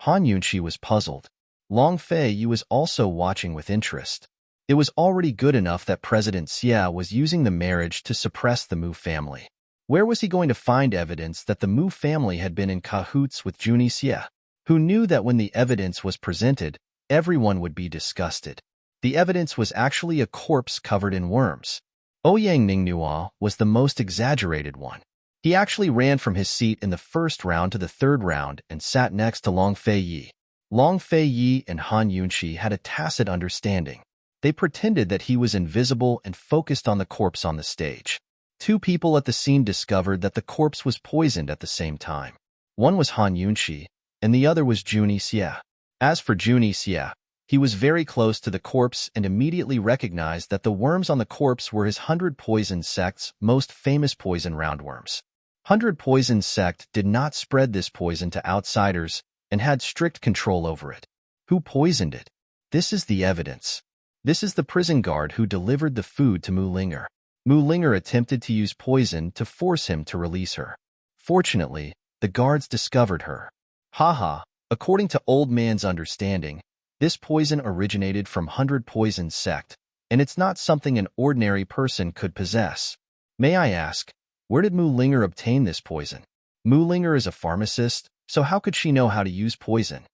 Han Yunqi was puzzled. Long Fei Yi was also watching with interest. It was already good enough that President Xie was using the marriage to suppress the Mu family. Where was he going to find evidence that the Mu family had been in cahoots with Junie Xie, who knew that when the evidence was presented, everyone would be disgusted? The evidence was actually a corpse covered in worms. Ouyang Ningnua was the most exaggerated one. He actually ran from his seat in the first round to the third round and sat next to Long Fei Yi. Long Fei Yi and Han Yunqi had a tacit understanding. They pretended that he was invisible and focused on the corpse on the stage. Two people at the scene discovered that the corpse was poisoned at the same time. One was Han Yunqi, and the other was Junie Xie. As for Junie Xie, he was very close to the corpse and immediately recognized that the worms on the corpse were his 100 Poison sect's most famous poison roundworms. 100 Poison sect did not spread this poison to outsiders and had strict control over it. Who poisoned it? This is the evidence. This is the prison guard who delivered the food to Mu Linger. Mu Linger attempted to use poison to force him to release her. Fortunately, the guards discovered her. Haha, according to Old Man's understanding, this poison originated from 100 Poison sect, and it's not something an ordinary person could possess. May I ask, where did Mu Linger obtain this poison? Mu Linger is a pharmacist, so how could she know how to use poison?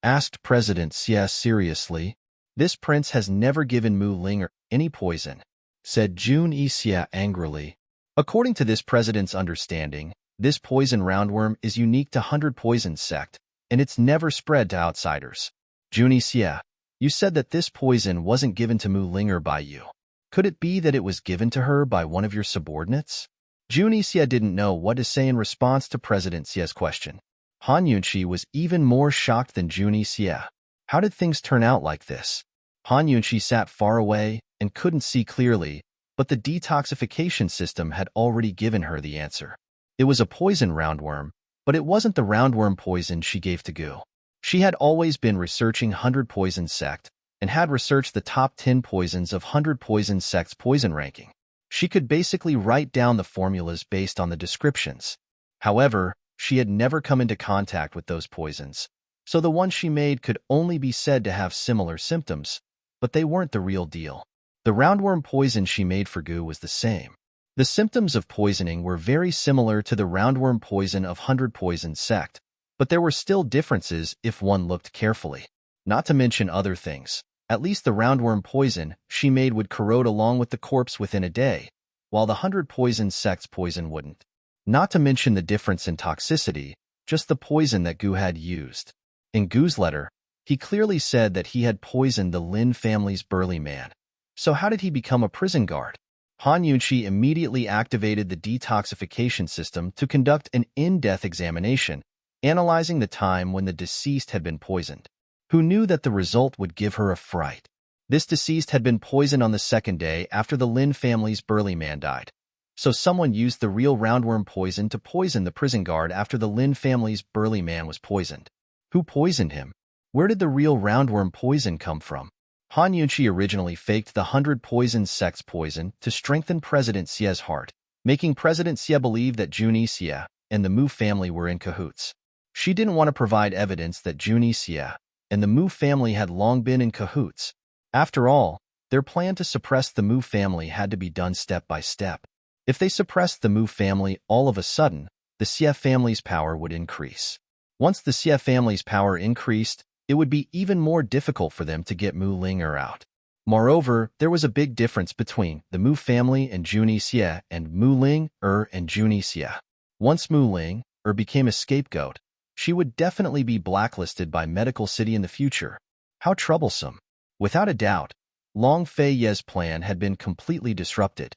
Asked President Xie seriously. This prince has never given Mu Linger any poison, said Junie Xie angrily. According to this president's understanding, this poison roundworm is unique to 100 Poison sect, and it's never spread to outsiders. Junie Xie, you said that this poison wasn't given to Mu Linger by you. Could it be that it was given to her by one of your subordinates? Junie Xie didn't know what to say in response to President Xie's question. Han Yunqi was even more shocked than Junie Xie. How did things turn out like this? Han Yunqi sat far away and couldn't see clearly, but the detoxification system had already given her the answer. It was a poison roundworm, but it wasn't the roundworm poison she gave to Gu. She had always been researching 100 Poison sect and had researched the top 10 poisons of 100 Poison sect's poison ranking. She could basically write down the formulas based on the descriptions. However, she had never come into contact with those poisons, so the ones she made could only be said to have similar symptoms, but they weren't the real deal. The roundworm poison she made for Gu was the same. The symptoms of poisoning were very similar to the roundworm poison of 100 Poison sect, but there were still differences if one looked carefully. Not to mention other things. At least the roundworm poison she made would corrode along with the corpse within a day, while the 100 Poison sect's poison wouldn't. Not to mention the difference in toxicity, just the poison that Gu had used. In Gu's letter, he clearly said that he had poisoned the Lin family's burly man. So how did he become a prison guard? Han Yunqi immediately activated the detoxification system to conduct an in-depth examination, analyzing the time when the deceased had been poisoned. Who knew that the result would give her a fright? This deceased had been poisoned on the second day after the Lin family's burly man died. So someone used the real roundworm poison to poison the prison guard after the Lin family's burly man was poisoned. Who poisoned him? Where did the real roundworm poison come from? Han Yunqi originally faked the 100 Poison sect's poison to strengthen President Xie's heart, making President Xie believe that Junie Xie and the Mu family were in cahoots. She didn't want to provide evidence that Junie Xie and the Mu family had long been in cahoots. After all, their plan to suppress the Mu family had to be done step by step. If they suppressed the Mu family all of a sudden, the Xie family's power would increase. Once the Xie family's power increased, it would be even more difficult for them to get Mu Ling'er out. Moreover, there was a big difference between the Mu family and Junie Xie and Mu Ling'er and Junie Xie. Once Mu Ling'er became a scapegoat, she would definitely be blacklisted by Medical City in the future. How troublesome. Without a doubt, Long Fei Ye's plan had been completely disrupted.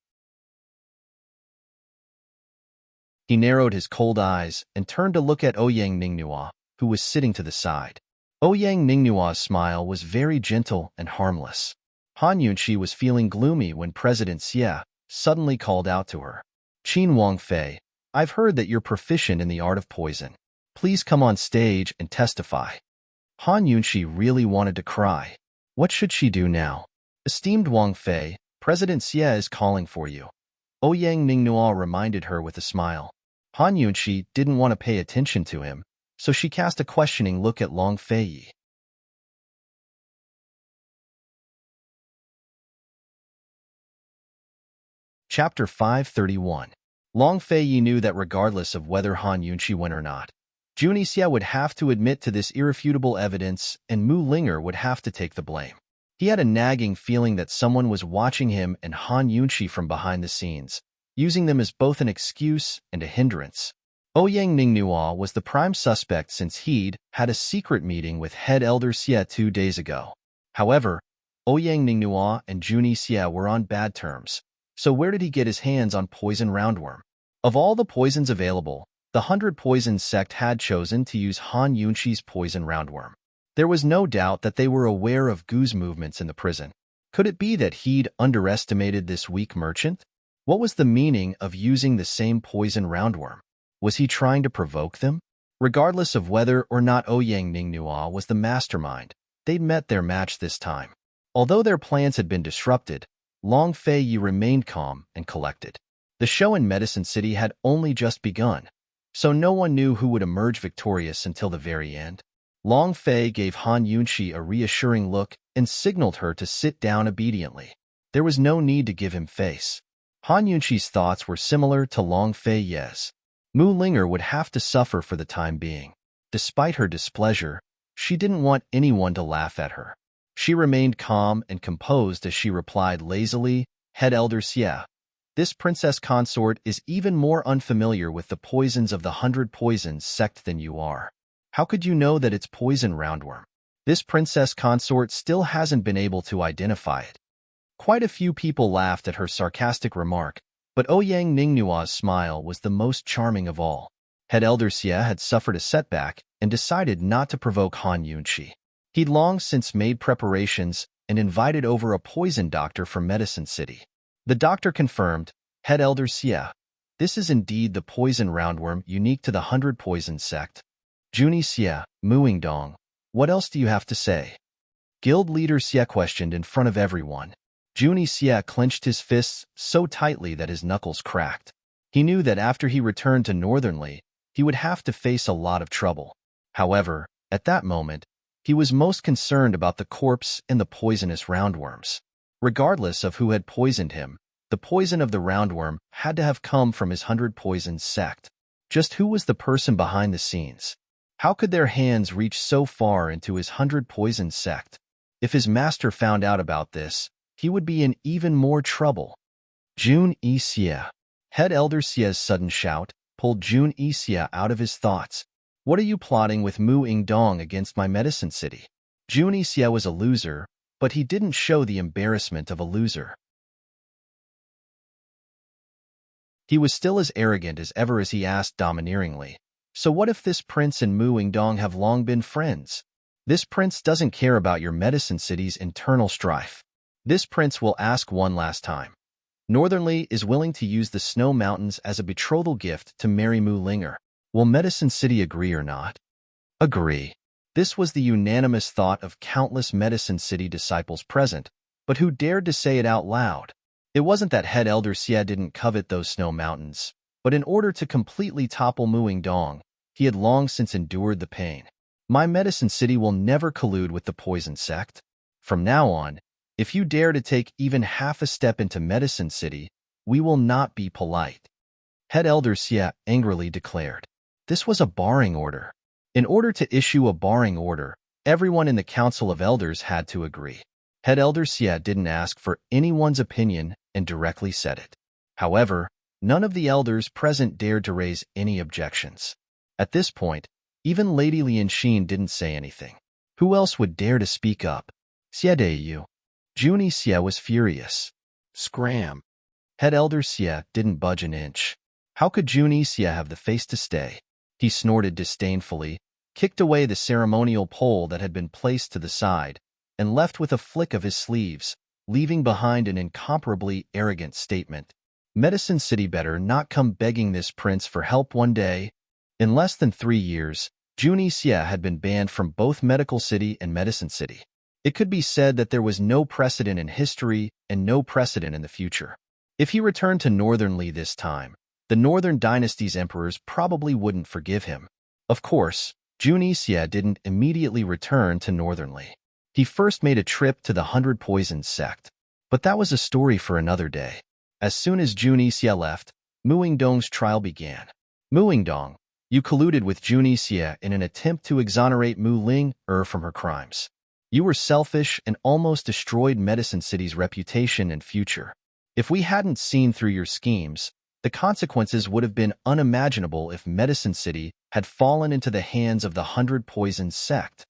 He narrowed his cold eyes and turned to look at Ouyang Ningnua, who was sitting to the side. Ouyang Ningnua's smile was very gentle and harmless. Han Yunqi was feeling gloomy when President Xie suddenly called out to her. Qin Wangfei, I've heard that you're proficient in the art of poison. Please come on stage and testify. Han Yunqi really wanted to cry. What should she do now? Esteemed Wangfei, President Xie is calling for you. Ouyang Ningnua reminded her with a smile. Han Yunqi didn't want to pay attention to him, so she cast a questioning look at Long Fei. Chapter 531. Long Fei knew that regardless of whether Han Yunqi went or not, Junie Xie would have to admit to this irrefutable evidence and Mu Ling'er would have to take the blame. He had a nagging feeling that someone was watching him and Han Yunqi from behind the scenes, using them as both an excuse and a hindrance. Ouyang Ningnua was the prime suspect since he'd had a secret meeting with head elder Xie 2 days ago. However, Ouyang Ningnua and Junie Xie were on bad terms, so where did he get his hands on poison roundworm? Of all the poisons available, the 100 Poison sect had chosen to use Han Yunqi's poison roundworm. There was no doubt that they were aware of Gu's movements in the prison. Could it be that he'd underestimated this weak merchant? What was the meaning of using the same poison roundworm? Was he trying to provoke them? Regardless of whether or not Ouyang Ningnua was the mastermind, they'd met their match this time. Although their plans had been disrupted, Long Fei remained calm and collected. The show in Medicine City had only just begun, so no one knew who would emerge victorious until the very end. Long Fei gave Han Yunqi a reassuring look and signaled her to sit down obediently. There was no need to give him face. Han Yunqi's thoughts were similar to Long Fei's. Mu Ling'er would have to suffer for the time being. Despite her displeasure, she didn't want anyone to laugh at her. She remained calm and composed as she replied lazily, Head Elder Xie, this Princess Consort is even more unfamiliar with the poisons of the 100 Poisons sect than you are. How could you know that it's poison roundworm? This Princess Consort still hasn't been able to identify it. Quite a few people laughed at her sarcastic remark, but Ouyang Ningnua's smile was the most charming of all. Head Elder Xie had suffered a setback and decided not to provoke Han Yunqi. He'd long since made preparations and invited over a poison doctor from Medicine City. The doctor confirmed, Head Elder Xie, this is indeed the poison roundworm unique to the 100 Poison sect. Junie Xie, Muingdong, what else do you have to say? Guild leader Xie questioned in front of everyone. Junie Xie clenched his fists so tightly that his knuckles cracked. He knew that after he returned to Northernly, he would have to face a lot of trouble. However, At that moment, he was most concerned about the corpse and the poisonous roundworms. Regardless of who had poisoned him, the poison of the roundworm had to have come from his 100 Poisons sect. Just who was the person behind the scenes? How could their hands reach so far into his 100 Poisons sect? If his master found out about this, he would be in even more trouble. Jun Xie. Head Elder Xie's sudden shout pulled Jun Xie out of his thoughts. What are you plotting with Mu Yingdong against my medicine city? Jun Xie was a loser, but he didn't show the embarrassment of a loser. He was still as arrogant as ever as he asked domineeringly, so what if this prince and Mu Yingdong have long been friends? This prince doesn't care about your medicine city's internal strife. This prince will ask one last time. Northernly is willing to use the snow mountains as a betrothal gift to marry Mu Linger. Will Medicine City agree or not? Agree. This was the unanimous thought of countless Medicine City disciples present, but who dared to say it out loud? It wasn't that Head Elder Xie didn't covet those snow mountains, but in order to completely topple Mu Yingdong, he had long since endured the pain. My Medicine City will never collude with the Poison Sect. From now on, if you dare to take even half a step into Medicine City, we will not be polite. Head Elder Xie angrily declared. This was a barring order. In order to issue a barring order, everyone in the Council of Elders had to agree. Head Elder Xie didn't ask for anyone's opinion and directly said it. However, none of the elders present dared to raise any objections. At this point, even Lady Lianxin didn't say anything. Who else would dare to speak up? Xie Deyu. Jun Xie was furious. Scram. Head Elder Xie didn't budge an inch. How could Jun Xie have the face to stay? He snorted disdainfully, kicked away the ceremonial pole that had been placed to the side, and left with a flick of his sleeves, leaving behind an incomparably arrogant statement. Medicine City better not come begging this prince for help one day. In less than 3 years, Jun Xie had been banned from both Medical City and Medicine City. It could be said that there was no precedent in history and no precedent in the future. If he returned to Northernly this time, the Northern Dynasty's emperors probably wouldn't forgive him. Of course, Jun Xie didn't immediately return to Northernly. He first made a trip to the 100 Poisons sect, but that was a story for another day. As soon as Jun Xie left, Mu Yingdong's trial began. Mu Yingdong, you colluded with Jun Xie in an attempt to exonerate Mu Linger from her crimes. You were selfish and almost destroyed Medicine City's reputation and future. If we hadn't seen through your schemes, the consequences would have been unimaginable if Medicine City had fallen into the hands of the 100 Poisons sect.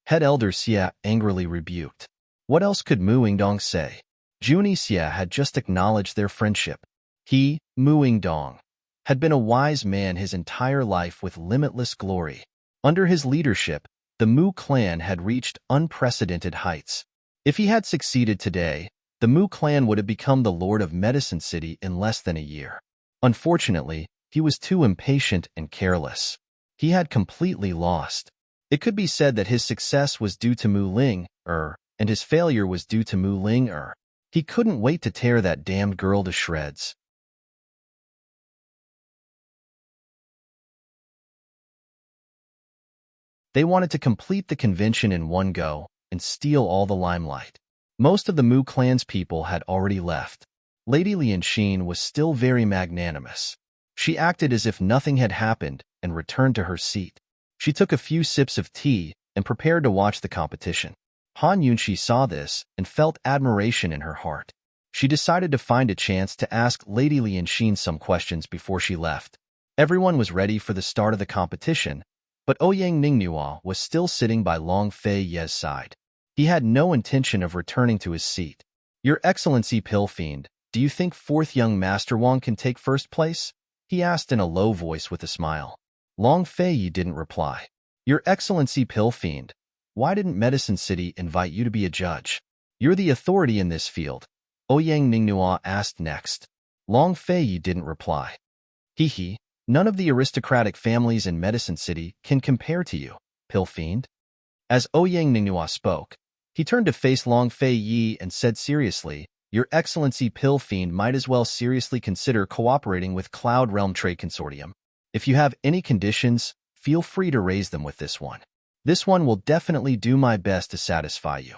Head Elder Xie angrily rebuked. What else could Mu Yingdong say? Jun Xie had just acknowledged their friendship. He, Mu Yingdong, had been a wise man his entire life with limitless glory. Under his leadership, the Mu clan had reached unprecedented heights. If he had succeeded today, the Mu clan would have become the Lord of Medicine City in less than a year. Unfortunately, he was too impatient and careless. He had completely lost. It could be said that his success was due to Mu Linger, and his failure was due to Mu Linger. He couldn't wait to tear that damned girl to shreds. They wanted to complete the convention in one go and steal all the limelight. Most of the Mu clan's people had already left. Lady Lianxin was still very magnanimous. She acted as if nothing had happened and returned to her seat. She took a few sips of tea and prepared to watch the competition. Han Yunxi saw this and felt admiration in her heart. She decided to find a chance to ask Lady Lianxin some questions before she left. Everyone was ready for the start of the competition, but Ouyang Ningnua was still sitting by Long Fei Ye's side. He had no intention of returning to his seat. Your Excellency Pill Fiend, do you think 4th young Master Wang can take first place? He asked in a low voice with a smile. Long Fei Yi didn't reply. Your Excellency Pill Fiend, why didn't Medicine City invite you to be a judge? You're the authority in this field. Ouyang Ningnua asked next. Long Fei Yi didn't reply. Hee, none of the aristocratic families in Medicine City can compare to you, Pill Fiend. As Ouyang Ningnua spoke, he turned to face Long Fei Yi and said seriously, Your Excellency Pill Fiend might as well seriously consider cooperating with Cloud Realm Trade Consortium. If you have any conditions, feel free to raise them with this one. This one will definitely do my best to satisfy you.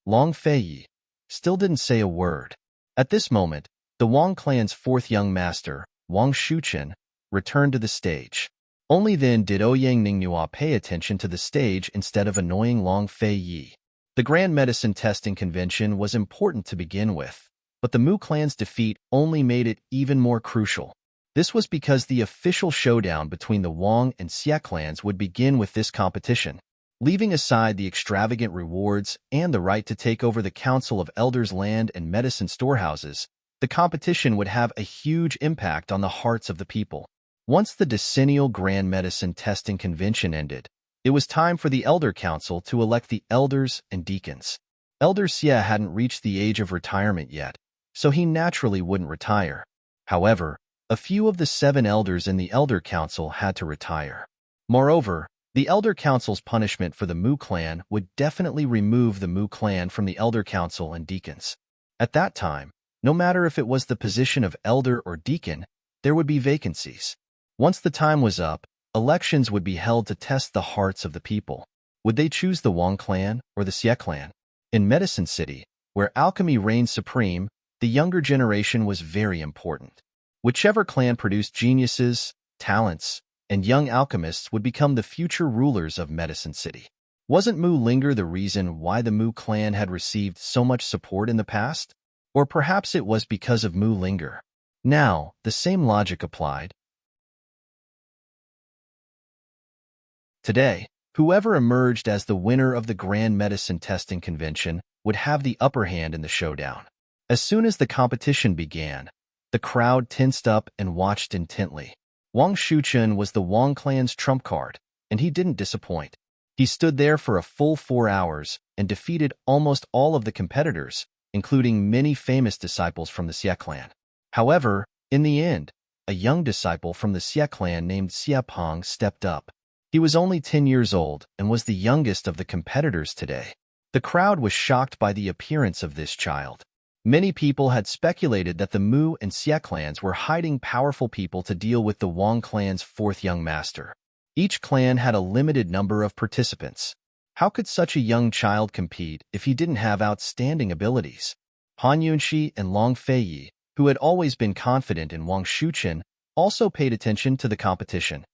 Long Feiyi still didn't say a word. At this moment, the Wang clan's fourth young master, Wang Shuchen, returned to the stage. Only then did Ouyang Ningnua pay attention to the stage instead of annoying Long Feiyi. The Grand Medicine Testing Convention was important to begin with, but the Mu clan's defeat only made it even more crucial. This was because the official showdown between the Wang and Xie clans would begin with this competition. Leaving aside the extravagant rewards and the right to take over the Council of Elders' land and medicine storehouses, the competition would have a huge impact on the hearts of the people. Once the decennial Grand Medicine Testing Convention ended, it was time for the Elder Council to elect the elders and deacons. Elder Xie hadn't reached the age of retirement yet, so he naturally wouldn't retire. However, a few of the 7 elders in the Elder Council had to retire. Moreover, the Elder Council's punishment for the Mu clan would definitely remove the Mu clan from the Elder Council and deacons. At that time, no matter if it was the position of elder or deacon, there would be vacancies. Once the time was up, elections would be held to test the hearts of the people. Would they choose the Wang clan or the Xie clan? In Medicine City, where alchemy reigned supreme, the younger generation was very important. Whichever clan produced geniuses, talents, and young alchemists would become the future rulers of Medicine City. Wasn't Mu Linger the reason why the Mu clan had received so much support in the past? Or perhaps it was because of Mu Linger. Now, the same logic applied. Today, whoever emerged as the winner of the Grand Medicine Testing Convention would have the upper hand in the showdown. As soon as the competition began, the crowd tensed up and watched intently. Wang Shuchen was the Wang clan's trump card, and he didn't disappoint. He stood there for a full 4 hours and defeated almost all of the competitors, including many famous disciples from the Xie clan. However, in the end, a young disciple from the Xie clan named Xie Peng stepped up. He was only 10 years old and was the youngest of the competitors today. The crowd was shocked by the appearance of this child. Many people had speculated that the Mu and Xie clans were hiding powerful people to deal with the Wang clan's fourth young master. Each clan had a limited number of participants. How could such a young child compete if he didn't have outstanding abilities? Han Yunxi and Long Feiyi, who had always been confident in Wang Shuchen, also paid attention to the competition.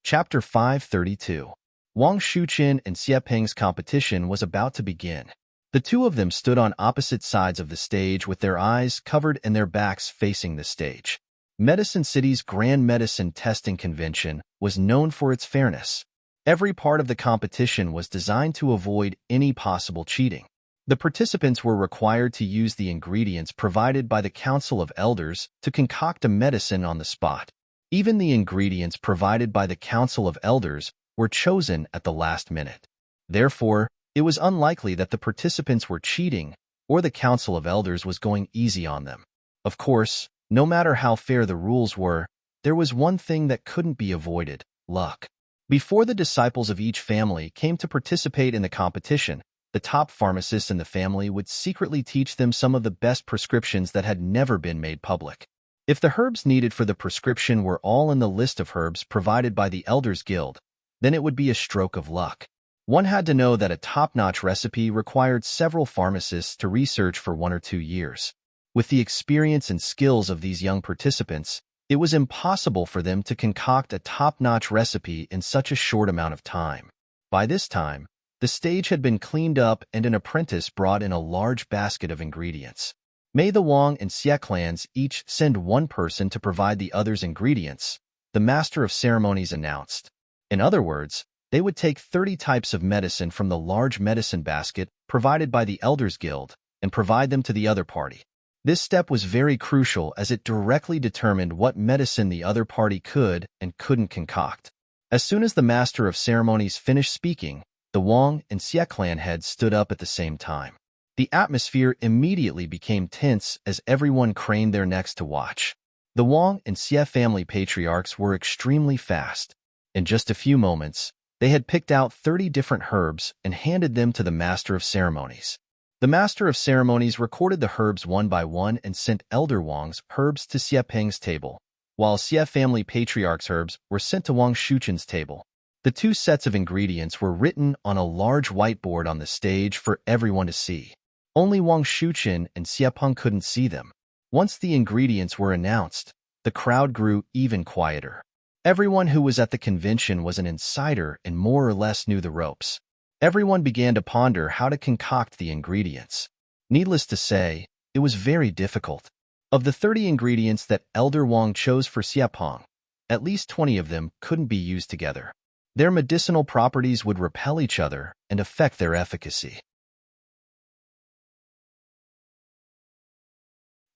Chapter 532. Wang Shuchen and Xie Peng's competition was about to begin. The two of them stood on opposite sides of the stage with their eyes covered and their backs facing the stage. Medicine City's Grand Medicine Testing Convention was known for its fairness. Every part of the competition was designed to avoid any possible cheating. The participants were required to use the ingredients provided by the Council of Elders to concoct a medicine on the spot. Even the ingredients provided by the Council of Elders were chosen at the last minute. Therefore, it was unlikely that the participants were cheating or the Council of Elders was going easy on them. Of course, no matter how fair the rules were, there was one thing that couldn't be avoided: luck. Before the disciples of each family came to participate in the competition, the top pharmacist in the family would secretly teach them some of the best prescriptions that had never been made public. If the herbs needed for the prescription were all in the list of herbs provided by the Elders Guild, then it would be a stroke of luck. One had to know that a top-notch recipe required several pharmacists to research for 1 or 2 years. With the experience and skills of these young participants, it was impossible for them to concoct a top-notch recipe in such a short amount of time. By this time, the stage had been cleaned up and an apprentice brought in a large basket of ingredients. May the Wang and Xie clans each send one person to provide the others' ingredients, the Master of Ceremonies announced. In other words, they would take 30 types of medicine from the large medicine basket provided by the Elders Guild and provide them to the other party. This step was very crucial as it directly determined what medicine the other party could and couldn't concoct. As soon as the Master of Ceremonies finished speaking, the Wang and Xie clan heads stood up at the same time. The atmosphere immediately became tense as everyone craned their necks to watch. The Wang and Xie family patriarchs were extremely fast. In just a few moments, they had picked out 30 different herbs and handed them to the Master of Ceremonies. The master of ceremonies recorded the herbs one by one and sent Elder Wang's herbs to Xie Peng's table, while Xie family patriarch's herbs were sent to Wang Shuchen's table. The two sets of ingredients were written on a large whiteboard on the stage for everyone to see. Only Wang Shuchen and Xie Peng couldn't see them. Once the ingredients were announced, the crowd grew even quieter. Everyone who was at the convention was an insider and more or less knew the ropes. Everyone began to ponder how to concoct the ingredients. Needless to say, it was very difficult. Of the 30 ingredients that Elder Wang chose for Xie Peng, at least 20 of them couldn't be used together. Their medicinal properties would repel each other and affect their efficacy.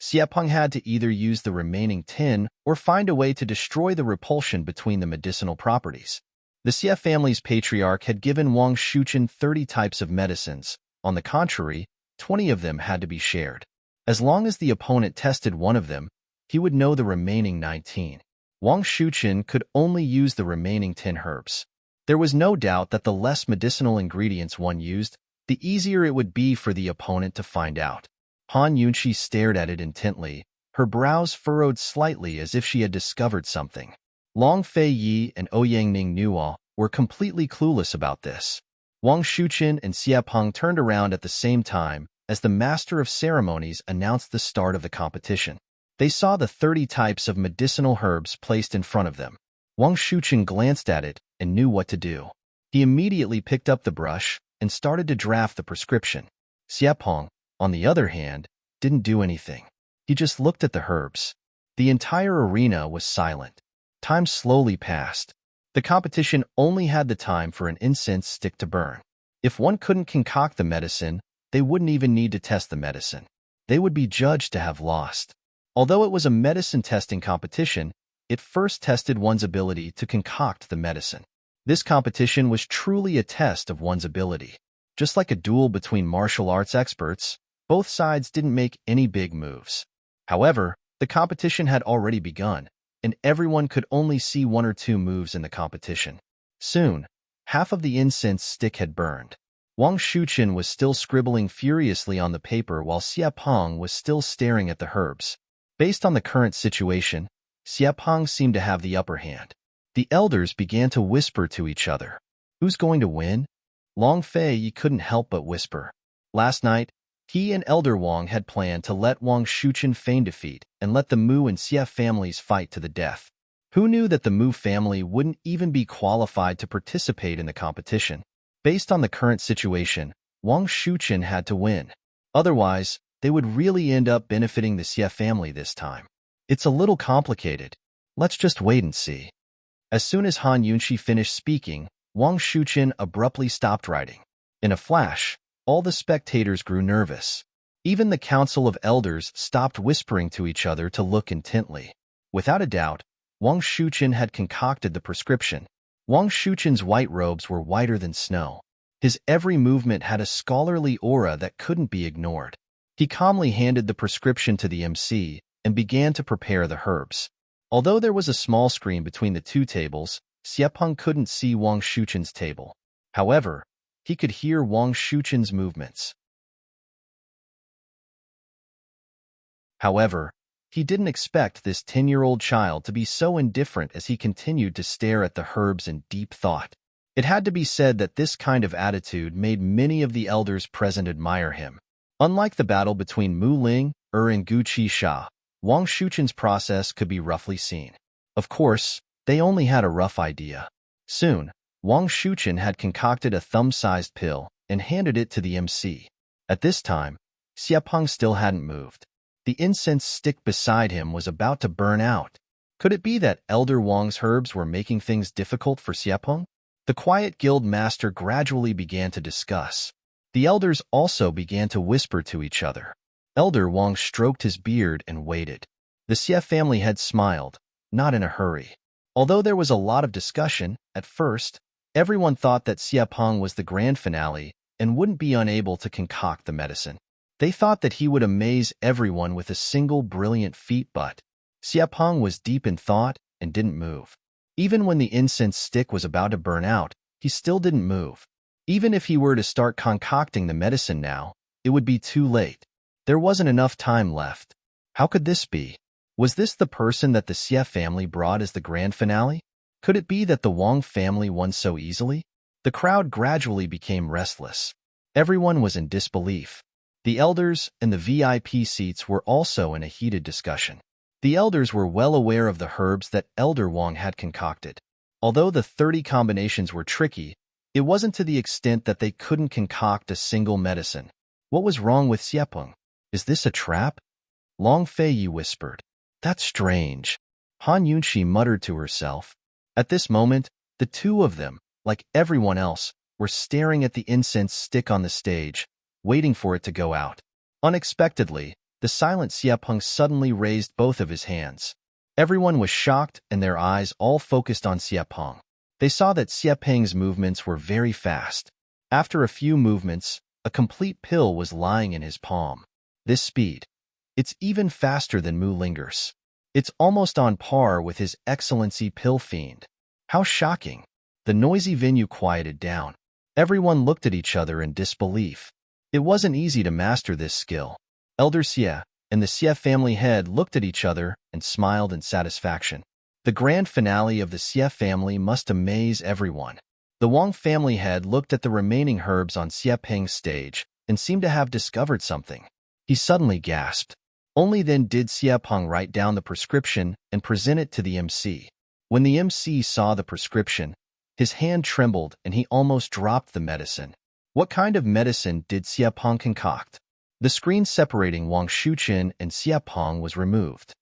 Xie Peng had to either use the remaining 10 or find a way to destroy the repulsion between the medicinal properties. The Xie family's patriarch had given Wang Shuchen 30 types of medicines. On the contrary, 20 of them had to be shared. As long as the opponent tested one of them, he would know the remaining 19. Wang Shuchen could only use the remaining 10 herbs. There was no doubt that the less medicinal ingredients one used, the easier it would be for the opponent to find out. Han Yunqi stared at it intently, her brows furrowed slightly as if she had discovered something. Long Fei Yi and Ouyangning Nuo were completely clueless about this. Wang Shuchen and Xie Peng turned around at the same time as the master of ceremonies announced the start of the competition. They saw the 30 types of medicinal herbs placed in front of them. Wang Shuchen glanced at it and knew what to do. He immediately picked up the brush and started to draft the prescription. Xie Peng, on the other hand, didn't do anything. He just looked at the herbs. The entire arena was silent. Time slowly passed. The competition only had the time for an incense stick to burn. If one couldn't concoct the medicine, they wouldn't even need to test the medicine. They would be judged to have lost. Although it was a medicine testing competition, it first tested one's ability to concoct the medicine. This competition was truly a test of one's ability. Just like a duel between martial arts experts, both sides didn't make any big moves. However, the competition had already begun, and everyone could only see one or two moves in the competition. Soon, half of the incense stick had burned. Wang Shuchen was still scribbling furiously on the paper while Xie Peng was still staring at the herbs. Based on the current situation, Xie Peng seemed to have the upper hand. The elders began to whisper to each other. Who's going to win? Long Fei Yi couldn't help but whisper. Last night, he and Elder Wang had planned to let Wang Shuchen feign defeat and let the Mu and Xie families fight to the death. Who knew that the Mu family wouldn't even be qualified to participate in the competition? Based on the current situation, Wang Shuchen had to win. Otherwise, they would really end up benefiting the Xie family this time. It's a little complicated. Let's just wait and see. As soon as Han Yunqi finished speaking, Wang Shuchen abruptly stopped writing. In a flash, all the spectators grew nervous. Even the Council of Elders stopped whispering to each other to look intently. Without a doubt, Wang Shuchen had concocted the prescription. Wang Shuchen's white robes were whiter than snow. His every movement had a scholarly aura that couldn't be ignored. He calmly handed the prescription to the MC and began to prepare the herbs. Although there was a small screen between the two tables, Xie Peng couldn't see Wang Shuchen's table. However, he could hear Wang Shuchen's movements. However, he didn't expect this 10-year-old child to be so indifferent as he continued to stare at the herbs in deep thought. It had to be said that this kind of attitude made many of the elders present admire him. Unlike the battle between Mu Ling, and Gu Qisha, Wang Shuchen's process could be roughly seen. Of course, they only had a rough idea. Soon, Wang Shuchen had concocted a thumb-sized pill and handed it to the MC. At this time, Xie Peng still hadn't moved. The incense stick beside him was about to burn out. Could it be that Elder Wang's herbs were making things difficult for Xie Peng? The quiet guild master gradually began to discuss. The elders also began to whisper to each other. Elder Wang stroked his beard and waited. The Xie family had smiled, not in a hurry. Although there was a lot of discussion, at first, everyone thought that Xie Peng was the grand finale and wouldn't be unable to concoct the medicine. They thought that he would amaze everyone with a single brilliant feat, but Xie Peng was deep in thought and didn't move. Even when the incense stick was about to burn out, he still didn't move. Even if he were to start concocting the medicine now, It would be too late. There wasn't enough time left. How could this be? Was this the person that the Xie family brought as the grand finale? Could it be that the Wang family won so easily? The crowd gradually became restless. Everyone was in disbelief. The elders and the VIP seats were also in a heated discussion. The elders were well aware of the herbs that Elder Wang had concocted. Although the 30 combinations were tricky, it wasn't to the extent that they couldn't concoct a single medicine. What was wrong with Xiepeng? Is this a trap? Long Feiyi whispered. That's strange. Han Yunxi muttered to herself. At this moment, the two of them, like everyone else, were staring at the incense stick on the stage, waiting for it to go out. Unexpectedly, the silent Xiepeng suddenly raised both of his hands. Everyone was shocked and their eyes all focused on Xiepeng. They saw that Xiepeng's movements were very fast. After a few movements, a complete pill was lying in his palm. This speed. It's even faster than Mu Lingers. It's almost on par with His Excellency Pill Fiend. How shocking. The noisy venue quieted down. Everyone looked at each other in disbelief. It wasn't easy to master this skill. Elder Xie and the Xie family head looked at each other and smiled in satisfaction. The grand finale of the Xie family must amaze everyone. The Wang family head looked at the remaining herbs on Xiepeng's stage and seemed to have discovered something. He suddenly gasped. Only then did Xiepeng write down the prescription and present it to the MC. When the MC saw the prescription, his hand trembled and he almost dropped the medicine. What kind of medicine did Xiepeng concoct? The screen separating Wang Shuqin and Xiepeng was removed.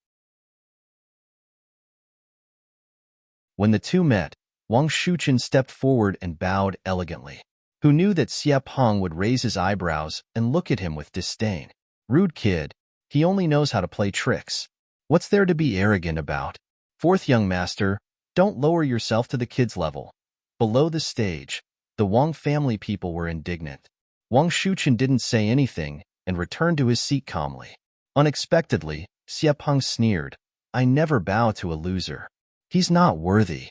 When the two met, Wang Shuqin stepped forward and bowed elegantly. Who knew that Xiepeng would raise his eyebrows and look at him with disdain? Rude kid. He only knows how to play tricks. What's there to be arrogant about? Fourth young master, don't lower yourself to the kid's level. Below the stage, the Wang family people were indignant. Wang Shuqin didn't say anything and returned to his seat calmly. Unexpectedly, Xiepeng sneered. I never bow to a loser. He's not worthy.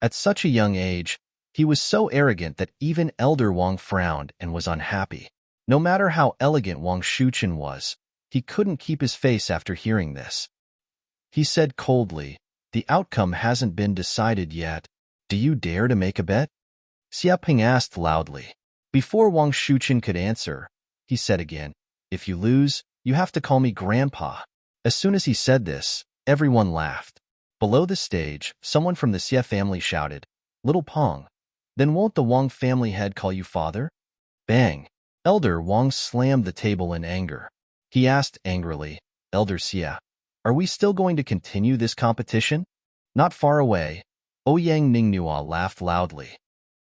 At such a young age, he was so arrogant that even Elder Wang frowned and was unhappy. No matter how elegant Wang Shuqin was, he couldn't keep his face after hearing this. He said coldly, the outcome hasn't been decided yet. Do you dare to make a bet? Xiepeng asked loudly. Before Wang Shuqin could answer, he said again, if you lose, you have to call me Grandpa. As soon as he said this, everyone laughed. Below the stage, someone from the Xie family shouted, Little Pong, then won't the Wang family head call you father? Bang! Elder Wang slammed the table in anger. He asked angrily, Elder Xie, are we still going to continue this competition? Not far away, Ouyang Ningnua laughed loudly.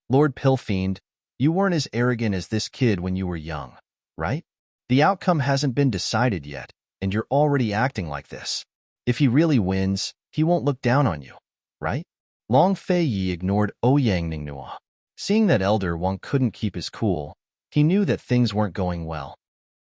Lord Pillfiend, you weren't as arrogant as this kid when you were young, right? The outcome hasn't been decided yet, and you're already acting like this. If he really wins, he won't look down on you, right? Long Feiyi ignored Ouyang Ningnua. Seeing that Elder Wang couldn't keep his cool, he knew that things weren't going well.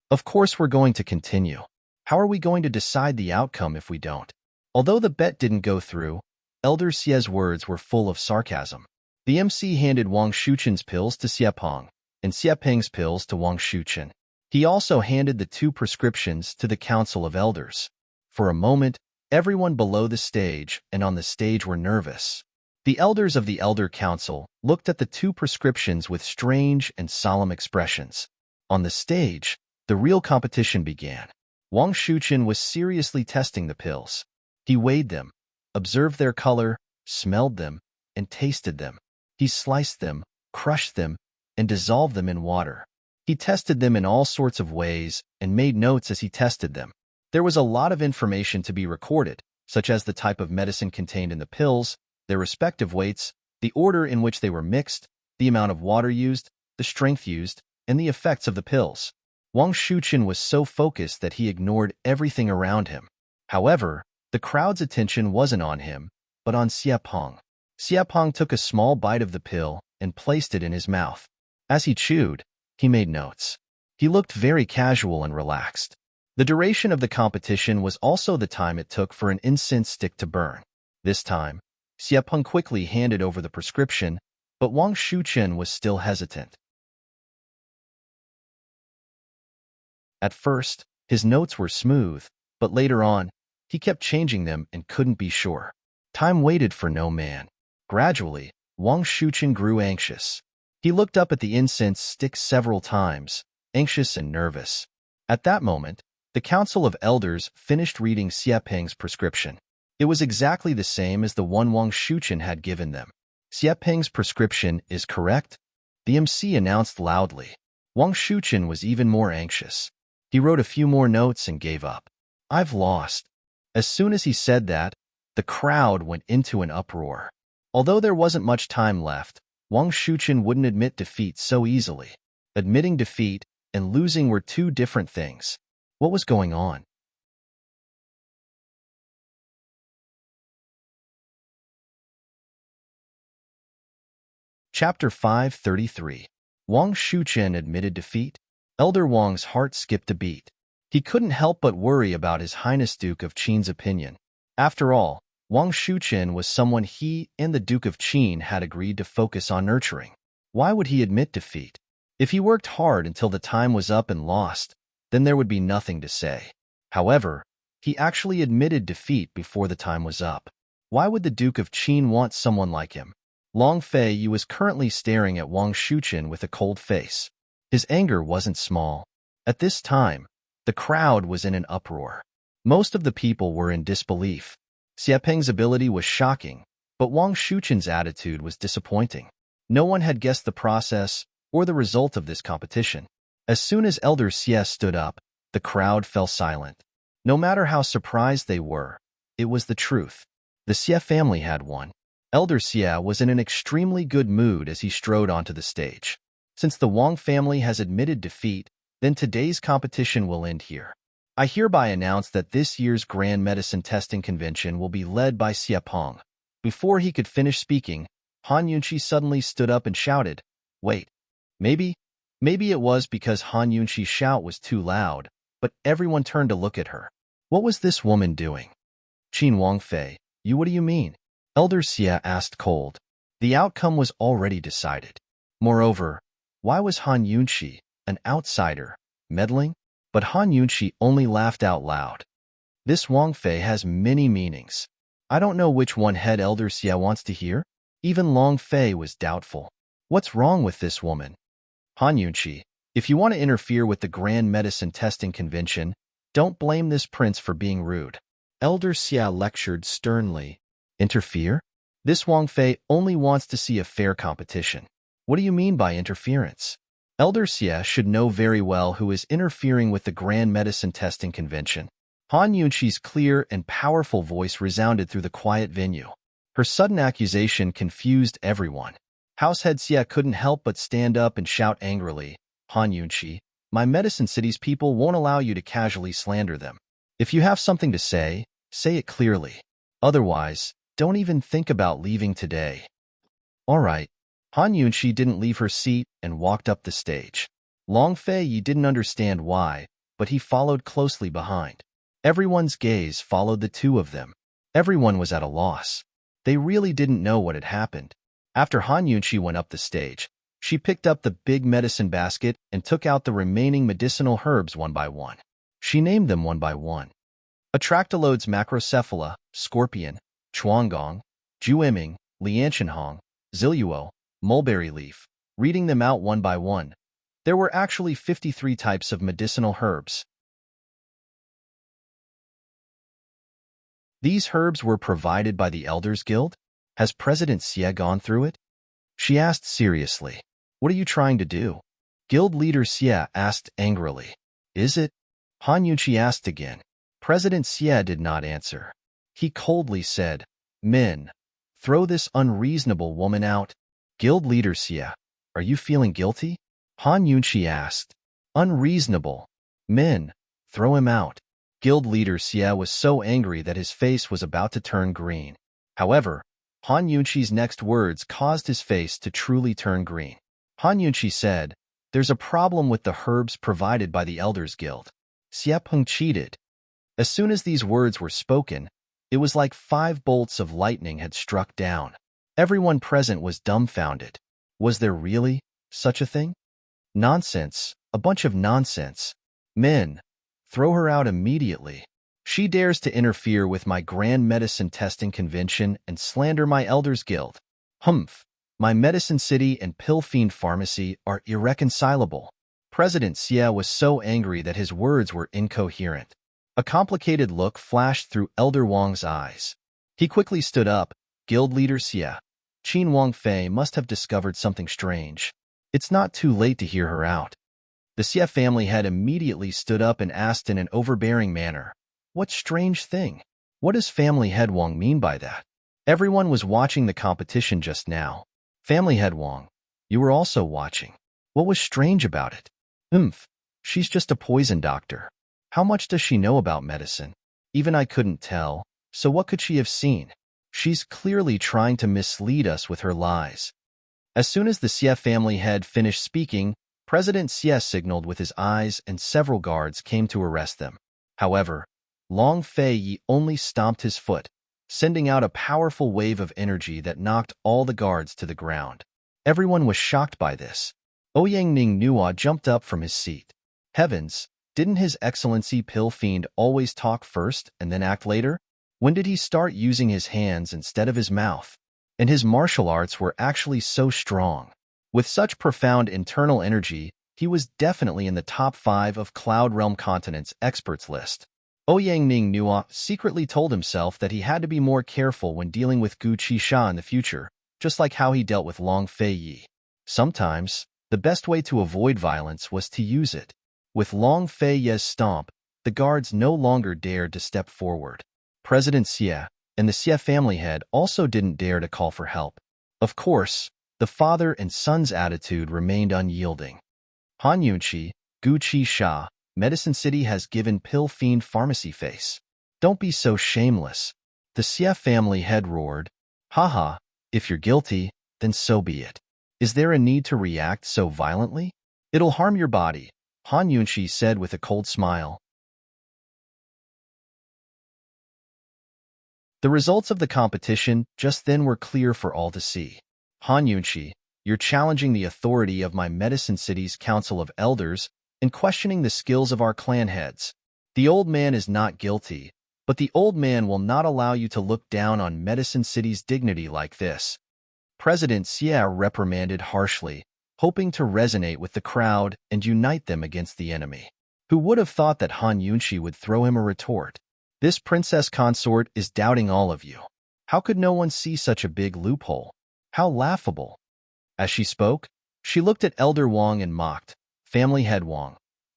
Of course we're going to continue. How are we going to decide the outcome if we don't? Although the bet didn't go through, Elder Xie's words were full of sarcasm. The MC handed Wang Shuqin's pills to Xiepeng, and Xiepeng's pills to Wang Shuqin. He also handed the two prescriptions to the Council of Elders. For a moment, everyone below the stage and on the stage were nervous. The elders of the Elder Council looked at the two prescriptions with strange and solemn expressions. On the stage, the real competition began. Wang Shuqin was seriously testing the pills. He weighed them, observed their color, smelled them, and tasted them. He sliced them, crushed them, and dissolved them in water. He tested them in all sorts of ways and made notes as he tested them. There was a lot of information to be recorded, such as the type of medicine contained in the pills, their respective weights, the order in which they were mixed, the amount of water used, the strength used, and the effects of the pills. Wang Shuqin was so focused that he ignored everything around him. However, the crowd's attention wasn't on him, but on Xiepeng. Xiepeng took a small bite of the pill and placed it in his mouth. As he chewed, he made notes. He looked very casual and relaxed. The duration of the competition was also the time it took for an incense stick to burn. This time, Xiepeng quickly handed over the prescription, but Wang Shuqin was still hesitant. At first, his notes were smooth, but later on, he kept changing them and couldn't be sure. Time waited for no man. Gradually, Wang Shuqian grew anxious. He looked up at the incense stick several times, anxious and nervous. At that moment, the Council of Elders finished reading Xie Peng's prescription. It was exactly the same as the one Wang Shuqian had given them. Xie Peng's prescription is correct, the MC announced loudly. Wang Shuqian was even more anxious. He wrote a few more notes and gave up. I've lost. As soon as he said that, the crowd went into an uproar. Although there wasn't much time left, Wang Shuqian wouldn't admit defeat so easily. Admitting defeat and losing were two different things. What was going on? Chapter 533. Wang Shuqian admitted defeat. Elder Wang's heart skipped a beat. He couldn't help but worry about His Highness Duke of Qin's opinion. After all, Wang Shuqian was someone he and the Duke of Qin had agreed to focus on nurturing. Why would he admit defeat? If he worked hard until the time was up and lost, then there would be nothing to say. However, he actually admitted defeat before the time was up. Why would the Duke of Qin want someone like him? Long Fei was currently staring at Wang Shuqian with a cold face. His anger wasn't small. At this time, the crowd was in an uproar. Most of the people were in disbelief. Xie Peng's ability was shocking, but Wang Shuqian's attitude was disappointing. No one had guessed the process or the result of this competition. As soon as Elder Xie stood up, the crowd fell silent. No matter how surprised they were, it was the truth. The Xie family had won. Elder Xie was in an extremely good mood as he strode onto the stage. Since the Wang family has admitted defeat, then today's competition will end here. I hereby announce that this year's Grand Medicine Testing Convention will be led by Xie Peng. Before he could finish speaking, Han Yunqi suddenly stood up and shouted, "Wait, maybe it was because Han Yunqi's shout was too loud, but everyone turned to look at her. What was this woman doing?" "Qin Wangfei, what do you mean?" Elder Xie asked cold. The outcome was already decided. Moreover, why was Han Yunqi, an outsider, meddling? But Han Yunqi only laughed out loud. This Wangfei has many meanings. I don't know which one head Elder Xie wants to hear. Even Long Fei was doubtful. What's wrong with this woman? Han Yunqi, if you want to interfere with the Grand Medicine Testing Convention, don't blame this prince for being rude. Elder Xie lectured sternly. Interfere? This Wangfei only wants to see a fair competition. What do you mean by interference? Elder Xie should know very well who is interfering with the Grand Medicine Testing Convention. Han Yunqi's clear and powerful voice resounded through the quiet venue. Her sudden accusation confused everyone. Househead Xie couldn't help but stand up and shout angrily, "Han Yunqi, my Medicine City's people won't allow you to casually slander them. If you have something to say it clearly. Otherwise, don't even think about leaving today." All right. Han Yunqi didn't leave her seat and walked up the stage. Long Fei didn't understand why, but he followed closely behind. Everyone's gaze followed the two of them. Everyone was at a loss. They really didn't know what had happened. After Han Yunqi went up the stage, she picked up the big medicine basket and took out the remaining medicinal herbs one by one. She named them one by one. Atractylodes macrocephala, scorpion, chuangong, jueming, lianchenhong, ziluo, mulberry leaf. Reading them out one by one, there were actually 53 types of medicinal herbs. These herbs were provided by the Elders Guild? Has President Xie gone through it? She asked seriously. What are you trying to do? Guild leader Xie asked angrily. Is it? Han Yunqi asked again. President Xie did not answer. He coldly said, "Men, throw this unreasonable woman out." Guild leader Xie, are you feeling guilty? Han Yunqi asked. Unreasonable. Men, throw him out. Guild leader Xie was so angry that his face was about to turn green. However, Han Yunqi's next words caused his face to truly turn green. Han Yunqi said, "There's a problem with the herbs provided by the Elders Guild. Xie Peng cheated." As soon as these words were spoken, it was like 5 bolts of lightning had struck down. Everyone present was dumbfounded. Was there really such a thing? Nonsense, a bunch of nonsense. Men, throw her out immediately. She dares to interfere with my grand medicine testing convention and slander my elders guild. Humph. My medicine city and pill fiend pharmacy are irreconcilable. President Xie was so angry that his words were incoherent. A complicated look flashed through Elder Wang's eyes. He quickly stood up. Guild leader Xie, Qin Wangfei must have discovered something strange. It's not too late to hear her out. The Xie family head immediately stood up and asked in an overbearing manner, "What strange thing? What does family head Wang mean by that?" Everyone was watching the competition just now. Family head Wang, you were also watching. What was strange about it? She's just a poison doctor. How much does she know about medicine? Even I couldn't tell, so what could she have seen? She's clearly trying to mislead us with her lies. As soon as the Xie family head finished speaking, President Xie signaled with his eyes and several guards came to arrest them. However, Long Fei Yi only stomped his foot, sending out a powerful wave of energy that knocked all the guards to the ground. Everyone was shocked by this. Ouyang Ning Nuo jumped up from his seat. Heavens, didn't His Excellency Pill Fiend always talk first and then act later? When did he start using his hands instead of his mouth? And his martial arts were actually so strong. With such profound internal energy, he was definitely in the top 5 of Cloud Realm Continent's experts list. Ouyang Ning Nuo secretly told himself that he had to be more careful when dealing with Gu Qisha in the future, just like how he dealt with Long Fei Yi. Sometimes, the best way to avoid violence was to use it. With Long Fei Yi's stomp, the guards no longer dared to step forward. President Xie and the Xie family head also didn't dare to call for help. Of course, the father and son's attitude remained unyielding. Han Yunqi, Gu Qisha, Medicine City has given Pill Fiend pharmacy face. Don't be so shameless. The Xie family head roared. Haha, if you're guilty, then so be it. Is there a need to react so violently? It'll harm your body, Han Yunqi said with a cold smile. The results of the competition just then were clear for all to see. Han Yunqi, you're challenging the authority of my Medicine City's Council of Elders and questioning the skills of our clan heads. The old man is not guilty, but the old man will not allow you to look down on Medicine City's dignity like this. President Xie reprimanded harshly, hoping to resonate with the crowd and unite them against the enemy. Who would have thought that Han Yunqi would throw him a retort? This princess consort is doubting all of you. How could no one see such a big loophole? How laughable. As she spoke, she looked at Elder Wang and mocked, Family head Wang,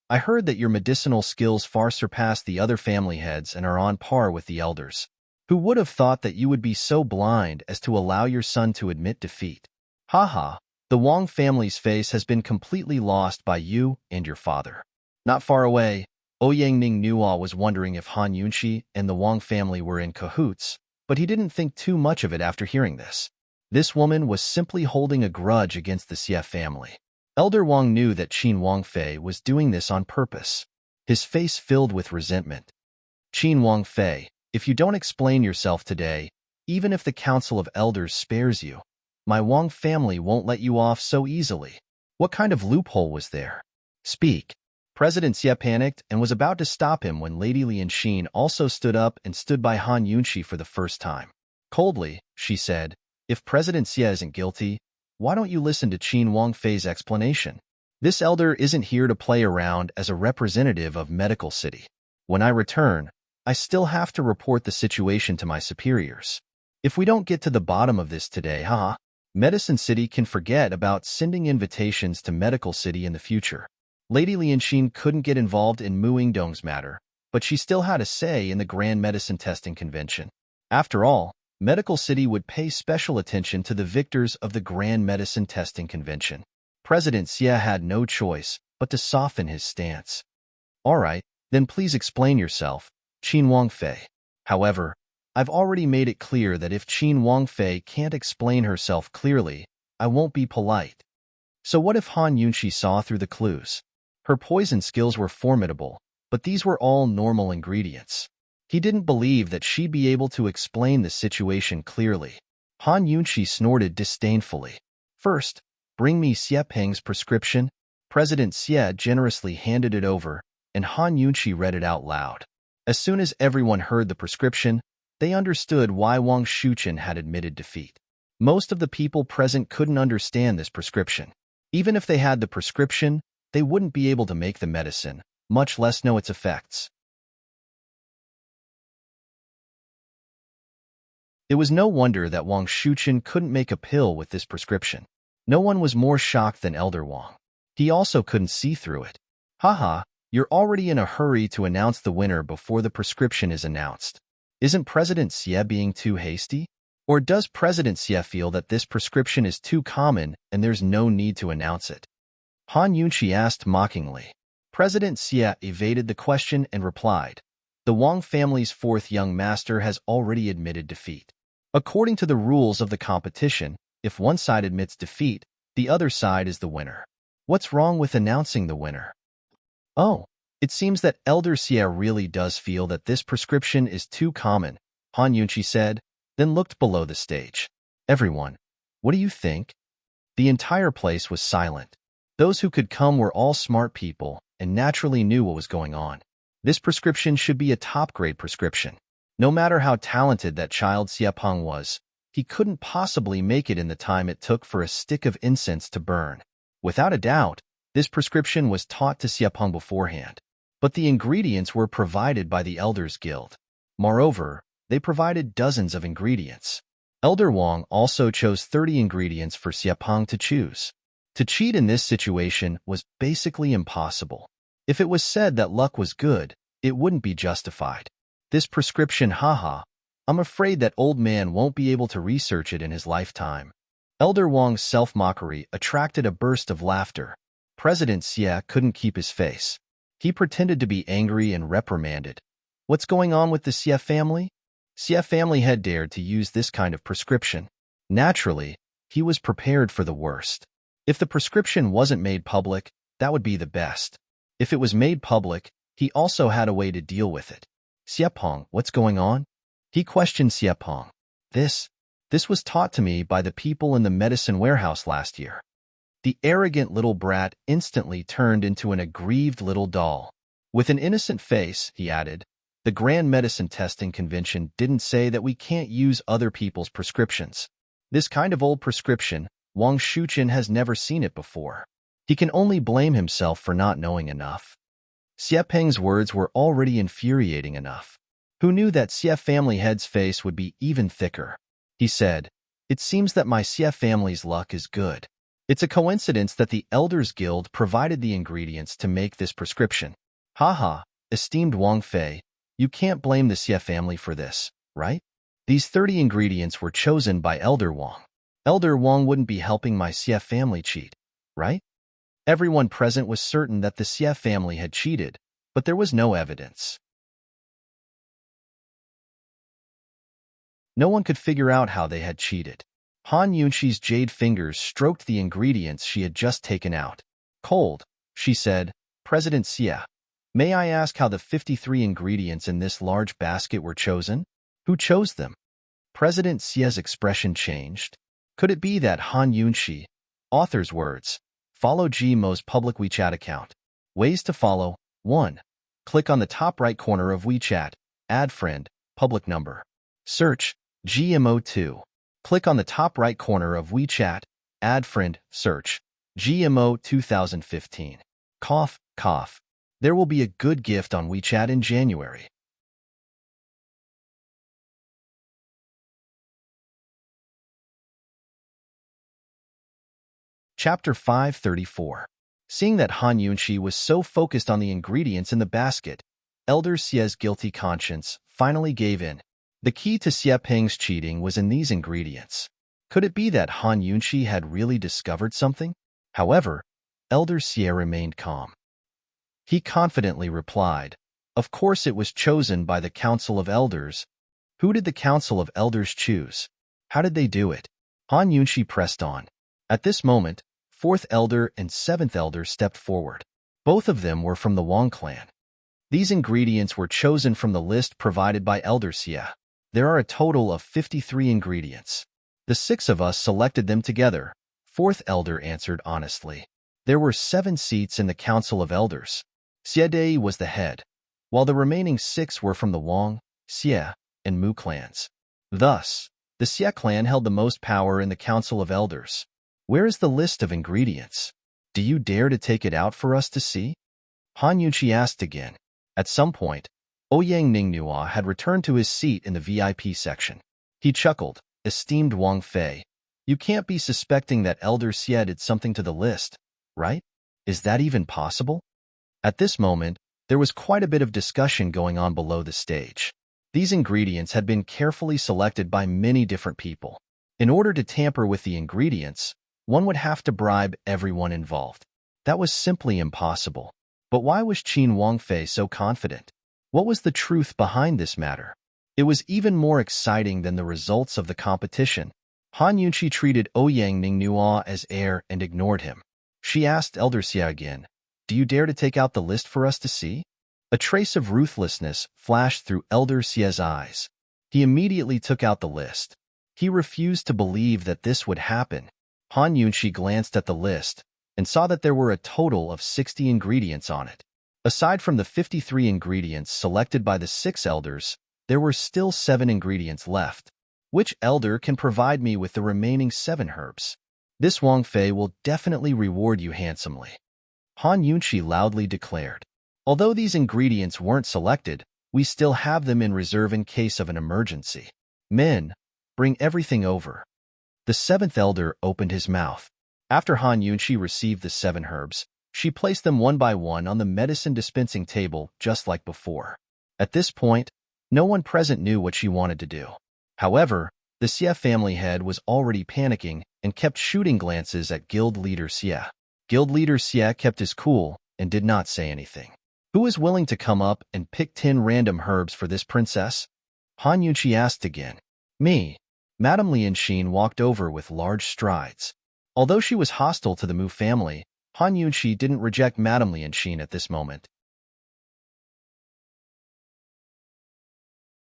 I heard that your medicinal skills far surpass the other family heads and are on par with the elders. Who would have thought that you would be so blind as to allow your son to admit defeat? Haha, the Wang family's face has been completely lost by you and your father. Not far away, Ouyang Ning Nuo was wondering if Han Yunqi and the Wang family were in cahoots, but he didn't think too much of it after hearing this. This woman was simply holding a grudge against the Xie family. Elder Wang knew that Qin Wangfei was doing this on purpose. His face filled with resentment. Qin Wangfei, if you don't explain yourself today, even if the Council of Elders spares you, my Wang family won't let you off so easily. What kind of loophole was there? Speak. President Xie panicked and was about to stop him when Lady Lianxin also stood up and stood by Han Yunqi for the first time. Coldly, she said, if President Xie isn't guilty, why don't you listen to Qin Wangfei's explanation? This elder isn't here to play around as a representative of Medical City. When I return, I still have to report the situation to my superiors. If we don't get to the bottom of this today, Medicine City can forget about sending invitations to Medical City in the future. Lady Lianxin couldn't get involved in Mu Yingdong's matter, but she still had a say in the Grand Medicine Testing Convention. After all, Medical City would pay special attention to the victors of the Grand Medicine Testing Convention. President Xie had no choice but to soften his stance. All right, then please explain yourself, Qin Wangfei. However, I've already made it clear that if Qin Wangfei can't explain herself clearly, I won't be polite. So what if Han Yunqi saw through the clues? Her poison skills were formidable, but these were all normal ingredients. He didn't believe that she'd be able to explain the situation clearly. Han Yunqi snorted disdainfully. First, bring me Xie Peng's prescription. President Xie generously handed it over, and Han Yunqi read it out loud. As soon as everyone heard the prescription, they understood why Wang Shuqian had admitted defeat. Most of the people present couldn't understand this prescription. Even if they had the prescription, they wouldn't be able to make the medicine, much less know its effects. It was no wonder that Wang Shuqian couldn't make a pill with this prescription. No one was more shocked than Elder Wang. He also couldn't see through it. Haha, you're already in a hurry to announce the winner before the prescription is announced. Isn't President Xie being too hasty? Or does President Xie feel that this prescription is too common and there's no need to announce it? Han Yunqi asked mockingly. President Xie evaded the question and replied, the Wang family's fourth young master has already admitted defeat. According to the rules of the competition, if one side admits defeat, the other side is the winner. What's wrong with announcing the winner? Oh, it seems that Elder Xie really does feel that this prescription is too common, Han Yunqi said, then looked below the stage. Everyone, what do you think? The entire place was silent. Those who could come were all smart people and naturally knew what was going on. This prescription should be a top-grade prescription. No matter how talented that child Xiepeng was, he couldn't possibly make it in the time it took for a stick of incense to burn. Without a doubt, this prescription was taught to Xiepeng beforehand. But the ingredients were provided by the Elders Guild. Moreover, they provided dozens of ingredients. Elder Wang also chose 30 ingredients for Xiepeng to choose. To cheat in this situation was basically impossible. If it was said that luck was good, it wouldn't be justified. This prescription, haha, I'm afraid that old man won't be able to research it in his lifetime. Elder Wang's self-mockery attracted a burst of laughter. President Xie couldn't keep his face. He pretended to be angry and reprimanded. What's going on with the Xie family? Xie family had dared to use this kind of prescription. Naturally, he was prepared for the worst. If the prescription wasn't made public, that would be the best. If it was made public, he also had a way to deal with it. Xiepeng, what's going on? He questioned Xiepeng. This was taught to me by the people in the medicine warehouse last year. The arrogant little brat instantly turned into an aggrieved little doll. With an innocent face, he added, the Grand Medicine Testing Convention didn't say that we can't use other people's prescriptions. This kind of old prescription, Wang Shuqian has never seen it before. He can only blame himself for not knowing enough. Xiepeng's words were already infuriating enough. Who knew that Xie family head's face would be even thicker? He said, it seems that my Xie family's luck is good. It's a coincidence that the Elders Guild provided the ingredients to make this prescription. Haha, esteemed Wang Fei, you can't blame the Xie family for this, right? These 30 ingredients were chosen by Elder Wang. Elder Wang wouldn't be helping my Xie family cheat, right? Everyone present was certain that the Xie family had cheated, but there was no evidence. No one could figure out how they had cheated. Han Yunqi's jade fingers stroked the ingredients she had just taken out. Cold, she said, President Xie, may I ask how the 53 ingredients in this large basket were chosen? Who chose them? President Xie's expression changed. Could it be that Han Yunqi, author's words, follow Gmo's public WeChat account? Ways to follow. 1. Click on the top right corner of WeChat, add friend, public number. Search, GMO 2. Click on the top right corner of WeChat, add friend, search, GMO 2015. Cough, cough. There will be a good gift on WeChat in January. Chapter 534. Seeing that Han Yunqi was so focused on the ingredients in the basket, Elder Xie's guilty conscience finally gave in. The key to Xiepeng's cheating was in these ingredients. Could it be that Han Yunqi had really discovered something? However, Elder Xie remained calm. He confidently replied, of course it was chosen by the Council of Elders. Who did the Council of Elders choose? How did they do it? Han Yunqi pressed on. At this moment, 4th Elder and 7th Elder stepped forward. Both of them were from the Wang clan. These ingredients were chosen from the list provided by Elder Xie. There are a total of 53 ingredients. The 6 of us selected them together, 4th Elder answered honestly. There were 7 seats in the Council of Elders. Xie was the head, while the remaining 6 were from the Wang, Xie, and Mu clans. Thus, the Xie clan held the most power in the Council of Elders. Where is the list of ingredients? Do you dare to take it out for us to see? Han Yunqi asked again. At some point, Ouyang Ningnua had returned to his seat in the VIP section. He chuckled. Esteemed Wang Fei, you can't be suspecting that Elder Xie did something to the list, right? Is that even possible? At this moment, there was quite a bit of discussion going on below the stage. These ingredients had been carefully selected by many different people. In order to tamper with the ingredients, one would have to bribe everyone involved. That was simply impossible. But why was Qin Wangfei so confident? What was the truth behind this matter? It was even more exciting than the results of the competition. Han Yunqi treated Ouyang Ningnua as heir and ignored him. She asked Elder Xie again, "Do you dare to take out the list for us to see?" A trace of ruthlessness flashed through Elder Xie's eyes. He immediately took out the list. He refused to believe that this would happen. Han Yunqi glanced at the list and saw that there were a total of 60 ingredients on it. Aside from the 53 ingredients selected by the 6 elders, there were still 7 ingredients left. Which elder can provide me with the remaining 7 herbs? This Wang Fei will definitely reward you handsomely. Han Yunqi loudly declared. Although these ingredients weren't selected, we still have them in reserve in case of an emergency. Men, bring everything over. The 7th elder opened his mouth. After Han Yunqi received the 7 herbs, she placed them one by one on the medicine dispensing table just like before. At this point, no one present knew what she wanted to do. However, the Xie family head was already panicking and kept shooting glances at Guild Leader Xie. Guild Leader Xie kept his cool and did not say anything. Who is willing to come up and pick 10 random herbs for this princess? Han Yunqi asked again. Me. Madame Lianxin walked over with large strides. Although she was hostile to the Mu family, Han Yunqi didn't reject Madame Lianxin at this moment.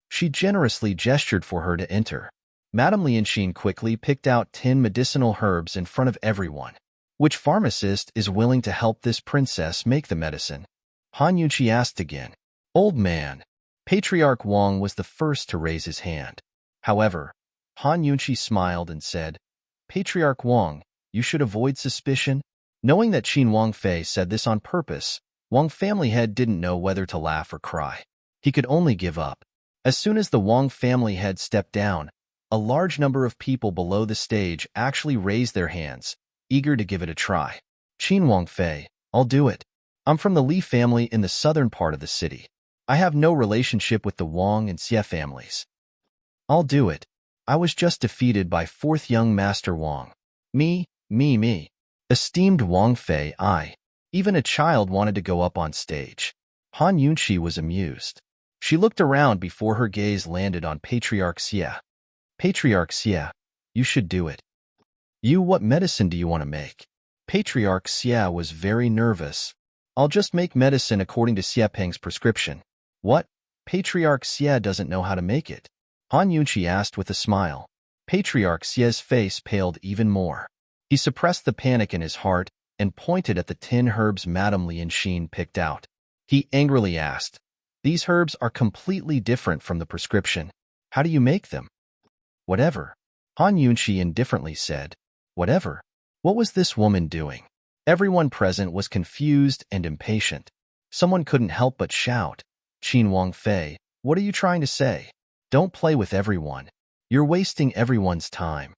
She generously gestured for her to enter. Madame Lianxin quickly picked out 10 medicinal herbs in front of everyone. Which pharmacist is willing to help this princess make the medicine? Han Yunqi asked again. Old man. Patriarch Wang was the first to raise his hand. However, Han Yunqi smiled and said, Patriarch Wang, you should avoid suspicion. Knowing that Qin Wangfei said this on purpose, Wang family head didn't know whether to laugh or cry. He could only give up. As soon as the Wang family head stepped down, a large number of people below the stage actually raised their hands, eager to give it a try. Qin Wangfei, I'll do it. I'm from the Li family in the southern part of the city. I have no relationship with the Wang and Xie families. I'll do it. I was just defeated by 4th young master Wang. Me. Esteemed Wang Fei, even a child wanted to go up on stage. Han Yunqi was amused. She looked around before her gaze landed on Patriarch Xie. Patriarch Xie, you should do it. What medicine do you want to make? Patriarch Xie was very nervous. I'll just make medicine according to Xie Peng's prescription. What? Patriarch Xie doesn't know how to make it. Han Yunqi asked with a smile. Patriarch Xie's face paled even more. He suppressed the panic in his heart and pointed at the 10 herbs Madame Lianxin picked out. He angrily asked, These herbs are completely different from the prescription. How do you make them? Whatever. Han Yunqi indifferently said. Whatever. What was this woman doing? Everyone present was confused and impatient. Someone couldn't help but shout. Qin Wangfei, what are you trying to say? Don't play with everyone. You're wasting everyone's time.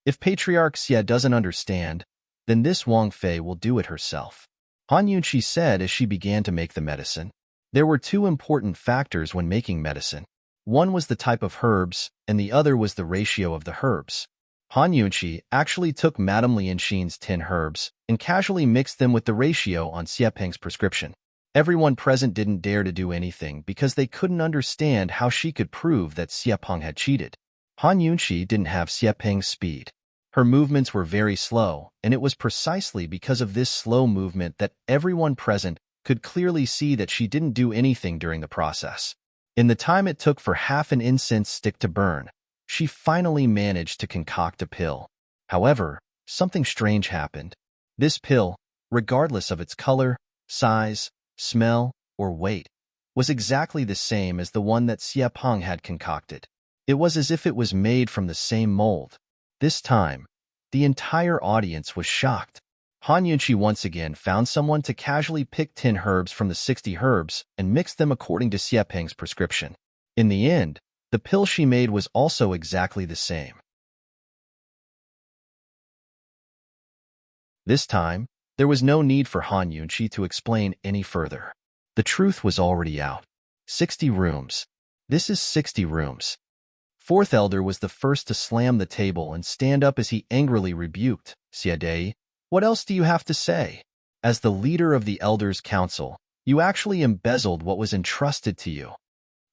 If Patriarch Xie doesn't understand, then this Wang Fei will do it herself. Han Yunqi said as she began to make the medicine. There were 2 important factors when making medicine. One was the type of herbs, and the other was the ratio of the herbs. Han Yunqi actually took Madame Lianxin's 10 herbs and casually mixed them with the ratio on Xie Peng's prescription. Everyone present didn't dare to do anything because they couldn't understand how she could prove that Xie Peng had cheated. Han Yunqi didn't have Xie Peng's speed. Her movements were very slow, and it was precisely because of this slow movement that everyone present could clearly see that she didn't do anything during the process. In the time it took for half an incense stick to burn, she finally managed to concoct a pill. However, something strange happened. This pill, regardless of its color, size, smell, or weight, was exactly the same as the one that Xie Peng had concocted. It was as if it was made from the same mold. This time, the entire audience was shocked. Han Yunqi once again found someone to casually pick 10 herbs from the 60 herbs and mix them according to Xie Peng's prescription. In the end, the pill she made was also exactly the same. This time, there was no need for Han Yunqi to explain any further. The truth was already out. 60 rooms. This is 60 rooms. Fourth elder was the first to slam the table and stand up as he angrily rebuked, Xie, what else do you have to say? As the leader of the Elders' Council, you actually embezzled what was entrusted to you.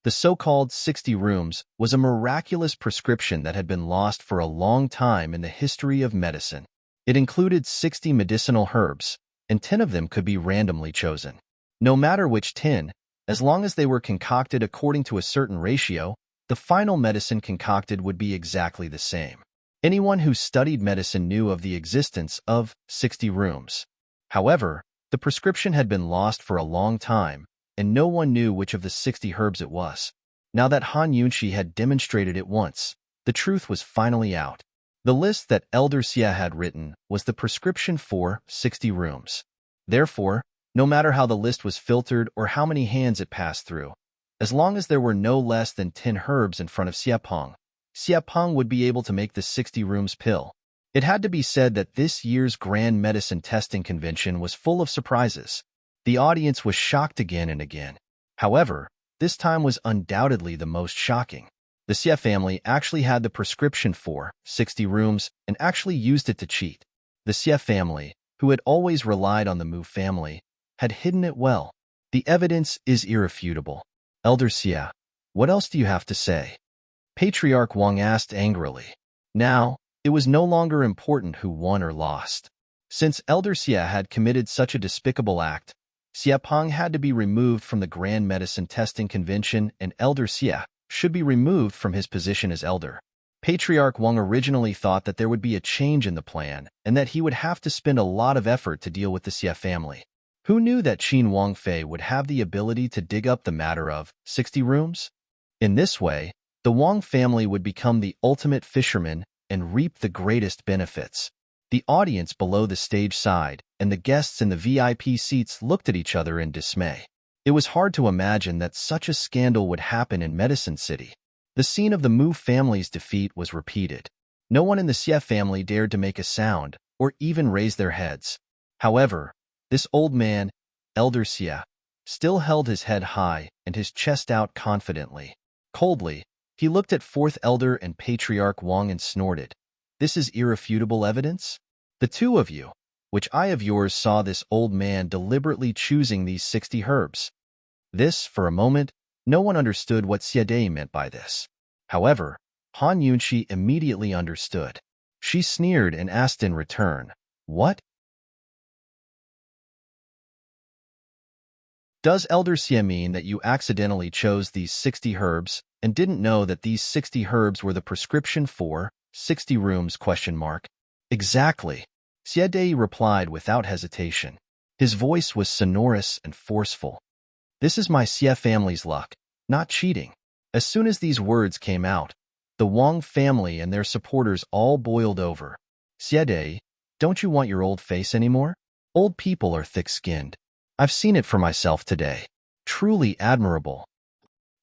The so-called 60 rooms was a miraculous prescription that had been lost for a long time in the history of medicine. It included 60 medicinal herbs, and 10 of them could be randomly chosen. No matter which 10, as long as they were concocted according to a certain ratio, the final medicine concocted would be exactly the same. Anyone who studied medicine knew of the existence of 60 rooms. However, the prescription had been lost for a long time, and no one knew which of the 60 herbs it was. Now that Han Yunqi had demonstrated it once, the truth was finally out. The list that Elder Xie had written was the prescription for 60 rooms. Therefore, no matter how the list was filtered or how many hands it passed through, as long as there were no less than 10 herbs in front of Xie Peng would be able to make the 60 rooms pill. It had to be said that this year's Grand Medicine Testing Convention was full of surprises. The audience was shocked again and again. However, this time was undoubtedly the most shocking. The Xie family actually had the prescription for 60 rooms and actually used it to cheat. The Xie family, who had always relied on the Mu family, had hidden it well. The evidence is irrefutable. Elder Xie, what else do you have to say? Patriarch Wang asked angrily. Now, it was no longer important who won or lost. Since Elder Xie had committed such a despicable act, Xie Peng had to be removed from the Grand Medicine Testing Convention and Elder Xie should be removed from his position as elder. Patriarch Wang originally thought that there would be a change in the plan and that he would have to spend a lot of effort to deal with the Xie family. Who knew that Qin Wangfei would have the ability to dig up the matter of 60 rooms? In this way, the Wang family would become the ultimate fishermen and reap the greatest benefits. The audience below the stage sighed, and the guests in the VIP seats looked at each other in dismay. It was hard to imagine that such a scandal would happen in Medicine City. The scene of the Mu family's defeat was repeated. No one in the Xie family dared to make a sound or even raise their heads. However, this old man, Elder Xie, still held his head high and his chest out confidently. Coldly, he looked at Fourth Elder and Patriarch Wang and snorted. This is irrefutable evidence? The two of you, which eye of yours saw this old man deliberately choosing these 60 herbs? This, for a moment, no one understood what Xie meant by this. However, Han Yunqi immediately understood. She sneered and asked in return, what? Does Elder Xie mean that you accidentally chose these 60 herbs and didn't know that these 60 herbs were the prescription for 60 rooms? Exactly, Xie replied without hesitation. His voice was sonorous and forceful. This is my Xie family's luck, not cheating. As soon as these words came out, the Wang family and their supporters all boiled over. Xie, don't you want your old face anymore? Old people are thick-skinned. I've seen it for myself today. Truly admirable.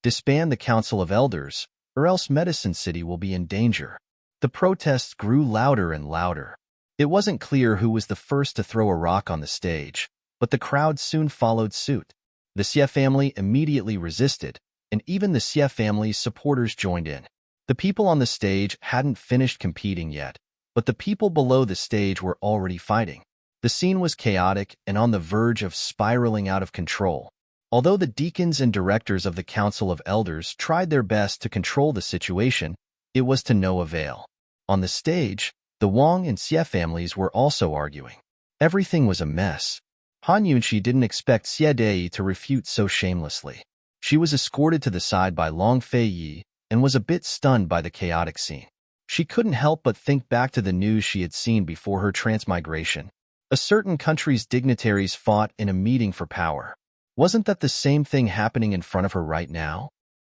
Disband the Council of Elders, or else Medicine City will be in danger. The protests grew louder and louder. It wasn't clear who was the first to throw a rock on the stage, but the crowd soon followed suit. The Xie family immediately resisted, and even the Xie family's supporters joined in. The people on the stage hadn't finished competing yet, but the people below the stage were already fighting. The scene was chaotic and on the verge of spiraling out of control. Although the deacons and directors of the Council of Elders tried their best to control the situation, it was to no avail. On the stage, the Wang and Xie families were also arguing. Everything was a mess. Han Yunqi didn't expect Xie to refute so shamelessly. She was escorted to the side by Long Fei and was a bit stunned by the chaotic scene. She couldn't help but think back to the news she had seen before her transmigration. A certain country's dignitaries fought in a meeting for power. Wasn't that the same thing happening in front of her right now?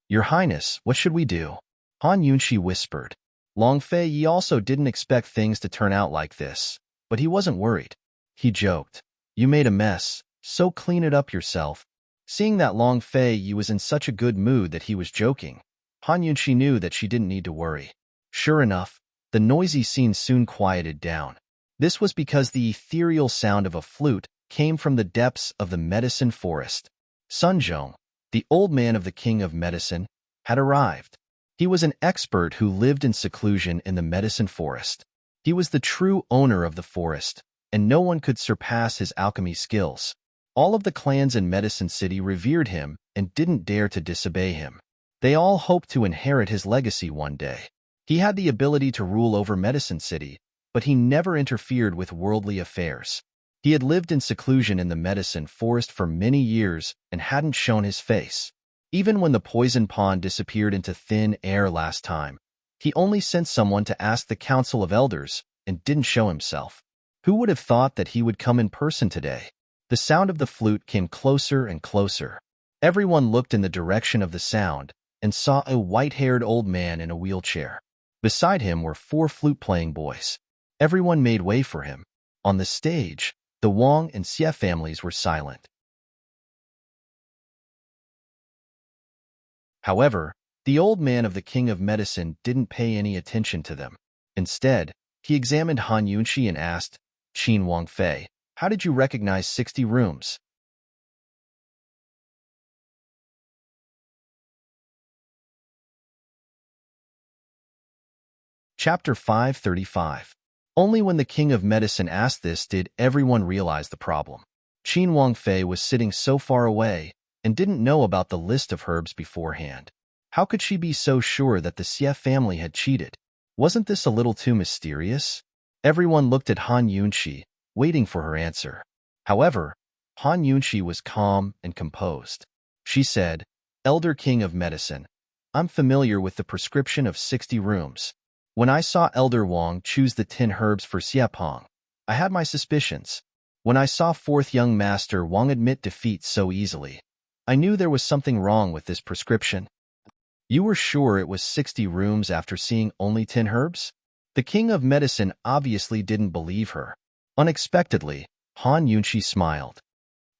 Your Highness, what should we do? Han Yunshi whispered. Long Fei Yi also didn't expect things to turn out like this, but he wasn't worried. He joked. You made a mess, so clean it up yourself. Seeing that Long Fei Yi was in such a good mood that he was joking, Han Yunshi knew that she didn't need to worry. Sure enough, the noisy scene soon quieted down. This was because the ethereal sound of a flute came from the depths of the medicine forest. Sun Zhong, the old man of the King of Medicine, had arrived. He was an expert who lived in seclusion in the medicine forest. He was the true owner of the forest, and no one could surpass his alchemy skills. All of the clans in Medicine City revered him and didn't dare to disobey him. They all hoped to inherit his legacy one day. He had the ability to rule over Medicine City, but he never interfered with worldly affairs. He had lived in seclusion in the medicine forest for many years and hadn't shown his face. Even when the poison pond disappeared into thin air last time, he only sent someone to ask the Council of Elders and didn't show himself. Who would have thought that he would come in person today? The sound of the flute came closer and closer. Everyone looked in the direction of the sound and saw a white-haired old man in a wheelchair. Beside him were 4 flute-playing boys. Everyone made way for him. On the stage, the Wang and Xie families were silent. However, the old man of the King of Medicine didn't pay any attention to them. Instead, he examined Han Yunshi and asked, Qin Wangfei, how did you recognize 60 rooms? Chapter 535. Only when the King of Medicine asked this did everyone realize the problem. Qin Wangfei was sitting so far away and didn't know about the list of herbs beforehand. How could she be so sure that the Xie family had cheated? Wasn't this a little too mysterious? Everyone looked at Han Yunshi, waiting for her answer. However, Han Yunshi was calm and composed. She said, Elder King of Medicine, I'm familiar with the prescription of 60 rooms. When I saw Elder Wang choose the 10 herbs for Xiepeng, I had my suspicions. When I saw 4th young master Wang admit defeat so easily, I knew there was something wrong with this prescription. You were sure it was 60 rooms after seeing only 10 herbs? The King of Medicine obviously didn't believe her. Unexpectedly, Han Yunshi smiled.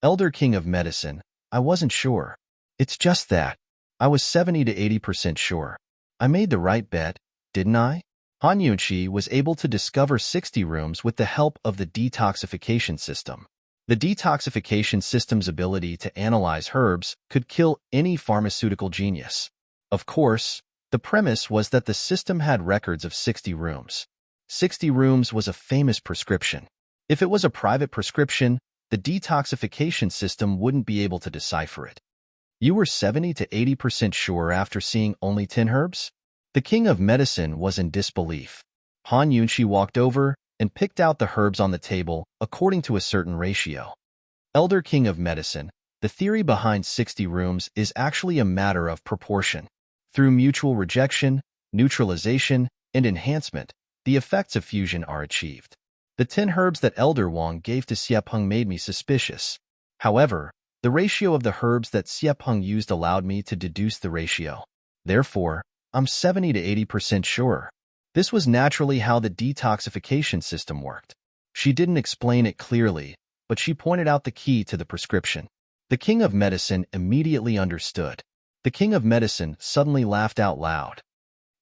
Elder King of Medicine, I wasn't sure. It's just that. I was 70 to 80% sure. I made the right bet, didn't I? Han Yunshi was able to discover 60 rooms with the help of the detoxification system. The detoxification system's ability to analyze herbs could kill any pharmaceutical genius. Of course, the premise was that the system had records of 60 rooms. 60 rooms was a famous prescription. If it was a private prescription, the detoxification system wouldn't be able to decipher it. You were 70 to 80% sure after seeing only 10 herbs? The King of Medicine was in disbelief. Han Yunshi walked over and picked out the herbs on the table according to a certain ratio. Elder King of Medicine, the theory behind 60 rooms is actually a matter of proportion. Through mutual rejection, neutralization, and enhancement, the effects of fusion are achieved. The 10 herbs that Elder Wang gave to Xiepeng made me suspicious. However, the ratio of the herbs that Xiepeng used allowed me to deduce the ratio. Therefore, I'm 70 to 80% sure. This was naturally how the detoxification system worked. She didn't explain it clearly, but she pointed out the key to the prescription. The King of Medicine immediately understood. The King of Medicine suddenly laughed out loud.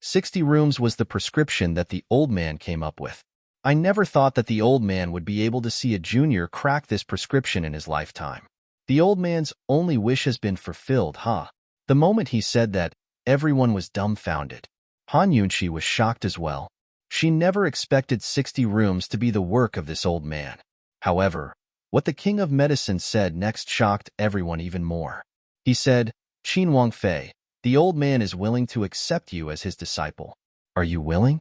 60 rooms was the prescription that the old man came up with. I never thought that the old man would be able to see a junior crack this prescription in his lifetime. The old man's only wish has been fulfilled, huh? The moment he said that, everyone was dumbfounded. Han Yunshi was shocked as well. She never expected 60 rooms to be the work of this old man. However, what the King of Medicine said next shocked everyone even more. He said, Qin Wangfei, the old man is willing to accept you as his disciple. Are you willing?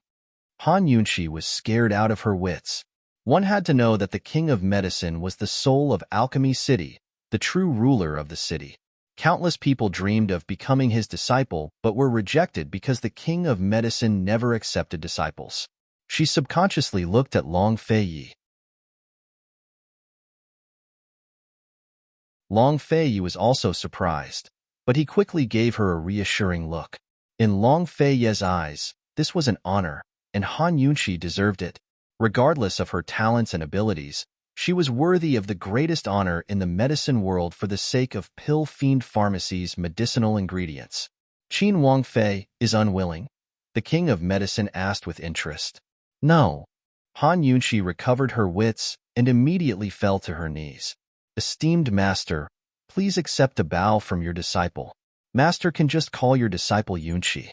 Han Yunshi was scared out of her wits. One had to know that the King of Medicine was the soul of Alchemy City, the true ruler of the city. Countless people dreamed of becoming his disciple but were rejected because the King of Medicine never accepted disciples. She subconsciously looked at Long Fei Yi. Long Fei was also surprised, but he quickly gave her a reassuring look. In Long Fei's eyes, this was an honor, and Han Yunqi deserved it. Regardless of her talents and abilities, she was worthy of the greatest honor in the medicine world for the sake of Pill Fiend Pharmacy's medicinal ingredients. Qin Wang Fei is unwilling? The king of medicine asked with interest. No. Han Yunqi recovered her wits and immediately fell to her knees. Esteemed master, please accept a bow from your disciple. Master can just call your disciple Yunqi.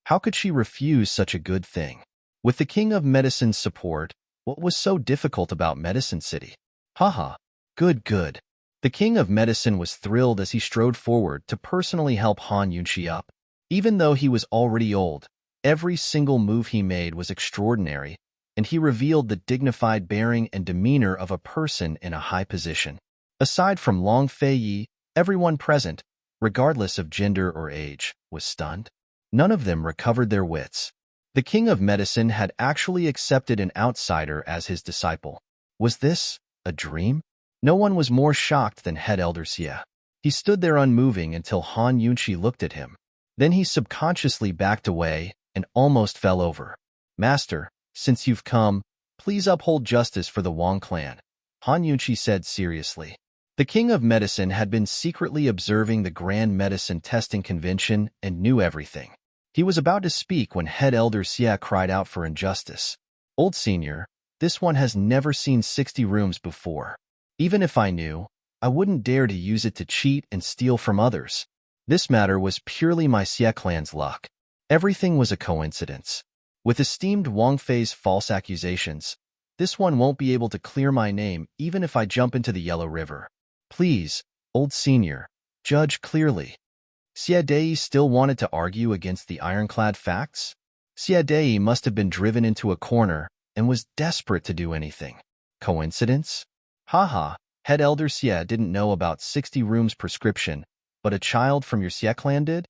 How could she refuse such a good thing? With the king of medicine's support, what was so difficult about Medicine City? Haha. Good, good. The king of medicine was thrilled as he strode forward to personally help Han Yunqi up. Even though he was already old, every single move he made was extraordinary, and he revealed the dignified bearing and demeanor of a person in a high position. Aside from Long Fei, everyone present, regardless of gender or age, was stunned. None of them recovered their wits. The king of medicine had actually accepted an outsider as his disciple. Was this a dream? No one was more shocked than head elder Xie. He stood there unmoving until Han Yunqi looked at him. Then he subconsciously backed away and almost fell over. Master, since you've come, please uphold justice for the Wang clan, Han Yunqi said seriously. The king of medicine had been secretly observing the Grand Medicine Testing Convention and knew everything. He was about to speak when head elder Xie cried out for injustice. Old senior, this one has never seen 60 rooms before. Even if I knew, I wouldn't dare to use it to cheat and steal from others. This matter was purely my Xie clan's luck. Everything was a coincidence. With esteemed Wang Fei's false accusations, this one won't be able to clear my name even if I jump into the Yellow River. Please, old senior, judge clearly. Xie Dei still wanted to argue against the ironclad facts? Xie Dei must have been driven into a corner and was desperate to do anything. Coincidence? Haha, head elder Xie didn't know about 60 rooms prescription, but a child from your Xie clan did?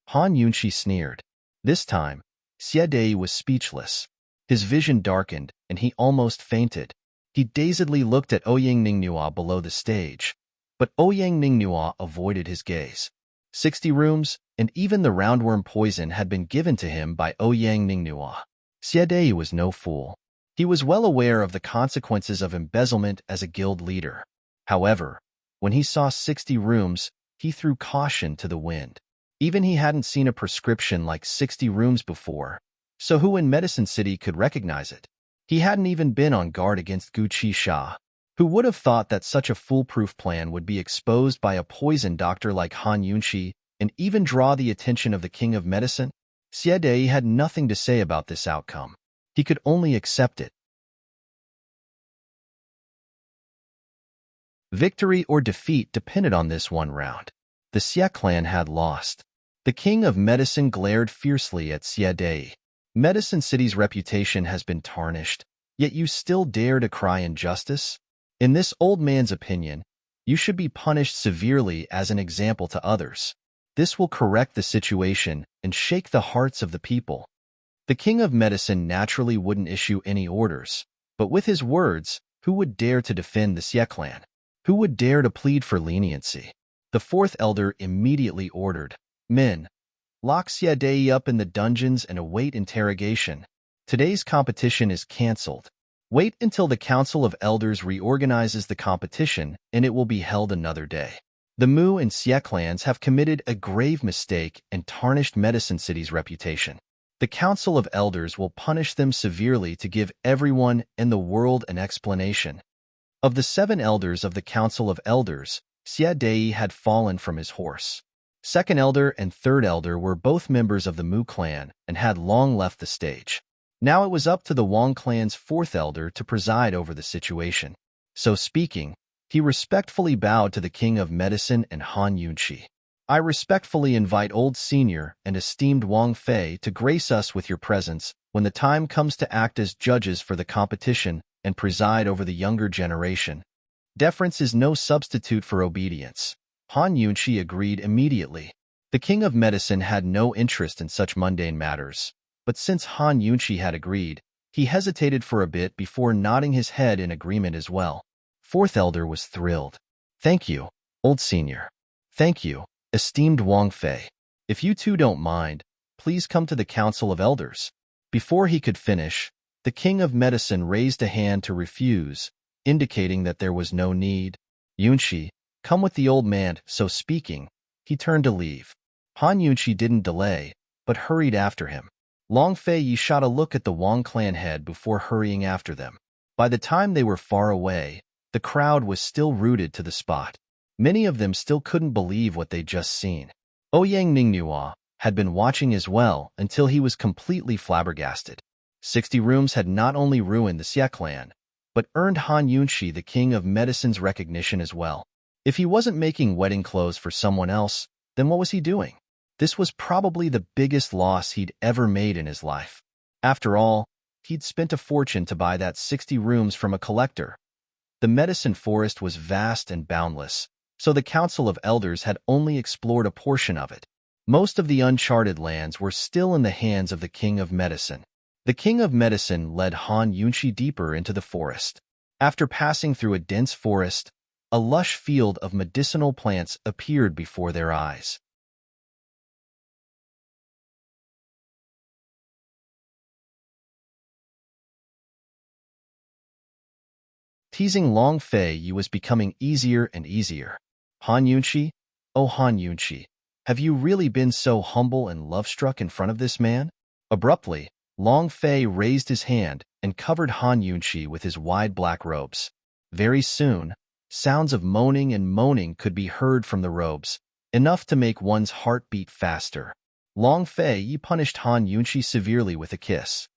Han Yunqi sneered. This time, Xie Dei was speechless. His vision darkened, and he almost fainted. He dazedly looked at Ouyang Ningnua below the stage, but Ouyang Ningnua avoided his gaze. 60 rooms, and even the roundworm poison had been given to him by Ouyang Ningnua. Xie Dei was no fool. He was well aware of the consequences of embezzlement as a guild leader. However, when he saw 60 rooms, he threw caution to the wind. Even he hadn't seen a prescription like 60 rooms before, so who in Medicine City could recognize it? He hadn't even been on guard against Gu Qisha. Who would have thought that such a foolproof plan would be exposed by a poison doctor like Han Yunqi and even draw the attention of the king of medicine? Xie Dei had nothing to say about this outcome. He could only accept it. Victory or defeat depended on this one round. The Xie clan had lost. The king of medicine glared fiercely at Xie Dei. Medicine City's reputation has been tarnished, yet you still dare to cry injustice? In this old man's opinion, you should be punished severely as an example to others. This will correct the situation and shake the hearts of the people. The king of medicine naturally wouldn't issue any orders, but with his words, who would dare to defend the Xie clan? Who would dare to plead for leniency? The fourth elder immediately ordered, Men, lock Xie Dei up in the dungeons and await interrogation. Today's competition is cancelled. Wait until the Council of Elders reorganizes the competition, and it will be held another day. The Mu and Xie clans have committed a grave mistake and tarnished Medicine City's reputation. The Council of Elders will punish them severely to give everyone in the world an explanation. Of the 7 elders of the Council of Elders, Xie Dei had fallen from his horse. Second elder and third elder were both members of the Mu clan and had long left the stage. Now it was up to the Wang clan's fourth elder to preside over the situation. So speaking, he respectfully bowed to the king of medicine and Han Yunqi. I respectfully invite old senior and esteemed Wang Fei to grace us with your presence when the time comes to act as judges for the competition and preside over the younger generation. Deference is no substitute for obedience. Han Yunqi agreed immediately. The king of medicine had no interest in such mundane matters. But since Han Yunqi had agreed, he hesitated for a bit before nodding his head in agreement as well. Fourth elder was thrilled. Thank you. Old Senior. Thank you, esteemed Wang Fei. If you two don't mind, please come to the Council of Elders. Before he could finish, the King of Medicine raised a hand to refuse, indicating that there was no need. Yunqi, come with the old man. So speaking, he turned to leave. Han Yunqi didn't delay, but hurried after him. Long Fei Yi shot a look at the Wang clan head before hurrying after them. By the time they were far away, the crowd was still rooted to the spot. Many of them still couldn't believe what they'd just seen. Ouyang Ningnua had been watching as well until he was completely flabbergasted. 60 rooms had not only ruined the Xie clan, but earned Han Yunqi the King of Medicine's recognition as well. If he wasn't making wedding clothes for someone else, then what was he doing? This was probably the biggest loss he'd ever made in his life. After all, he'd spent a fortune to buy that 60 rooms from a collector. The medicine forest was vast and boundless, so the Council of Elders had only explored a portion of it. Most of the uncharted lands were still in the hands of the King of Medicine. The King of Medicine led Han Yunqi deeper into the forest. After passing through a dense forest, a lush field of medicinal plants appeared before their eyes. Teasing Long Fei Yi was becoming easier and easier. Han Yunqi? Oh Han Yunqi, have you really been so humble and love-struck in front of this man? Abruptly, Long Fei raised his hand and covered Han Yunqi with his wide black robes. Very soon, sounds of moaning and moaning could be heard from the robes, enough to make one's heart beat faster. Long Fei Yi punished Han Yunqi severely with a kiss.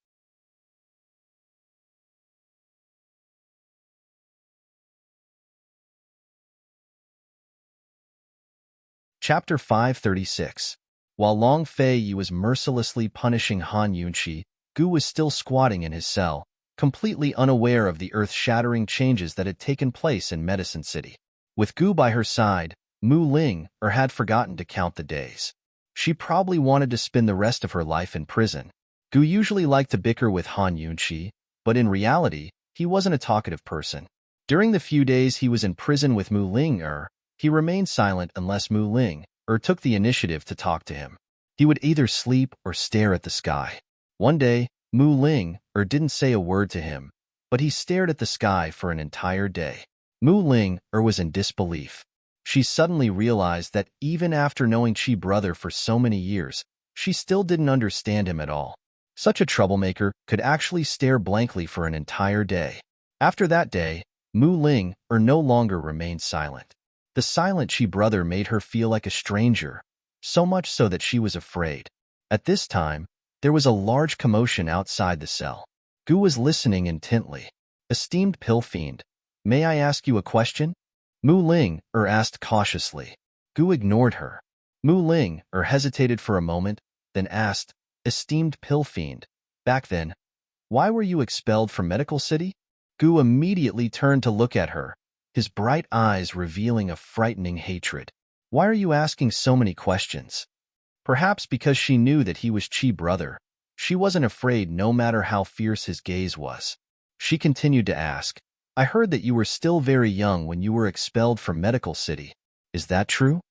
Chapter 536. While Long Fei Yi was mercilessly punishing Han Yunqi, Gu was still squatting in his cell, completely unaware of the earth-shattering changes that had taken place in Medicine City. With Gu by her side, Mu Ling had forgotten to count the days. She probably wanted to spend the rest of her life in prison. Gu usually liked to bicker with Han Yunqi, but in reality, he wasn't a talkative person. During the few days he was in prison with Mu Ling he remained silent unless Mu Ling took the initiative to talk to him. He would either sleep or stare at the sky. One day, Mu Ling didn't say a word to him, but he stared at the sky for an entire day. Mu Ling was in disbelief. She suddenly realized that even after knowing Chi brother for so many years, she still didn't understand him at all. Such a troublemaker could actually stare blankly for an entire day. After that day, Mu Ling no longer remained silent. The silent Chi brother made her feel like a stranger, so much so that she was afraid. At this time, there was a large commotion outside the cell. Gu was listening intently. Esteemed pill fiend, may I ask you a question? Mu Ling asked cautiously. Gu ignored her. Mu Ling hesitated for a moment, then asked, Esteemed pill fiend, back then, why were you expelled from Medical City? Gu immediately turned to look at her, his bright eyes revealing a frightening hatred. Why are you asking so many questions? Perhaps because she knew that he was Chi brother, she wasn't afraid no matter how fierce his gaze was. She continued to ask, I heard that you were still very young when you were expelled from Medical City. Is that true?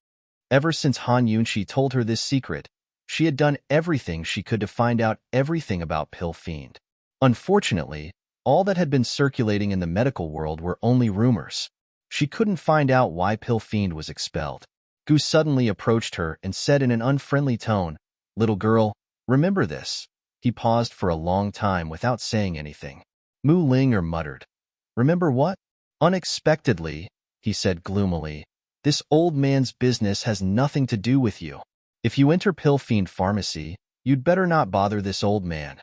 Ever since Han Yunqi told her this secret, she had done everything she could to find out everything about Pill Fiend. Unfortunately, all that had been circulating in the medical world were only rumors. She couldn't find out why Pill Fiend was expelled. Gu suddenly approached her and said in an unfriendly tone, Little girl, remember this. He paused for a long time without saying anything. Mu Ling muttered, Remember what? Unexpectedly, he said gloomily, this old man's business has nothing to do with you. If you enter Pill Fiend Pharmacy, you'd better not bother this old man.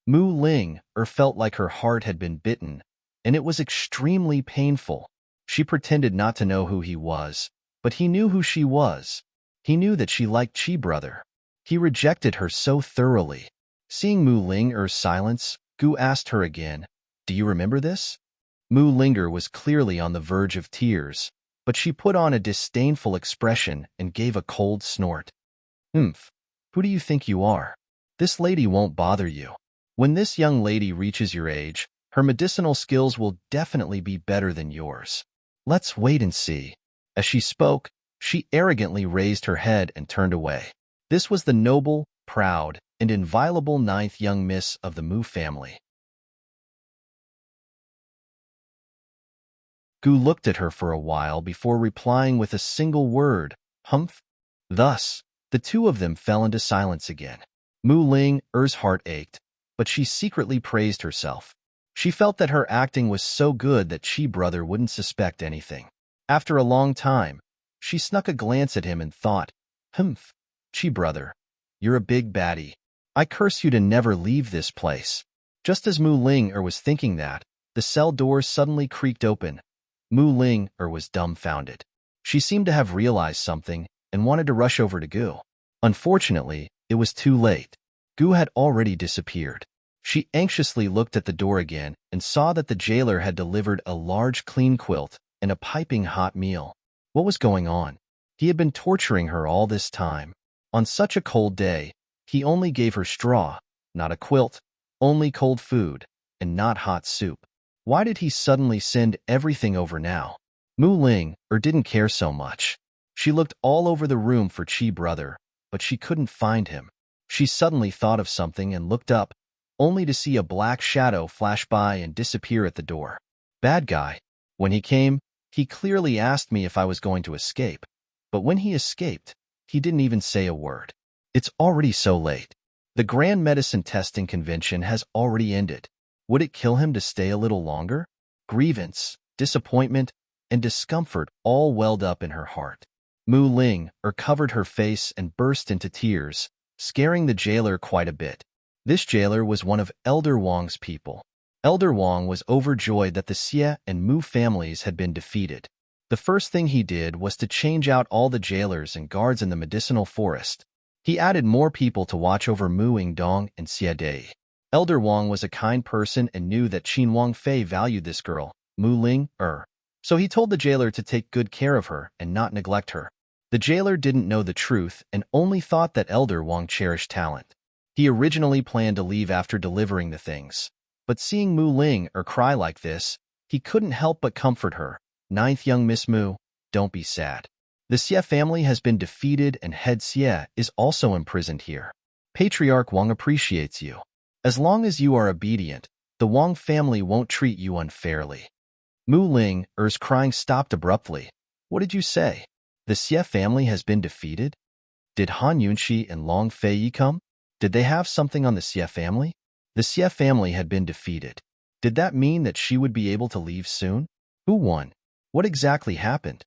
Mu Ling felt like her heart had been bitten, and it was extremely painful. She pretended not to know who he was, but he knew who she was. He knew that she liked Chi brother. He rejected her so thoroughly. Seeing Mu Ling's silence, Gu asked her again, Do you remember this? Mu Linger was clearly on the verge of tears, but she put on a disdainful expression and gave a cold snort. Who do you think you are? This lady won't bother you. When this young lady reaches your age, her medicinal skills will definitely be better than yours. Let's wait and see. As she spoke, she arrogantly raised her head and turned away. This was the noble, proud, and inviolable ninth young miss of the Mu family. Gu looked at her for a while before replying with a single word, "Humph." Thus, the two of them fell into silence again. Mu Ling's heart ached, but she secretly praised herself. She felt that her acting was so good that Chi brother wouldn't suspect anything. After a long time, she snuck a glance at him and thought, "Humph, Chi brother, you're a big baddie. I curse you to never leave this place." Just as Mu Ling was thinking that, the cell door suddenly creaked open. Mu Ling was dumbfounded. She seemed to have realized something and wanted to rush over to Gu. Unfortunately, it was too late. Gu had already disappeared. She anxiously looked at the door again and saw that the jailer had delivered a large clean quilt and a piping hot meal. What was going on? He had been torturing her all this time. On such a cold day, he only gave her straw, not a quilt, only cold food, and not hot soup. Why did he suddenly send everything over now? Mu Ling didn't care so much. She looked all over the room for Chi brother, but she couldn't find him. She suddenly thought of something and looked up, only to see a black shadow flash by and disappear at the door. Bad guy. When he came, he clearly asked me if I was going to escape, but when he escaped, he didn't even say a word. It's already so late. The Grand Medicine Testing Convention has already ended. Would it kill him to stay a little longer? Grievance, disappointment, and discomfort all welled up in her heart. Mu Ling covered her face and burst into tears, scaring the jailer quite a bit. This jailer was one of Elder Wang's people. Elder Wang was overjoyed that the Xie and Mu families had been defeated. The first thing he did was to change out all the jailers and guards in the medicinal forest. He added more people to watch over Mu Yingdong and Xie Dei. Elder Wang was a kind person and knew that Qin Wangfei valued this girl, Mu Ling. So he told the jailer to take good care of her and not neglect her. The jailer didn't know the truth and only thought that Elder Wang cherished talent. He originally planned to leave after delivering the things, but seeing Mu Ling cry like this, he couldn't help but comfort her. "Ninth young Miss Mu, don't be sad. The Xie family has been defeated and head Xie is also imprisoned here. Patriarch Wang appreciates you. As long as you are obedient, the Wang family won't treat you unfairly." Mu Ling's crying stopped abruptly. "What did you say? The Xie family has been defeated? Did Han Yunxi and Long Fei come? Did they have something on the Xie family?" The Xie family had been defeated. Did that mean that she would be able to leave soon? Who won? What exactly happened?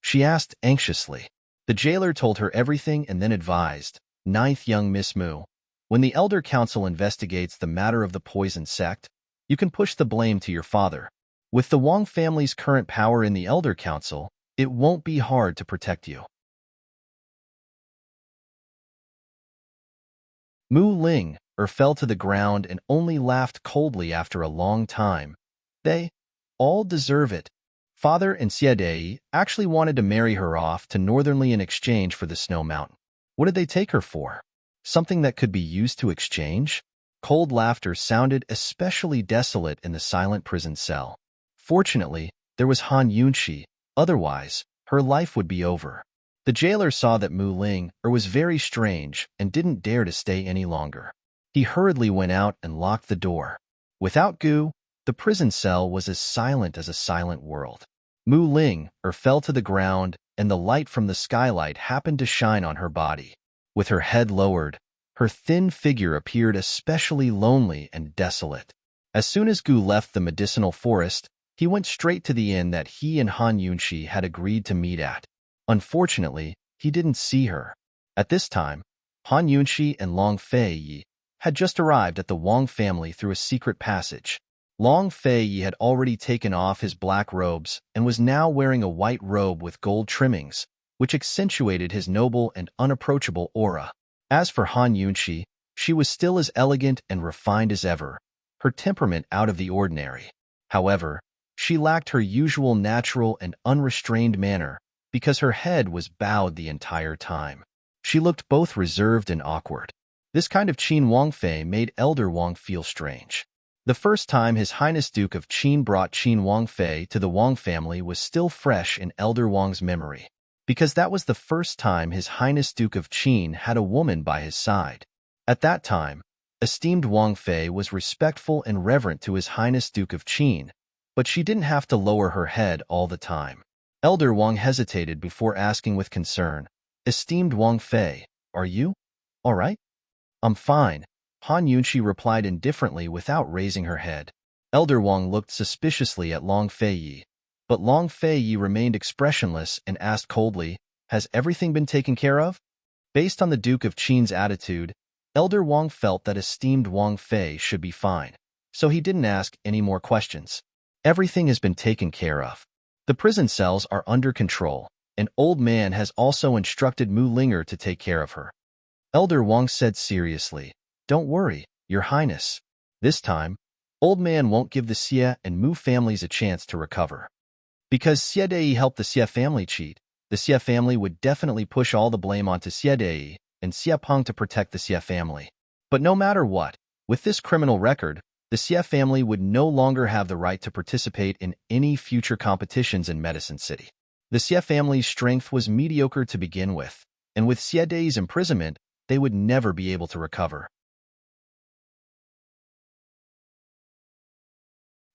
She asked anxiously. The jailer told her everything and then advised, "Ninth young Miss Mu, when the Elder Council investigates the matter of the poison sect, you can push the blame to your father. With the Wang family's current power in the Elder Council, it won't be hard to protect you." Mu Ling fell to the ground and only laughed coldly after a long time. "They all deserve it. Father and Xie Dei actually wanted to marry her off to Northernly in exchange for the Snow Mountain. What did they take her for? Something that could be used to exchange?" Cold laughter sounded especially desolate in the silent prison cell. Fortunately, there was Han Yunxi, otherwise, her life would be over. The jailer saw that Mu Ling was very strange and didn't dare to stay any longer. He hurriedly went out and locked the door. Without Gu, the prison cell was as silent as a silent world. Mu Ling fell to the ground, and the light from the skylight happened to shine on her body. With her head lowered, her thin figure appeared especially lonely and desolate. As soon as Gu left the medicinal forest, he went straight to the inn that he and Han Yunxi had agreed to meet at. Unfortunately, he didn't see her. At this time, Han Yunxi and Long Fei had just arrived at the Wang family through a secret passage. Long Fei had already taken off his black robes and was now wearing a white robe with gold trimmings, which accentuated his noble and unapproachable aura. As for Han Yunxi, she was still as elegant and refined as ever, her temperament out of the ordinary. However, she lacked her usual natural and unrestrained manner because her head was bowed the entire time. She looked both reserved and awkward. This kind of Qin Wangfei made Elder Wang feel strange. The first time His Highness Duke of Qin brought Qin Wangfei to the Wang family was still fresh in Elder Wang's memory, because that was the first time His Highness Duke of Qin had a woman by his side. At that time, esteemed Wangfei was respectful and reverent to His Highness Duke of Qin, but she didn't have to lower her head all the time. Elder Wang hesitated before asking with concern, "Esteemed Wangfei, are you all right?" "I'm fine," Han Yunqi replied indifferently without raising her head. Elder Wang looked suspiciously at Long Feiyi, but Long Feiyi remained expressionless and asked coldly, "Has everything been taken care of?" Based on the Duke of Qin's attitude, Elder Wang felt that esteemed Wang Fei should be fine, so he didn't ask any more questions. "Everything has been taken care of. The prison cells are under control. An old man has also instructed Mu Linger to take care of her." Elder Wang said seriously, "Don't worry, Your Highness. This time, old man won't give the Xie and Mu families a chance to recover. Because Xie Dei helped the Xie family cheat, the Xie family would definitely push all the blame onto Xie Dei and Xie Peng to protect the Xie family. But no matter what, with this criminal record, the Xie family would no longer have the right to participate in any future competitions in Medicine City. The Xie family's strength was mediocre to begin with, and with Xie Dei's imprisonment, they would never be able to recover.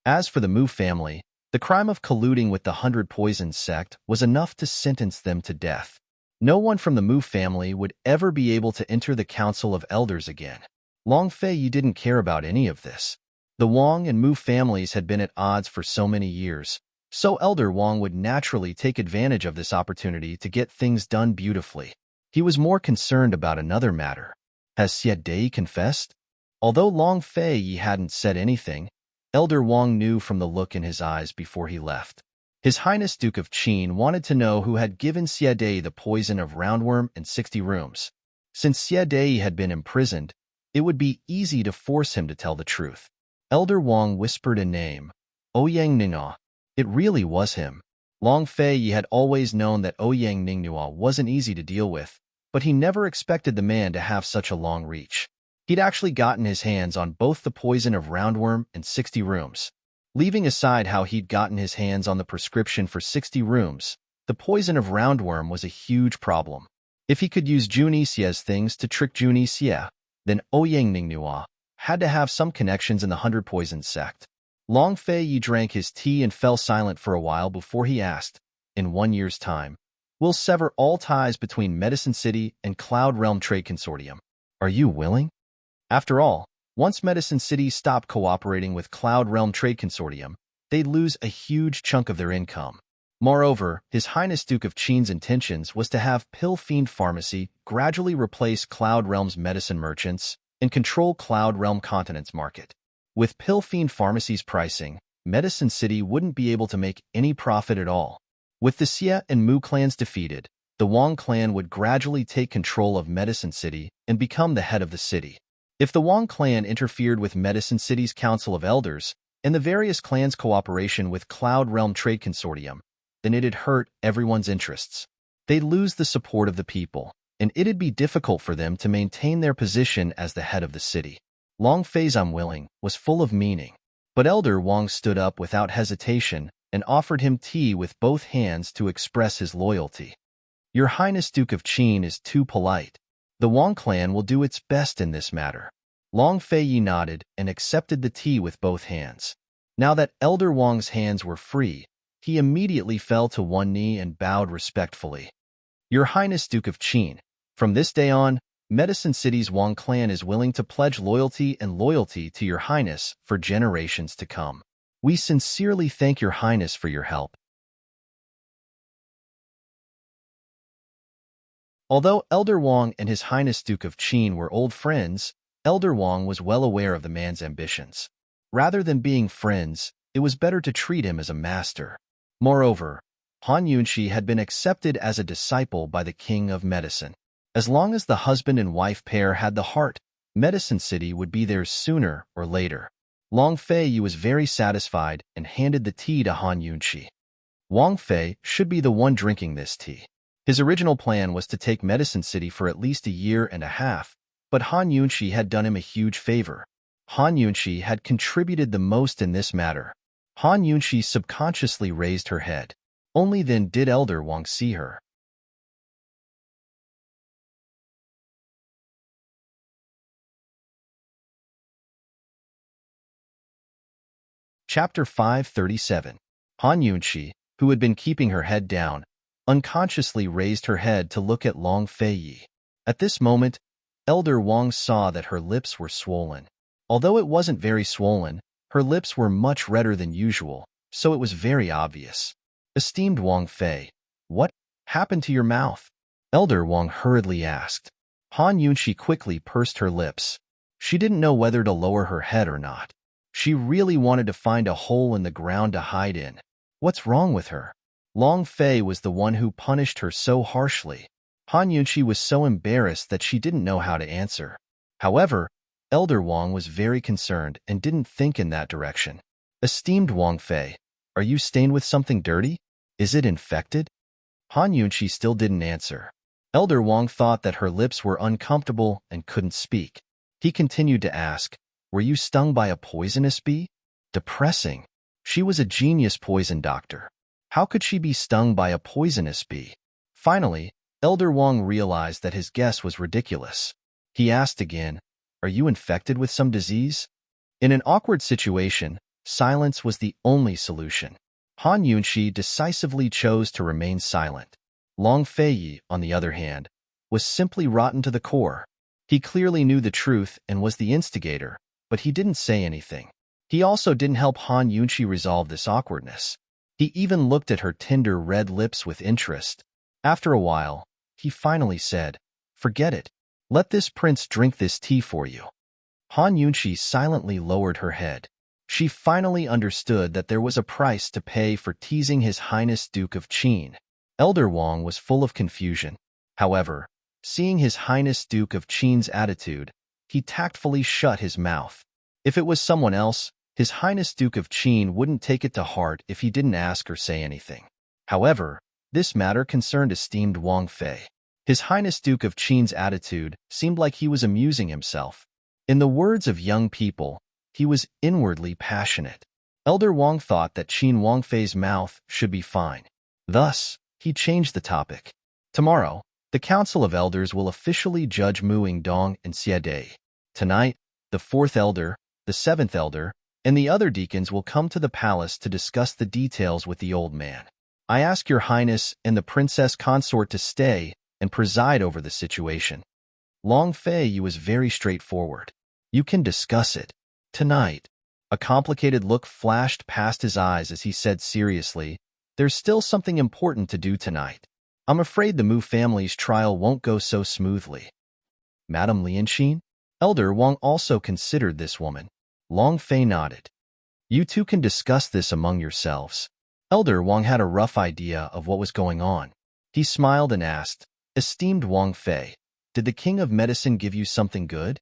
As for the Mu family, the crime of colluding with the 100 Poisons sect was enough to sentence them to death. No one from the Mu family would ever be able to enter the Council of Elders again. Long Feiyi didn't care about any of this. The Wang and Mu families had been at odds for so many years, so Elder Wang would naturally take advantage of this opportunity to get things done beautifully. He was more concerned about another matter. Has Xie Dei confessed? Although Long Feiyi hadn't said anything, Elder Wang knew from the look in his eyes before he left. His Highness Duke of Qin wanted to know who had given Xie Dei the poison of roundworm and 60 rooms. Since Xie Dei had been imprisoned, it would be easy to force him to tell the truth. Elder Wang whispered a name, Ouyang Ninghua. It really was him. Long Feiyi had always known that Ouyang Ninghua wasn't easy to deal with, but he never expected the man to have such a long reach. He'd actually gotten his hands on both the poison of roundworm and 60 rooms. Leaving aside how he'd gotten his hands on the prescription for 60 rooms, the poison of roundworm was a huge problem. If he could use Juni Xie's things to trick Juni Xie, then Ouyang Ninghua had to have some connections in the 100 Poisons sect. Long Feiyi drank his tea and fell silent for a while before he asked, "In 1 year's time, we'll sever all ties between Medicine City and Cloud Realm Trade Consortium. Are you willing?" After all, once Medicine City stopped cooperating with Cloud Realm Trade Consortium, they'd lose a huge chunk of their income. Moreover, His Highness Duke of Qin's intentions was to have Pill Fiend Pharmacy gradually replace Cloud Realm's medicine merchants and control Cloud Realm Continent's market. With Pill Fiend Pharmacy's pricing, Medicine City wouldn't be able to make any profit at all. With the Xie and Mu clans defeated, the Wang clan would gradually take control of Medicine City and become the head of the city. If the Wang clan interfered with Medicine City's Council of Elders and the various clans' cooperation with Cloud Realm Trade Consortium, then it'd hurt everyone's interests. They'd lose the support of the people, and it'd be difficult for them to maintain their position as the head of the city. Long Fei's "I'm willing" was full of meaning, but Elder Wang stood up without hesitation and offered him tea with both hands to express his loyalty. "Your Highness Duke of Qin is too polite. The Wang clan will do its best in this matter." Long Feiyi nodded and accepted the tea with both hands. Now that Elder Wang's hands were free, he immediately fell to one knee and bowed respectfully. "Your Highness Duke of Qin, from this day on, Medicine City's Wang clan is willing to pledge loyalty to Your Highness for generations to come. We sincerely thank Your Highness for your help." Although Elder Wang and His Highness Duke of Qin were old friends, Elder Wang was well aware of the man's ambitions. Rather than being friends, it was better to treat him as a master. Moreover, Han Yunqi had been accepted as a disciple by the King of Medicine. As long as the husband and wife pair had the heart, Medicine City would be theirs sooner or later. Long Feiyi was very satisfied and handed the tea to Han Yunqi. Wang Fei should be the one drinking this tea. His original plan was to take Medicine City for at least a year and a half, but Han Yunqi had done him a huge favor. Han Yunxi had contributed the most in this matter. Han Yunxi subconsciously raised her head. Only then did Elder Wang see her. Chapter 537. Han Yunxi, who had been keeping her head down, unconsciously raised her head to look at Long Feiyi. At this moment, Elder Wang saw that her lips were swollen. Although it wasn't very swollen, her lips were much redder than usual, so it was very obvious. Esteemed Wang Fei, what happened to your mouth? Elder Wang hurriedly asked. Han Yunxi quickly pursed her lips. She didn't know whether to lower her head or not. She really wanted to find a hole in the ground to hide in. What's wrong with her? Long Fei was the one who punished her so harshly. Han Yunxi was so embarrassed that she didn't know how to answer. However, Elder Wang was very concerned and didn't think in that direction. Esteemed Wang Fei, are you stained with something dirty? Is it infected? Han Yunxi still didn't answer. Elder Wang thought that her lips were uncomfortable and couldn't speak. He continued to ask, were you stung by a poisonous bee? Depressing. She was a genius poison doctor. How could she be stung by a poisonous bee? Finally, Elder Wang realized that his guess was ridiculous. He asked again, are you infected with some disease? In an awkward situation, silence was the only solution. Han Yunxi decisively chose to remain silent. Long Feiyi, on the other hand, was simply rotten to the core. He clearly knew the truth and was the instigator, but he didn't say anything. He also didn't help Han Yunxi resolve this awkwardness. He even looked at her tender red lips with interest. After a while, he finally said, forget it. Let this prince drink this tea for you. Han Yunxi silently lowered her head. She finally understood that there was a price to pay for teasing His Highness Duke of Qin. Elder Wang was full of confusion. However, seeing His Highness Duke of Qin's attitude, he tactfully shut his mouth. If it was someone else, His Highness Duke of Qin wouldn't take it to heart if he didn't ask or say anything. However, this matter concerned esteemed Wang Fei. His Highness Duke of Qin's attitude seemed like he was amusing himself. In the words of young people, he was inwardly passionate. Elder Wang thought that Qin Wang Fei's mouth should be fine. Thus, he changed the topic. Tomorrow, the Council of Elders will officially judge Muing Dong and Xie Dai. Tonight, the 4th Elder, the 7th Elder, and the other deacons will come to the palace to discuss the details with the old man. I ask your highness and the princess consort to stay and preside over the situation. Long Fei was very straightforward. You can discuss it. Tonight. A complicated look flashed past his eyes as he said seriously, there's still something important to do tonight. I'm afraid the Mu family's trial won't go so smoothly. Madame Lianxin? Elder Wang also considered this woman. Long Fei nodded. You two can discuss this among yourselves. Elder Wang had a rough idea of what was going on. He smiled and asked, esteemed Wang Fei, did the King of Medicine give you something good?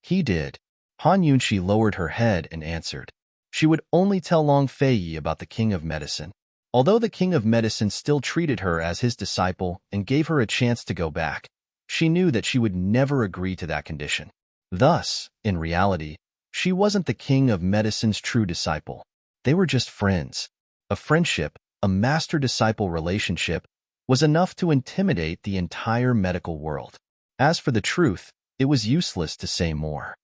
He did. Han Yunxi lowered her head and answered. She would only tell Long Feiyi about the King of Medicine. Although the King of Medicine still treated her as his disciple and gave her a chance to go back, she knew that she would never agree to that condition. Thus, in reality, she wasn't the King of Medicine's true disciple. They were just friends. A friendship, a master-disciple relationship, was enough to intimidate the entire medical world. As for the truth, it was useless to say more.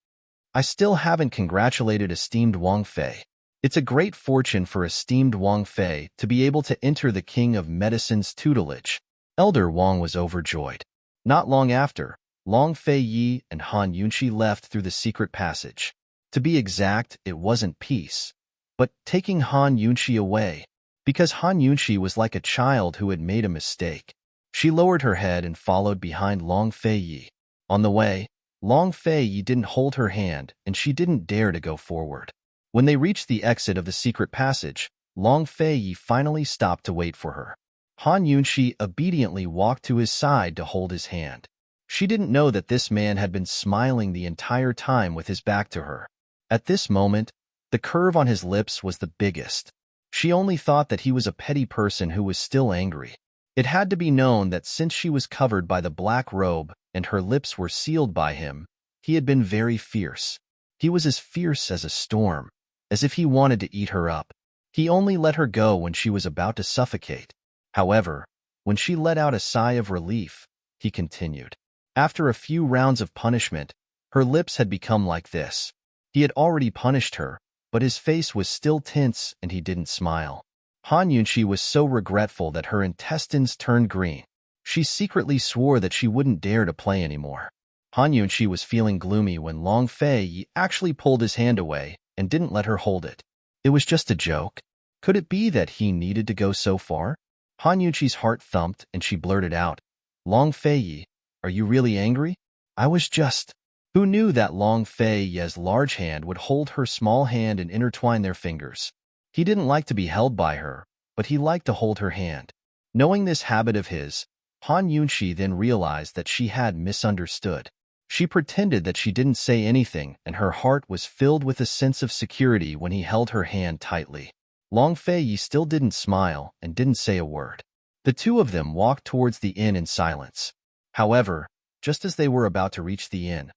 I still haven't congratulated esteemed Wang Fei. It's a great fortune for esteemed Wang Fei to be able to enter the King of Medicine's tutelage. Elder Wang was overjoyed. Not long after, Long Feiyi and Han Yunxi left through the secret passage. To be exact, it wasn't peace, but taking Han Yunxi away, because Han Yunxi was like a child who had made a mistake. She lowered her head and followed behind Long Feiyi. On the way, Long Feiyi didn't hold her hand and she didn't dare to go forward. When they reached the exit of the secret passage, Long Feiyi finally stopped to wait for her. Han Yunxi obediently walked to his side to hold his hand. She didn't know that this man had been smiling the entire time with his back to her. At this moment, the curve on his lips was the biggest. She only thought that he was a petty person who was still angry. It had to be known that since she was covered by the black robe, and her lips were sealed by him, he had been very fierce. He was as fierce as a storm, as if he wanted to eat her up. He only let her go when she was about to suffocate. However, when she let out a sigh of relief, he continued. After a few rounds of punishment, her lips had become like this. He had already punished her, but his face was still tense and he didn't smile. Han Yunqi was so regretful that her intestines turned green. She secretly swore that she wouldn't dare to play anymore. Han Yunqi was feeling gloomy when Long Fei actually pulled his hand away and didn't let her hold it. It was just a joke. Could it be that he needed to go so far? Han Yunqi's heart thumped and she blurted out, Long Fei, are you really angry? I was just... Who knew that Long Fei's large hand would hold her small hand and intertwine their fingers? He didn't like to be held by her, but he liked to hold her hand. Knowing this habit of his, Han Yunqi then realized that she had misunderstood. She pretended that she didn't say anything, and her heart was filled with a sense of security when he held her hand tightly. Long Fei still didn't smile and didn't say a word. The two of them walked towards the inn in silence. However, just as they were about to reach the inn,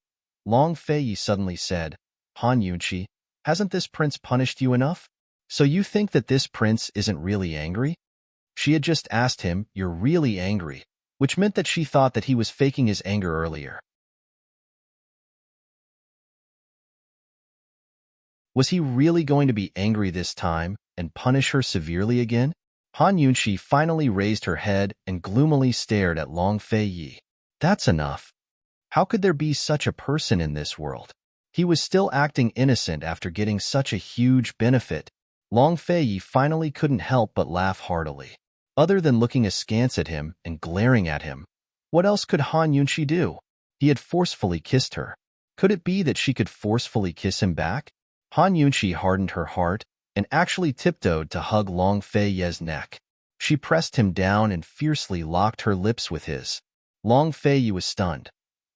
Long Fei suddenly said, Han Yunqi, hasn't this prince punished you enough? So you think that this prince isn't really angry? She had just asked him, you're really angry, which meant that she thought that he was faking his anger earlier. Was he really going to be angry this time and punish her severely again? Han Yunqi finally raised her head and gloomily stared at Long Fei. That's enough. How could there be such a person in this world? He was still acting innocent after getting such a huge benefit. Long Fei finally couldn't help but laugh heartily. Other than looking askance at him and glaring at him, what else could Han Yunqi do? He had forcefully kissed her. Could it be that she could forcefully kiss him back? Han Yunqi hardened her heart and actually tiptoed to hug Long Fei's neck. She pressed him down and fiercely locked her lips with his. Long Fei was stunned.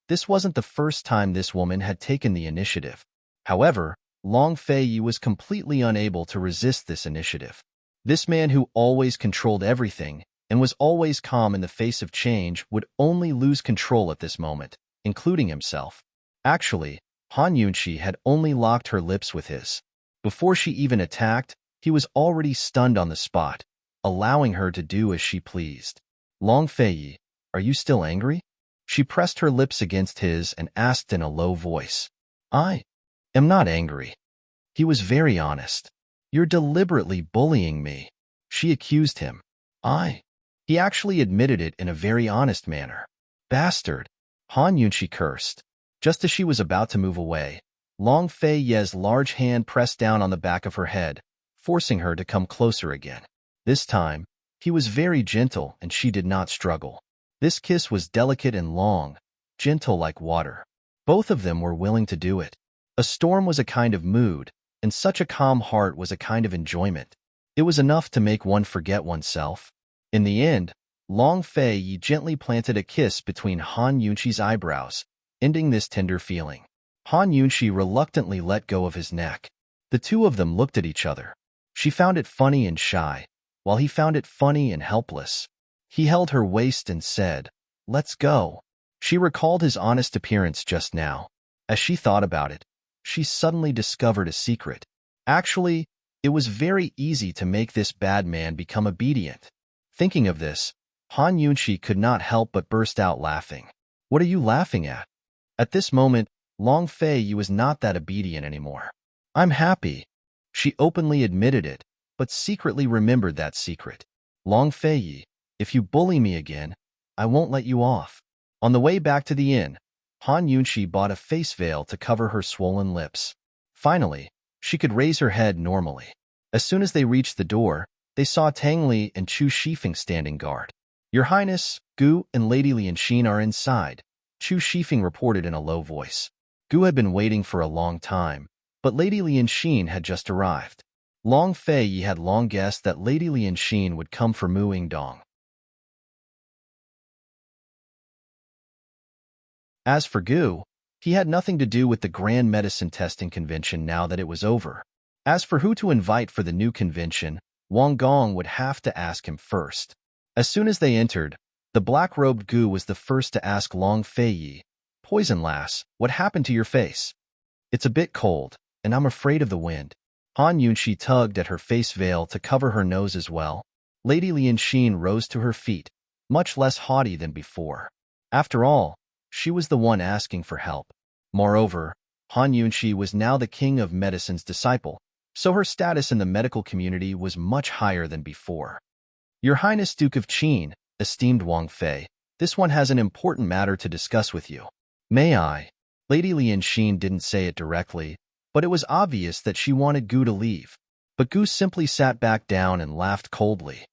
This wasn't the first time this woman had taken the initiative. However, Long Fei was completely unable to resist this initiative. This man who always controlled everything and was always calm in the face of change would only lose control at this moment, including himself. Actually, Han Yunqi had only locked her lips with his. Before she even attacked, he was already stunned on the spot, allowing her to do as she pleased. Long Fei, are you still angry? She pressed her lips against his and asked in a low voice. I am not angry. He was very honest. You're deliberately bullying me, she accused him. He actually admitted it in a very honest manner. Bastard, Han Yunqi cursed. Just as she was about to move away, Long Fei's large hand pressed down on the back of her head, forcing her to come closer again. This time, he was very gentle and she did not struggle. This kiss was delicate and long, gentle like water. Both of them were willing to do it. A storm was a kind of mood, and such a calm heart was a kind of enjoyment. It was enough to make one forget oneself. In the end, Long Fei gently planted a kiss between Han Yunqi's eyebrows, ending this tender feeling. Han Yunqi reluctantly let go of his neck. The two of them looked at each other. She found it funny and shy, while he found it funny and helpless. He held her waist and said, let's go. She recalled his honest appearance just now. As she thought about it, she suddenly discovered a secret. Actually, it was very easy to make this bad man become obedient. Thinking of this, Han Yunqi could not help but burst out laughing. What are you laughing at? At this moment, Long Fei was not that obedient anymore. I'm happy. She openly admitted it, but secretly remembered that secret. Long Fei, if you bully me again, I won't let you off. On the way back to the inn, Han Yunqi bought a face veil to cover her swollen lips. Finally, she could raise her head normally. As soon as they reached the door, they saw Tang Li and Chu Shifeng standing guard. Your Highness, Gu and Lady Lianxin are inside, Chu Shifeng reported in a low voice. Gu had been waiting for a long time, but Lady Lianxin had just arrived. Long Fei had long guessed that Lady Lianxin would come for Mu Yingdong. As for Gu, he had nothing to do with the Grand Medicine Testing Convention now that it was over. As for who to invite for the new convention, Wang Gong would have to ask him first. As soon as they entered, The black-robed Gu was the first to ask Long Feiyi, "Poison lass, what happened to your face?" "It's a bit cold, and I'm afraid of the wind." Han Yunxi tugged at her face veil to cover her nose as well. Lady Lianxin rose to her feet, much less haughty than before. After all, she was the one asking for help. Moreover, Han Yunxi was now the king of medicine's disciple, so her status in the medical community was much higher than before. "Your Highness Duke of Qin, esteemed Wang Fei, this one has an important matter to discuss with you." "May I?" Lady Lianxin didn't say it directly, but it was obvious that she wanted Gu to leave. But Gu simply sat back down and laughed coldly.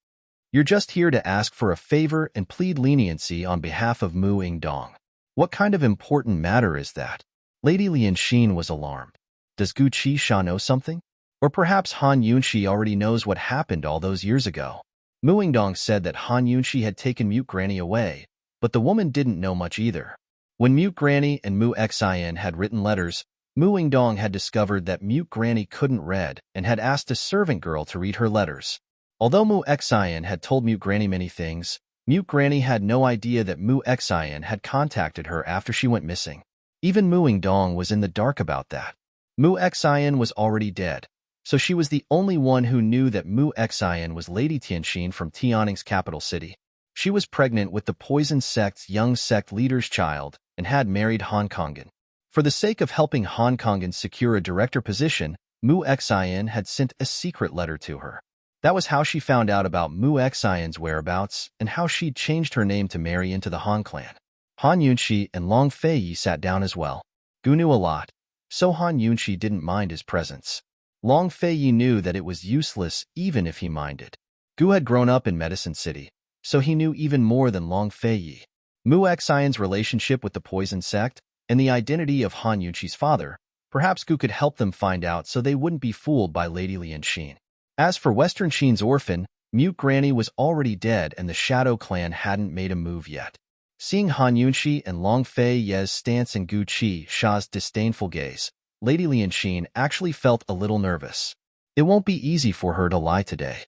"You're just here to ask for a favor and plead leniency on behalf of Mu Yingdong. What kind of important matter is that?" Lady Lianxin was alarmed. Does Gu Qisha know something? Or perhaps Han Yunxi already knows what happened all those years ago. Mu Yingdong said that Han Yunxi had taken Mute Granny away, but the woman didn't know much either. When Mute Granny and Mu Xian had written letters, Mu Yingdong had discovered that Mute Granny couldn't read and had asked a servant girl to read her letters. Although Mu Xian had told Mute Granny many things, Mute Granny had no idea that Mu Xian had contacted her after she went missing. Even Mu Yingdong was in the dark about that. Mu Xian was already dead, so she was the only one who knew that Mu Xian was Lady Tianxin from Tianning's capital city. She was pregnant with the Poison Sect's young sect leader's child and had married Han Kongan. For the sake of helping Han Kongan secure a director position, Mu Xian had sent a secret letter to her. That was how she found out about Mu Xian's whereabouts and how she'd changed her name to marry into the Han clan. Han Yunxi and Long Feiyi sat down as well. Gu knew a lot, so Han Yunxi didn't mind his presence. Long Feiyi knew that it was useless even if he minded. Gu had grown up in Medicine City, so he knew even more than Long Feiyi. Mu Xian's relationship with the Poison Sect and the identity of Han Yunxi's father, perhaps Gu could help them find out so they wouldn't be fooled by Lady Lianxin. As for Western Qin's orphan, Mute Granny was already dead and the Shadow Clan hadn't made a move yet. Seeing Han Yunxi and Long Feiyi's stance and Gu Qisha's disdainful gaze, Lady Lianxin actually felt a little nervous. It won't be easy for her to lie today.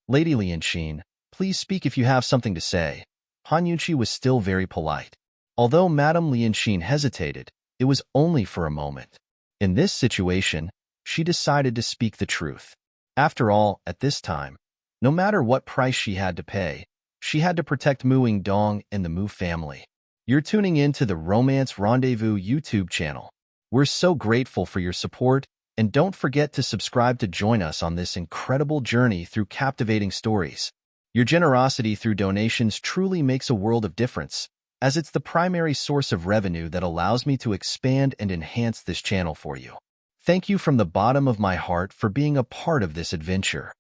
"Lady Lianxin, please speak if you have something to say." Han Yunxi was still very polite. Although Madame Lianxin hesitated, it was only for a moment. In this situation, she decided to speak the truth. After all, at this time, no matter what price she had to pay, she had to protect Mu Yingdong and the Mu family. You're tuning in to the Romance Rendezvous YouTube channel. We're so grateful for your support, and don't forget to subscribe to join us on this incredible journey through captivating stories. Your generosity through donations truly makes a world of difference, as it's the primary source of revenue that allows me to expand and enhance this channel for you. Thank you from the bottom of my heart for being a part of this adventure.